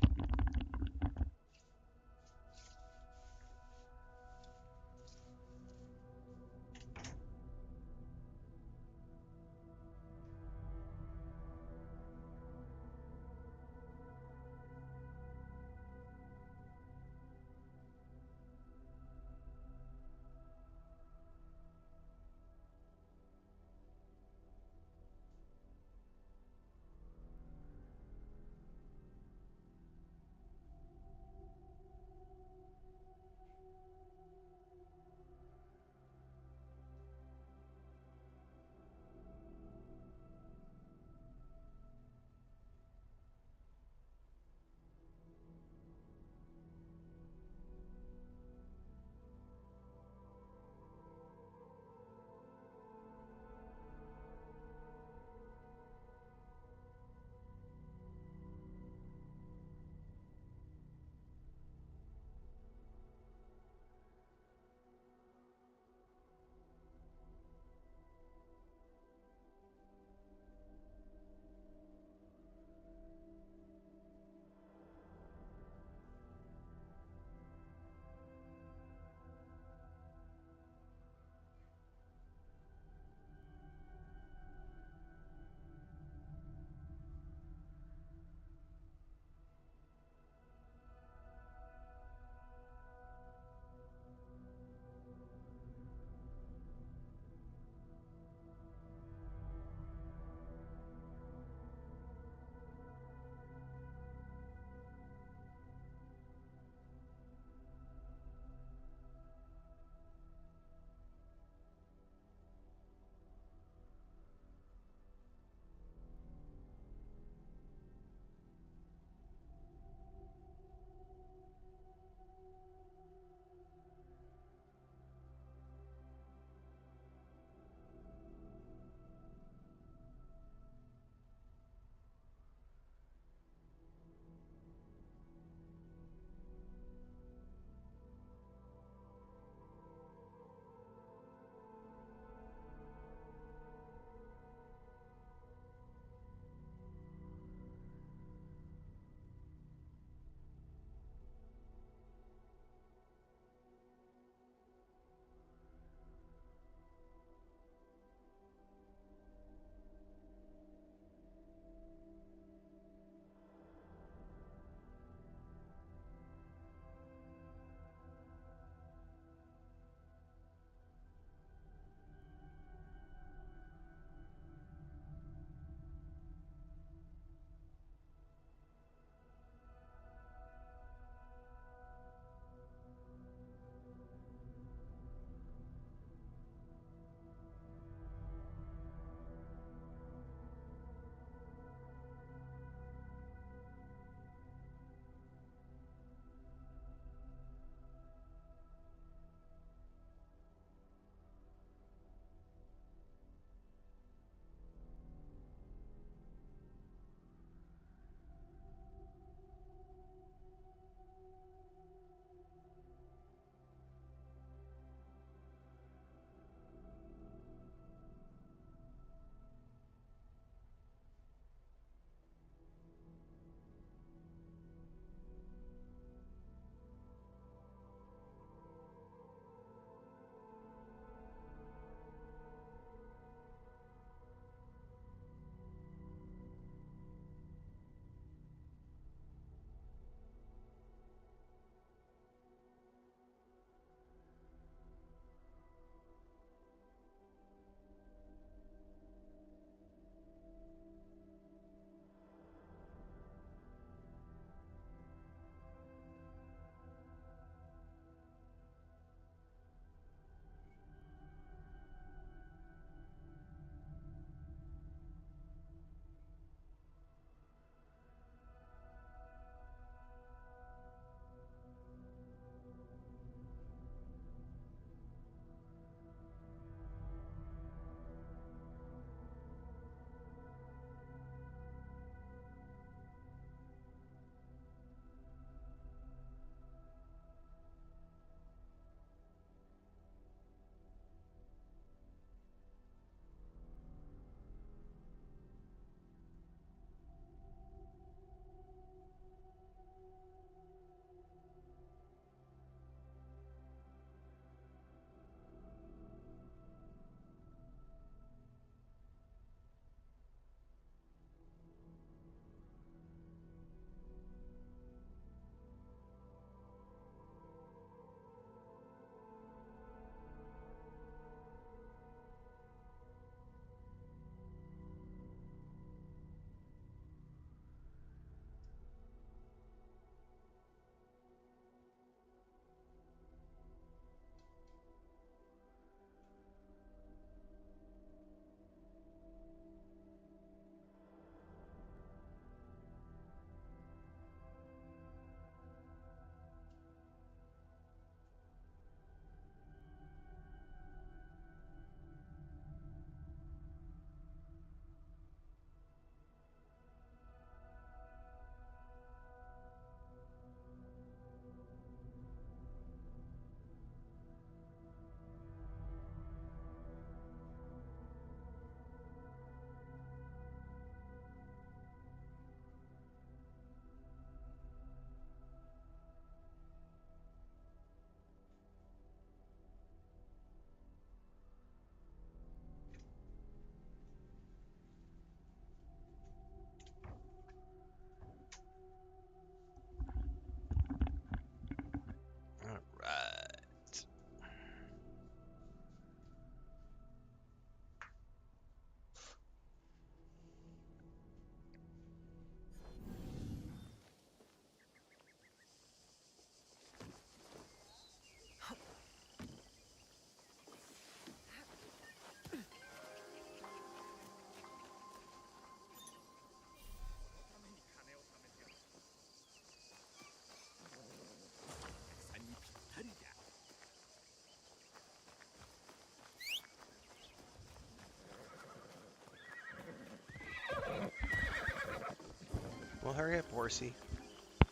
hurry up, horsey.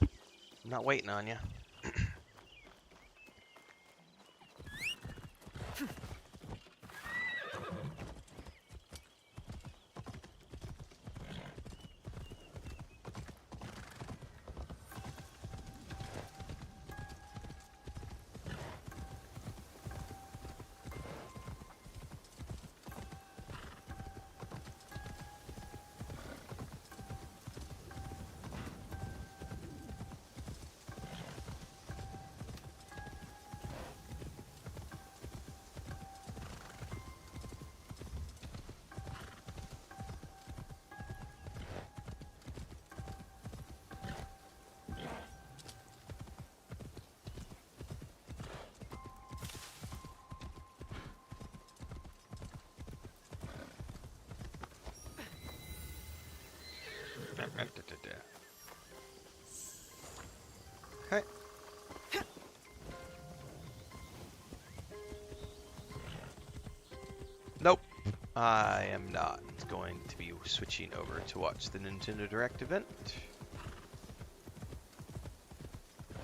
I'm not waiting on you. Okay. Nope. I am not going to be switching over to watch the Nintendo Direct event.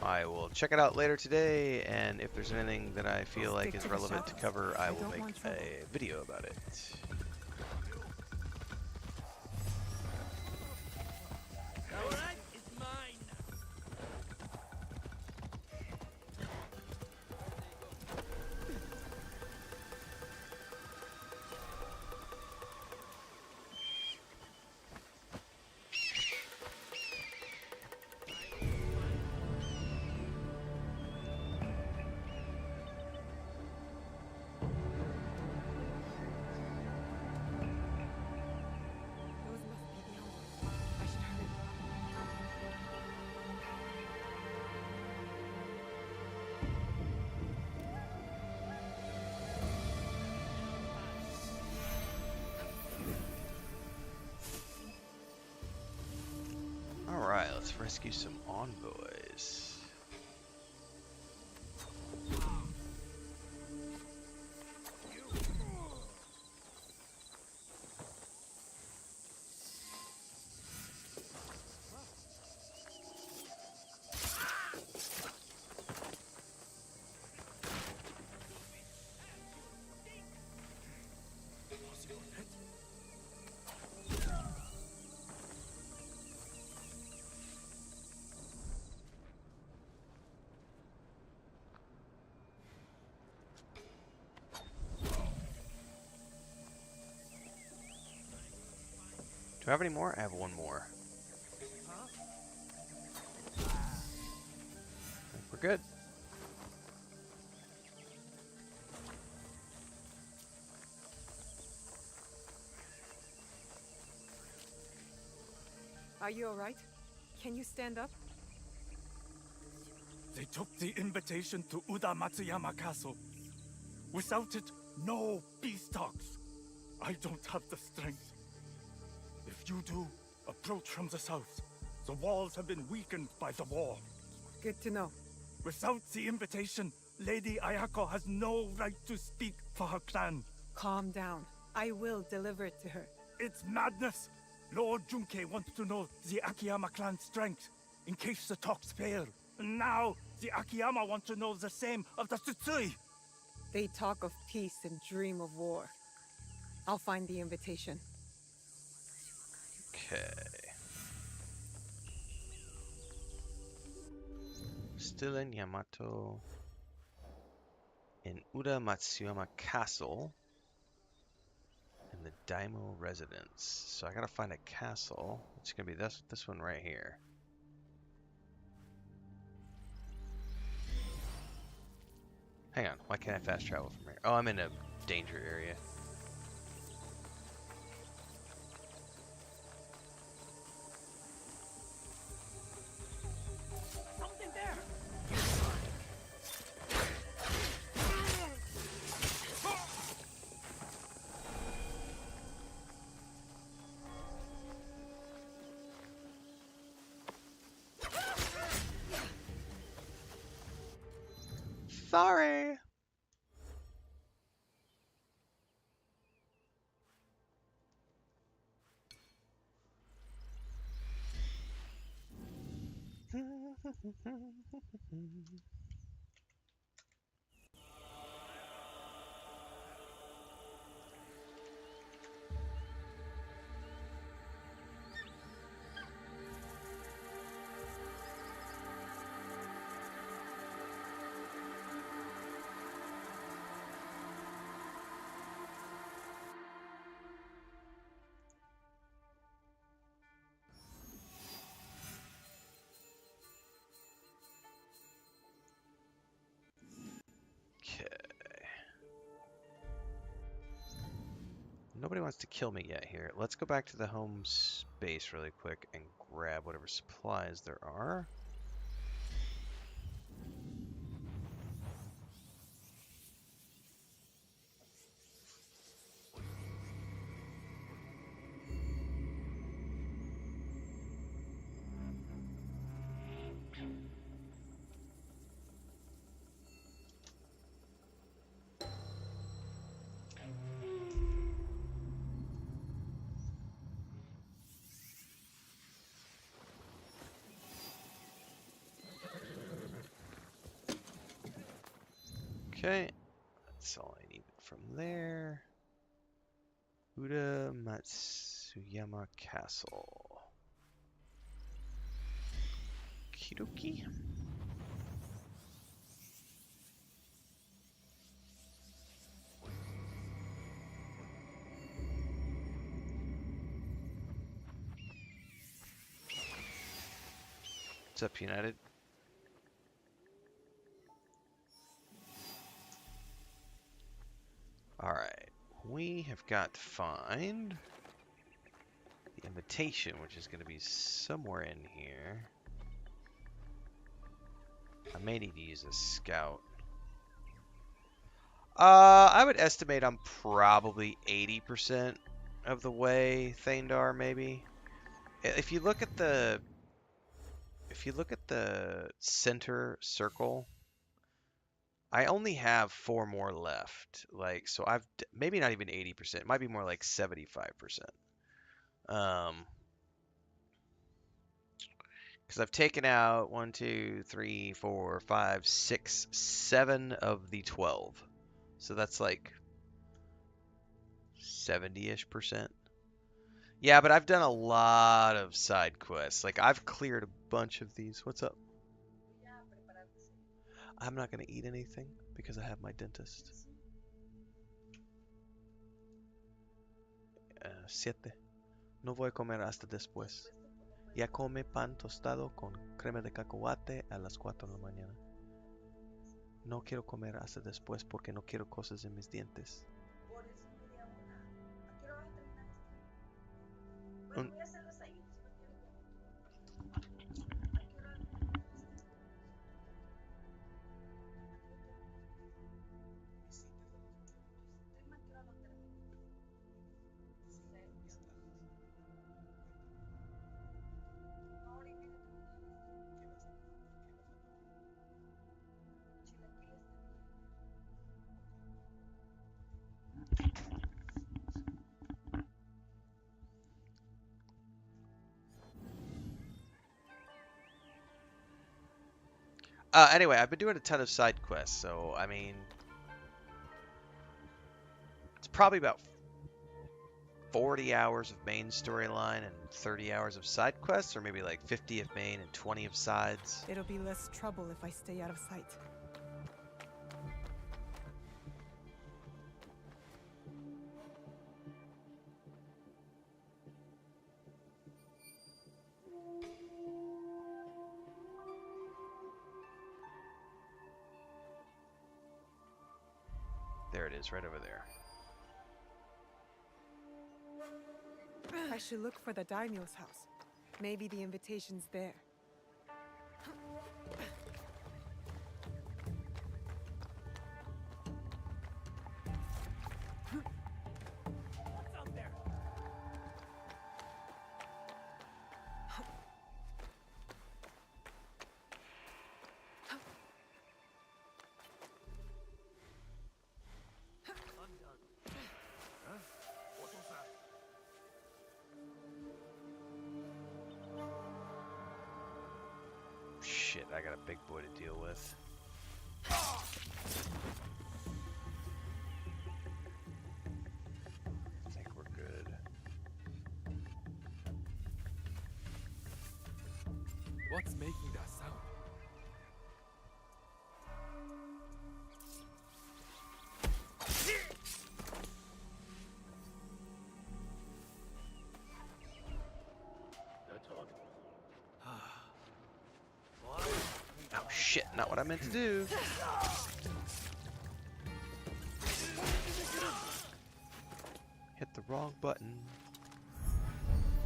I will check it out later today, and if there's anything that I feel like is relevant to cover, I will make a video about it. Those must be the envoys. I should hurry. Alright, let's rescue some envoys. Do I have any more? I have one more. I think we're good. Are you alright? Can you stand up? They took the invitation to Uda Matsuyama Castle. Without it, no peace talks. I don't have the strength. If you do, approach from the south. The walls have been weakened by the war. Good to know. Without the invitation, Lady Ayako has no right to speak for her clan. Calm down. I will deliver it to her. It's madness. Lord Junkei wants to know the Akiyama clan's strength, in case the talks fail. And now, the Akiyama want to know the same of the Tsutsui. They talk of peace and dream of war. I'll find the invitation. Okay. Still in Yamato. In Uda Matsuyama Castle. In the Daimo residence. So I gotta find a castle. It's gonna be this one right here. Hang on, why can't I fast travel from here? Oh, I'm in a danger area. Something there! Sorry! Nobody wants to kill me yet here. Let's go back to the home base really quick and grab whatever supplies there are. Okay, that's all I need from there. Uda Matsuyama Castle. Kidoki. What's up, United? Alright, we have got to find the invitation, which is going to be somewhere in here. I may need to use a scout. I would estimate I'm probably 80% of the way, Thandar, maybe. If you look at the center circle, I only have 4 more left. Like, so I've maybe not even 80%. It might be more like 75%. Because I've taken out 1, 2, 3, 4, 5, 6, 7 of the 12. So that's like 70-ish%. Yeah, but I've done a lot of side quests. Like, I've cleared a bunch of these. What's up? I'm not going to eat anything because I have my dentist. 7. No voy a comer hasta después. Ya come pan tostado con crema de cacahuate a las 4 de la mañana. No quiero comer hasta después porque no quiero cosas en mis dientes. Anyway, I've been doing a ton of side quests, so I mean, it's probably about 40 hours of main storyline and 30 hours of side quests, or maybe like 50 of main and 20 of sides. It'll be less trouble if I stay out of sight. There it is, right over there. I should look for the daimyo's house. Maybe the invitation's there. What's out there? I'm done. Huh? What was that? shit, I got a big boy to deal with. I think we're good. What's making that sound? Oh shit, not what I meant to do. Hit the wrong button.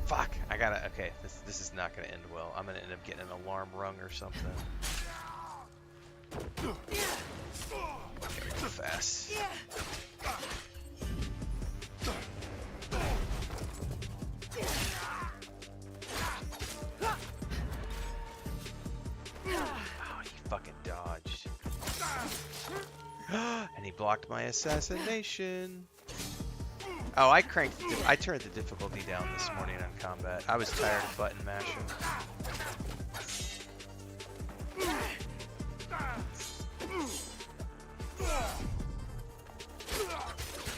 Fuck, I gotta, okay, this is not gonna end well. I'm gonna end up getting an alarm rung or something. Gotta go fast. Oh, he fucking dodged. And he blocked my assassination. Oh, I turned the difficulty down this morning on combat. I was tired of button mashing.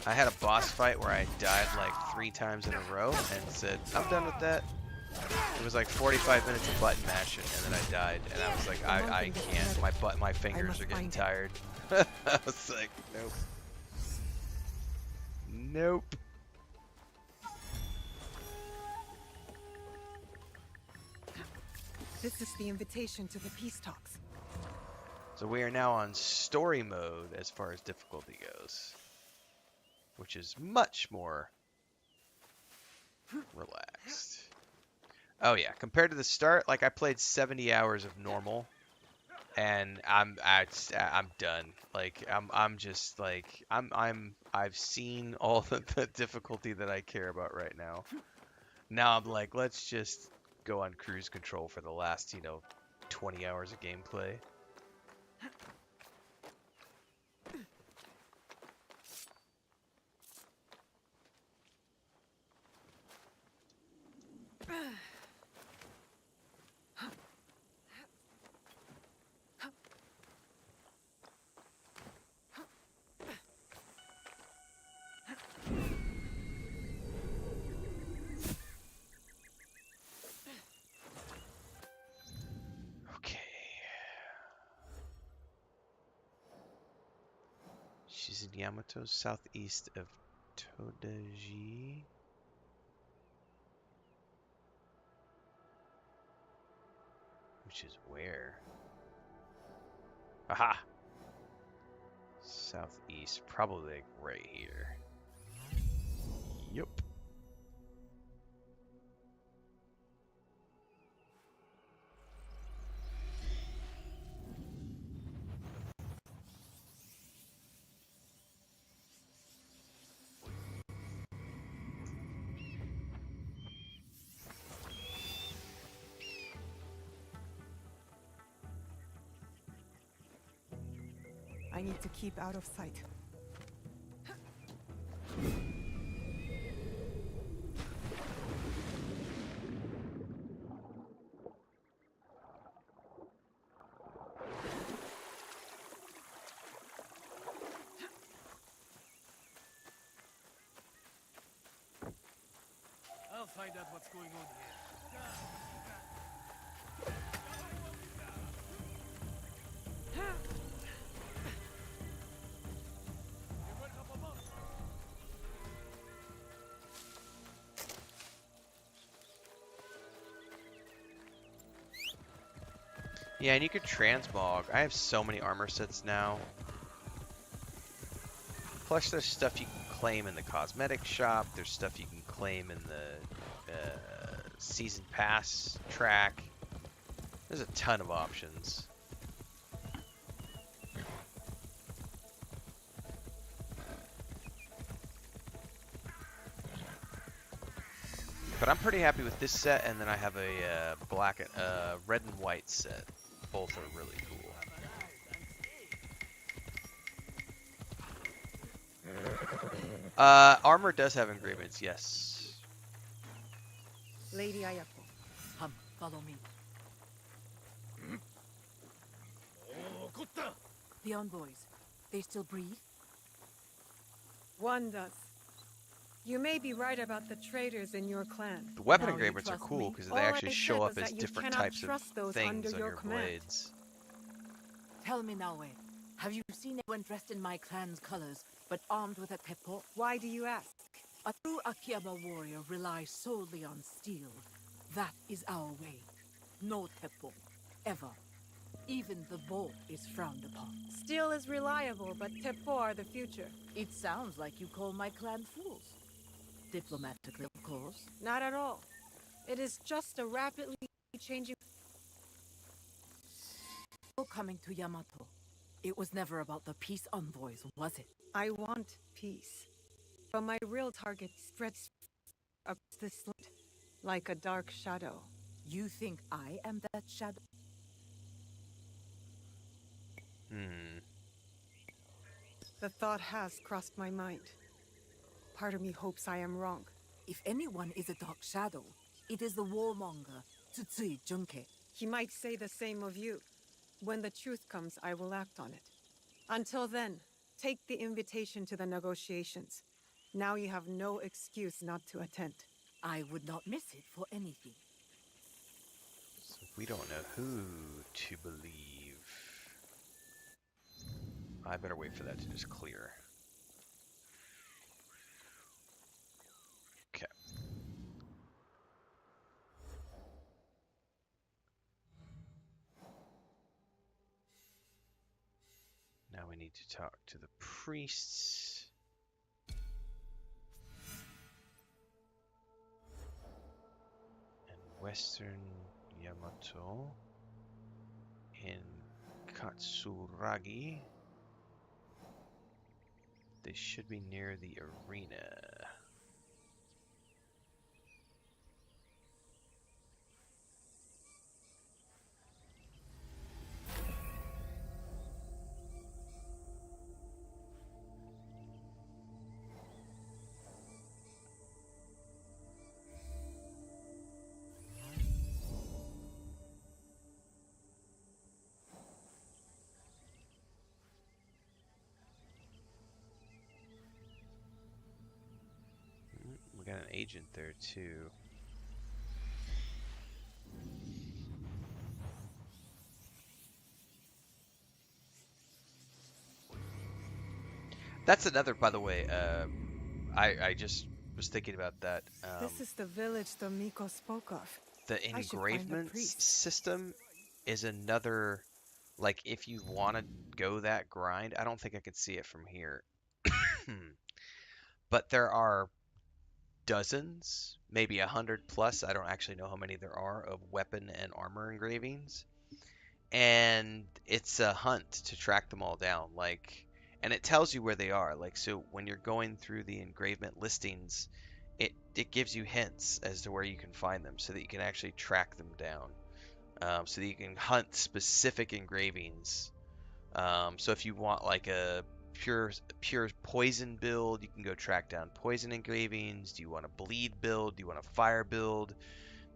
I had a boss fight where I died like 3 times in a row and said, I'm done with that. It was like 45 minutes of button mashing and then I died and I was like, I can't, my fingers are getting tired. I was like, nope. Nope. This is the invitation to the peace talks. So we are now on story mode as far as difficulty goes, which is much more relaxed. Oh yeah, compared to the start, like I played 70 hours of normal, and I'm done. Like I'm just like I've seen all the difficulty that I care about right now. Now I'm like, let's just go on cruise control for the last 20 hours of gameplay. She's in Yamato, southeast of Todaiji. Which is where? Aha! Southeast, probably like right here. Yup. I need to keep out of sight. I'll find out what's going on here. Yeah, and you could transmog. I have so many armor sets now. Plus, there's stuff you can claim in the cosmetic shop. There's stuff you can claim in the season pass track. There's a ton of options. But I'm pretty happy with this set, and then I have a red and white set. Both are really cool. Armor does have engravements, yes. Lady Ayako. Come, follow me. The envoys, they still breed? One does. You may be right about the traitors in your clan. The weapon Now you engravements are trust cool me? because All they I actually said show was up as that you different cannot types of trust those things under on your your command. blades. Tell me, Naue, have you seen anyone dressed in my clan's colors, but armed with a teppo? Why do you ask? A true Akiyama warrior relies solely on steel. That is our way. No teppo. Ever. Even the bow is frowned upon. Steel is reliable, but teppo are the future. It sounds like you call my clan fools. Diplomatically, of course. Not at all. It is just a rapidly changing... Coming to Yamato, it was never about the peace envoys, was it? I want peace. But my real target spreads up this land like a dark shadow. You think I am that shadow? The thought has crossed my mind. Part of me hopes I am wrong. If anyone is a dark shadow, it is the warmonger, Tsutsui Junke. He might say the same of you. When the truth comes, I will act on it. Until then, take the invitation to the negotiations. Now you have no excuse not to attend. I would not miss it for anything. So we don't know who to believe. I better wait for that to just clear. Okay. Now we need to talk to the priests. And Western Yamato in Katsuragi. They should be near the arena. We got an agent there too. That's another, by the way, I just was thinking about that. This is the village the Miko spoke of. The I should find the engravements priest. system is another, like, if you want to go that grind, I don't think I could see it from here. But there are dozens, maybe 100 plus, I don't actually know how many there are, of weapon and armor engravings. And it's a hunt to track them all down, like, and it tells you where they are. Like, so when you're going through the engravement listings, it gives you hints as to where you can find them, so that you can actually track them down, so that you can hunt specific engravings. So if you want like a pure poison build, you can go track down poison engravings. Do you want a bleed build? Do you want a fire build?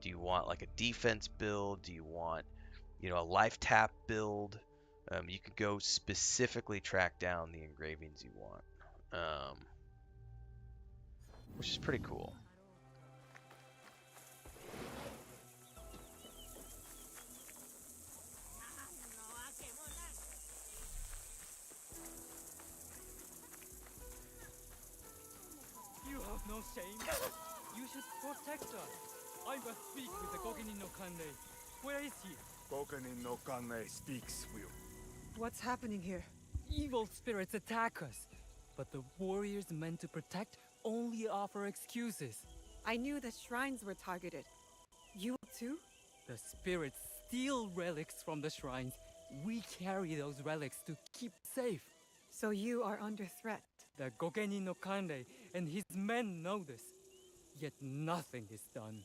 Do you want like a defense build? Do you want, you know, a life tap build? You can go specifically track down the engravings you want, which is pretty cool. You have no shame. You should protect us. I must speak with the Gogenin no Kanrei. Where is he? Gogenin no Kanrei speaks, Will. What's happening here? Evil spirits attack us. But the warriors meant to protect only offer excuses. I knew the shrines were targeted. You too? The spirits steal relics from the shrines. We carry those relics to keep safe. So you are under threat. The Gogenin no Kanrei and his men know this. Yet nothing is done.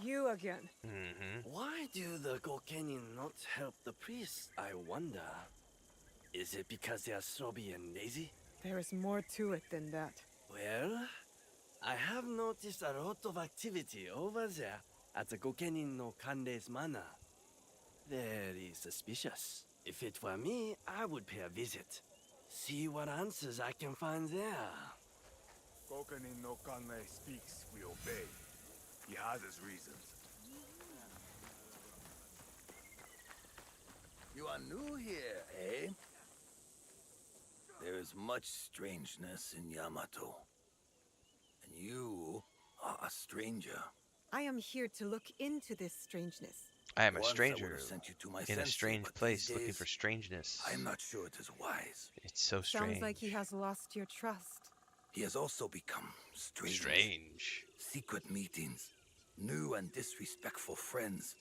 You again. Why do the Gokenin not help the priests, I wonder? Is it because they are snobby and lazy? There is more to it than that. Well, I have noticed a lot of activity over there. at the Gokenin no Kande's manor. Very suspicious. If it were me, I would pay a visit. See what answers I can find there. Kokanin no Kane speaks, we obey. He has his reasons. You are new here, eh? There is much strangeness in Yamato. And you are a stranger. I am here to look into this strangeness. I am a Once I would stranger have sent you to my in a sensei, strange but place these looking days, for strangeness. I am not sure it is wise. It's so strange. Sounds like he has lost your trust. He has also become strange. Strange. Secret meetings, new and disrespectful friends.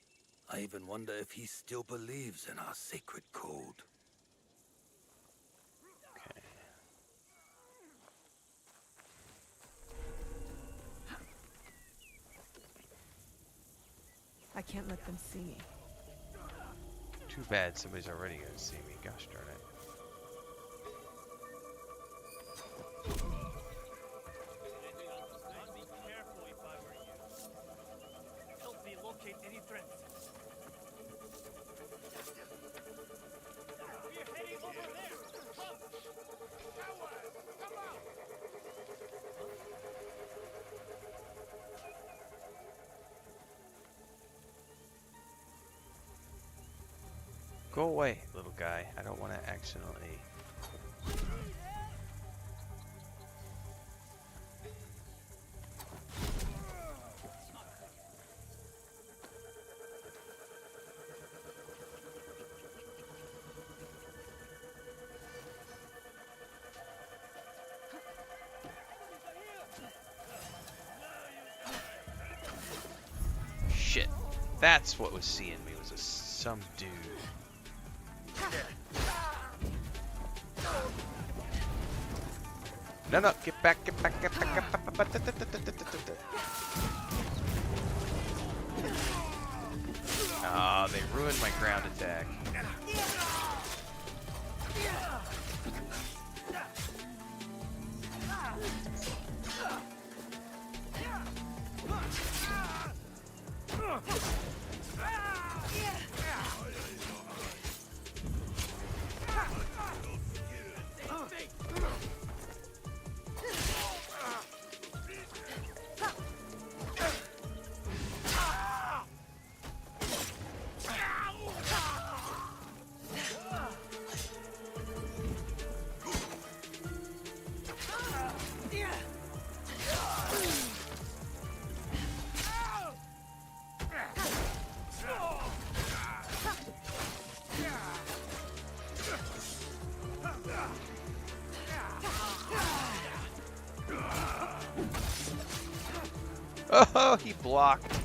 I even wonder if he still believes in our sacred code. Okay. I can't let them see me. Too bad somebody's already gonna see me. Gosh darn it. I'd be careful if I were you. Help me locate any threats. We're heading over there. Come! Come out! Go away, little guy. I don't want to accidentally. Shit. That's what was seeing me, was some dude. No, no, get back, get back, get back, get back. Ah, they ruined my ground attack. Oh, he blocked.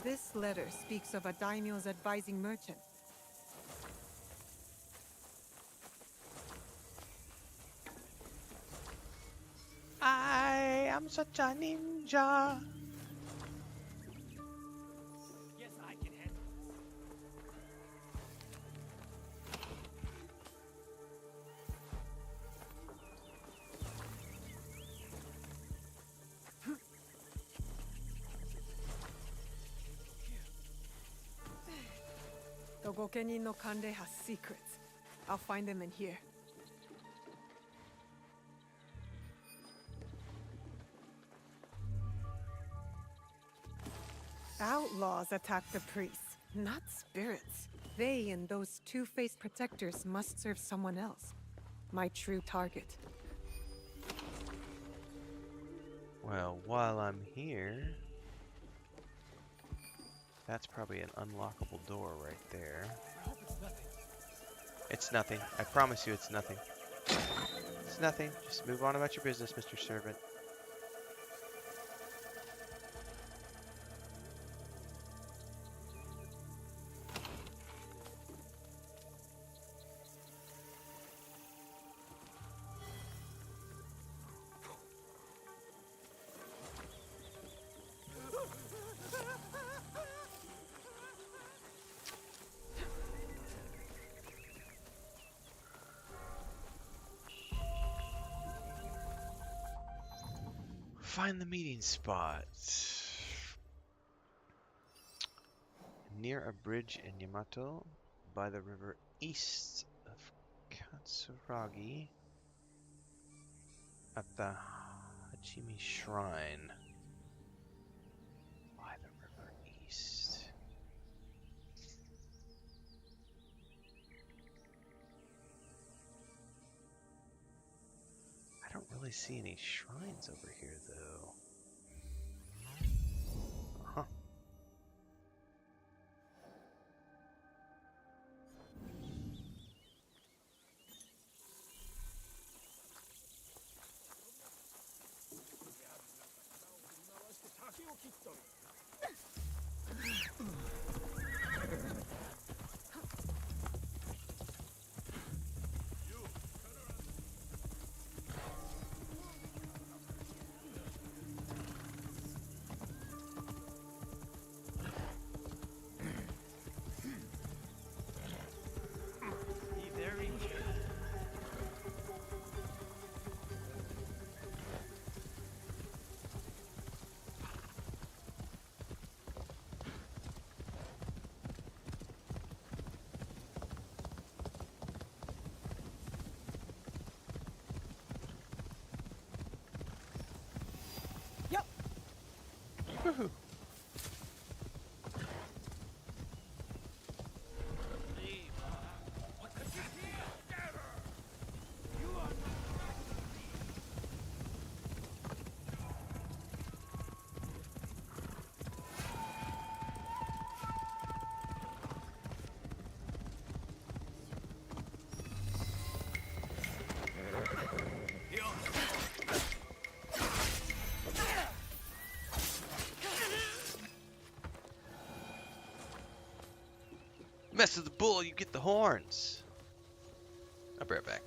This letter speaks of a daimyo's advising merchant. I am such a ninja. Yes, I can handle Gokenin no Kande has secrets. I'll find them in here. Outlaws attack the priests, not spirits. They and those two-faced protectors must serve someone else. My true target. Well, while I'm here... That's probably an unlockable door right there. I hope it's nothing. It's nothing. I promise you it's nothing. It's nothing. Just move on about your business, Mr. Servant. Find the meeting spot. Near a bridge in Yamato, by the river east of Katsuragi, at the Hajime Shrine. By the river east. I don't really see any shrines over here, though. Huh. Woohoo! Mess with the bull, you get the horns. I'll be right back.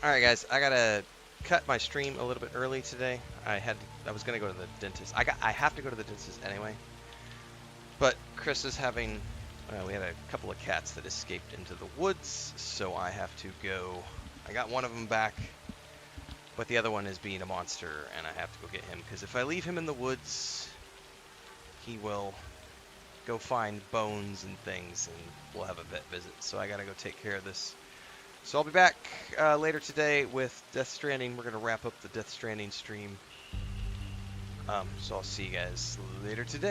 Alright guys, I gotta cut my stream a little bit early today. I was gonna go to the dentist. I have to go to the dentist anyway. But Chris is having we had a couple of cats that escaped into the woods, so I have to go. I got one of them back, but the other one is being a monster, and I have to go get him, because if I leave him in the woods, he will go find bones and things, and we'll have a vet visit. So I gotta go take care of this. So I'll be back later today with Death Stranding. We're gonna wrap up the Death Stranding stream. So I'll see you guys later today.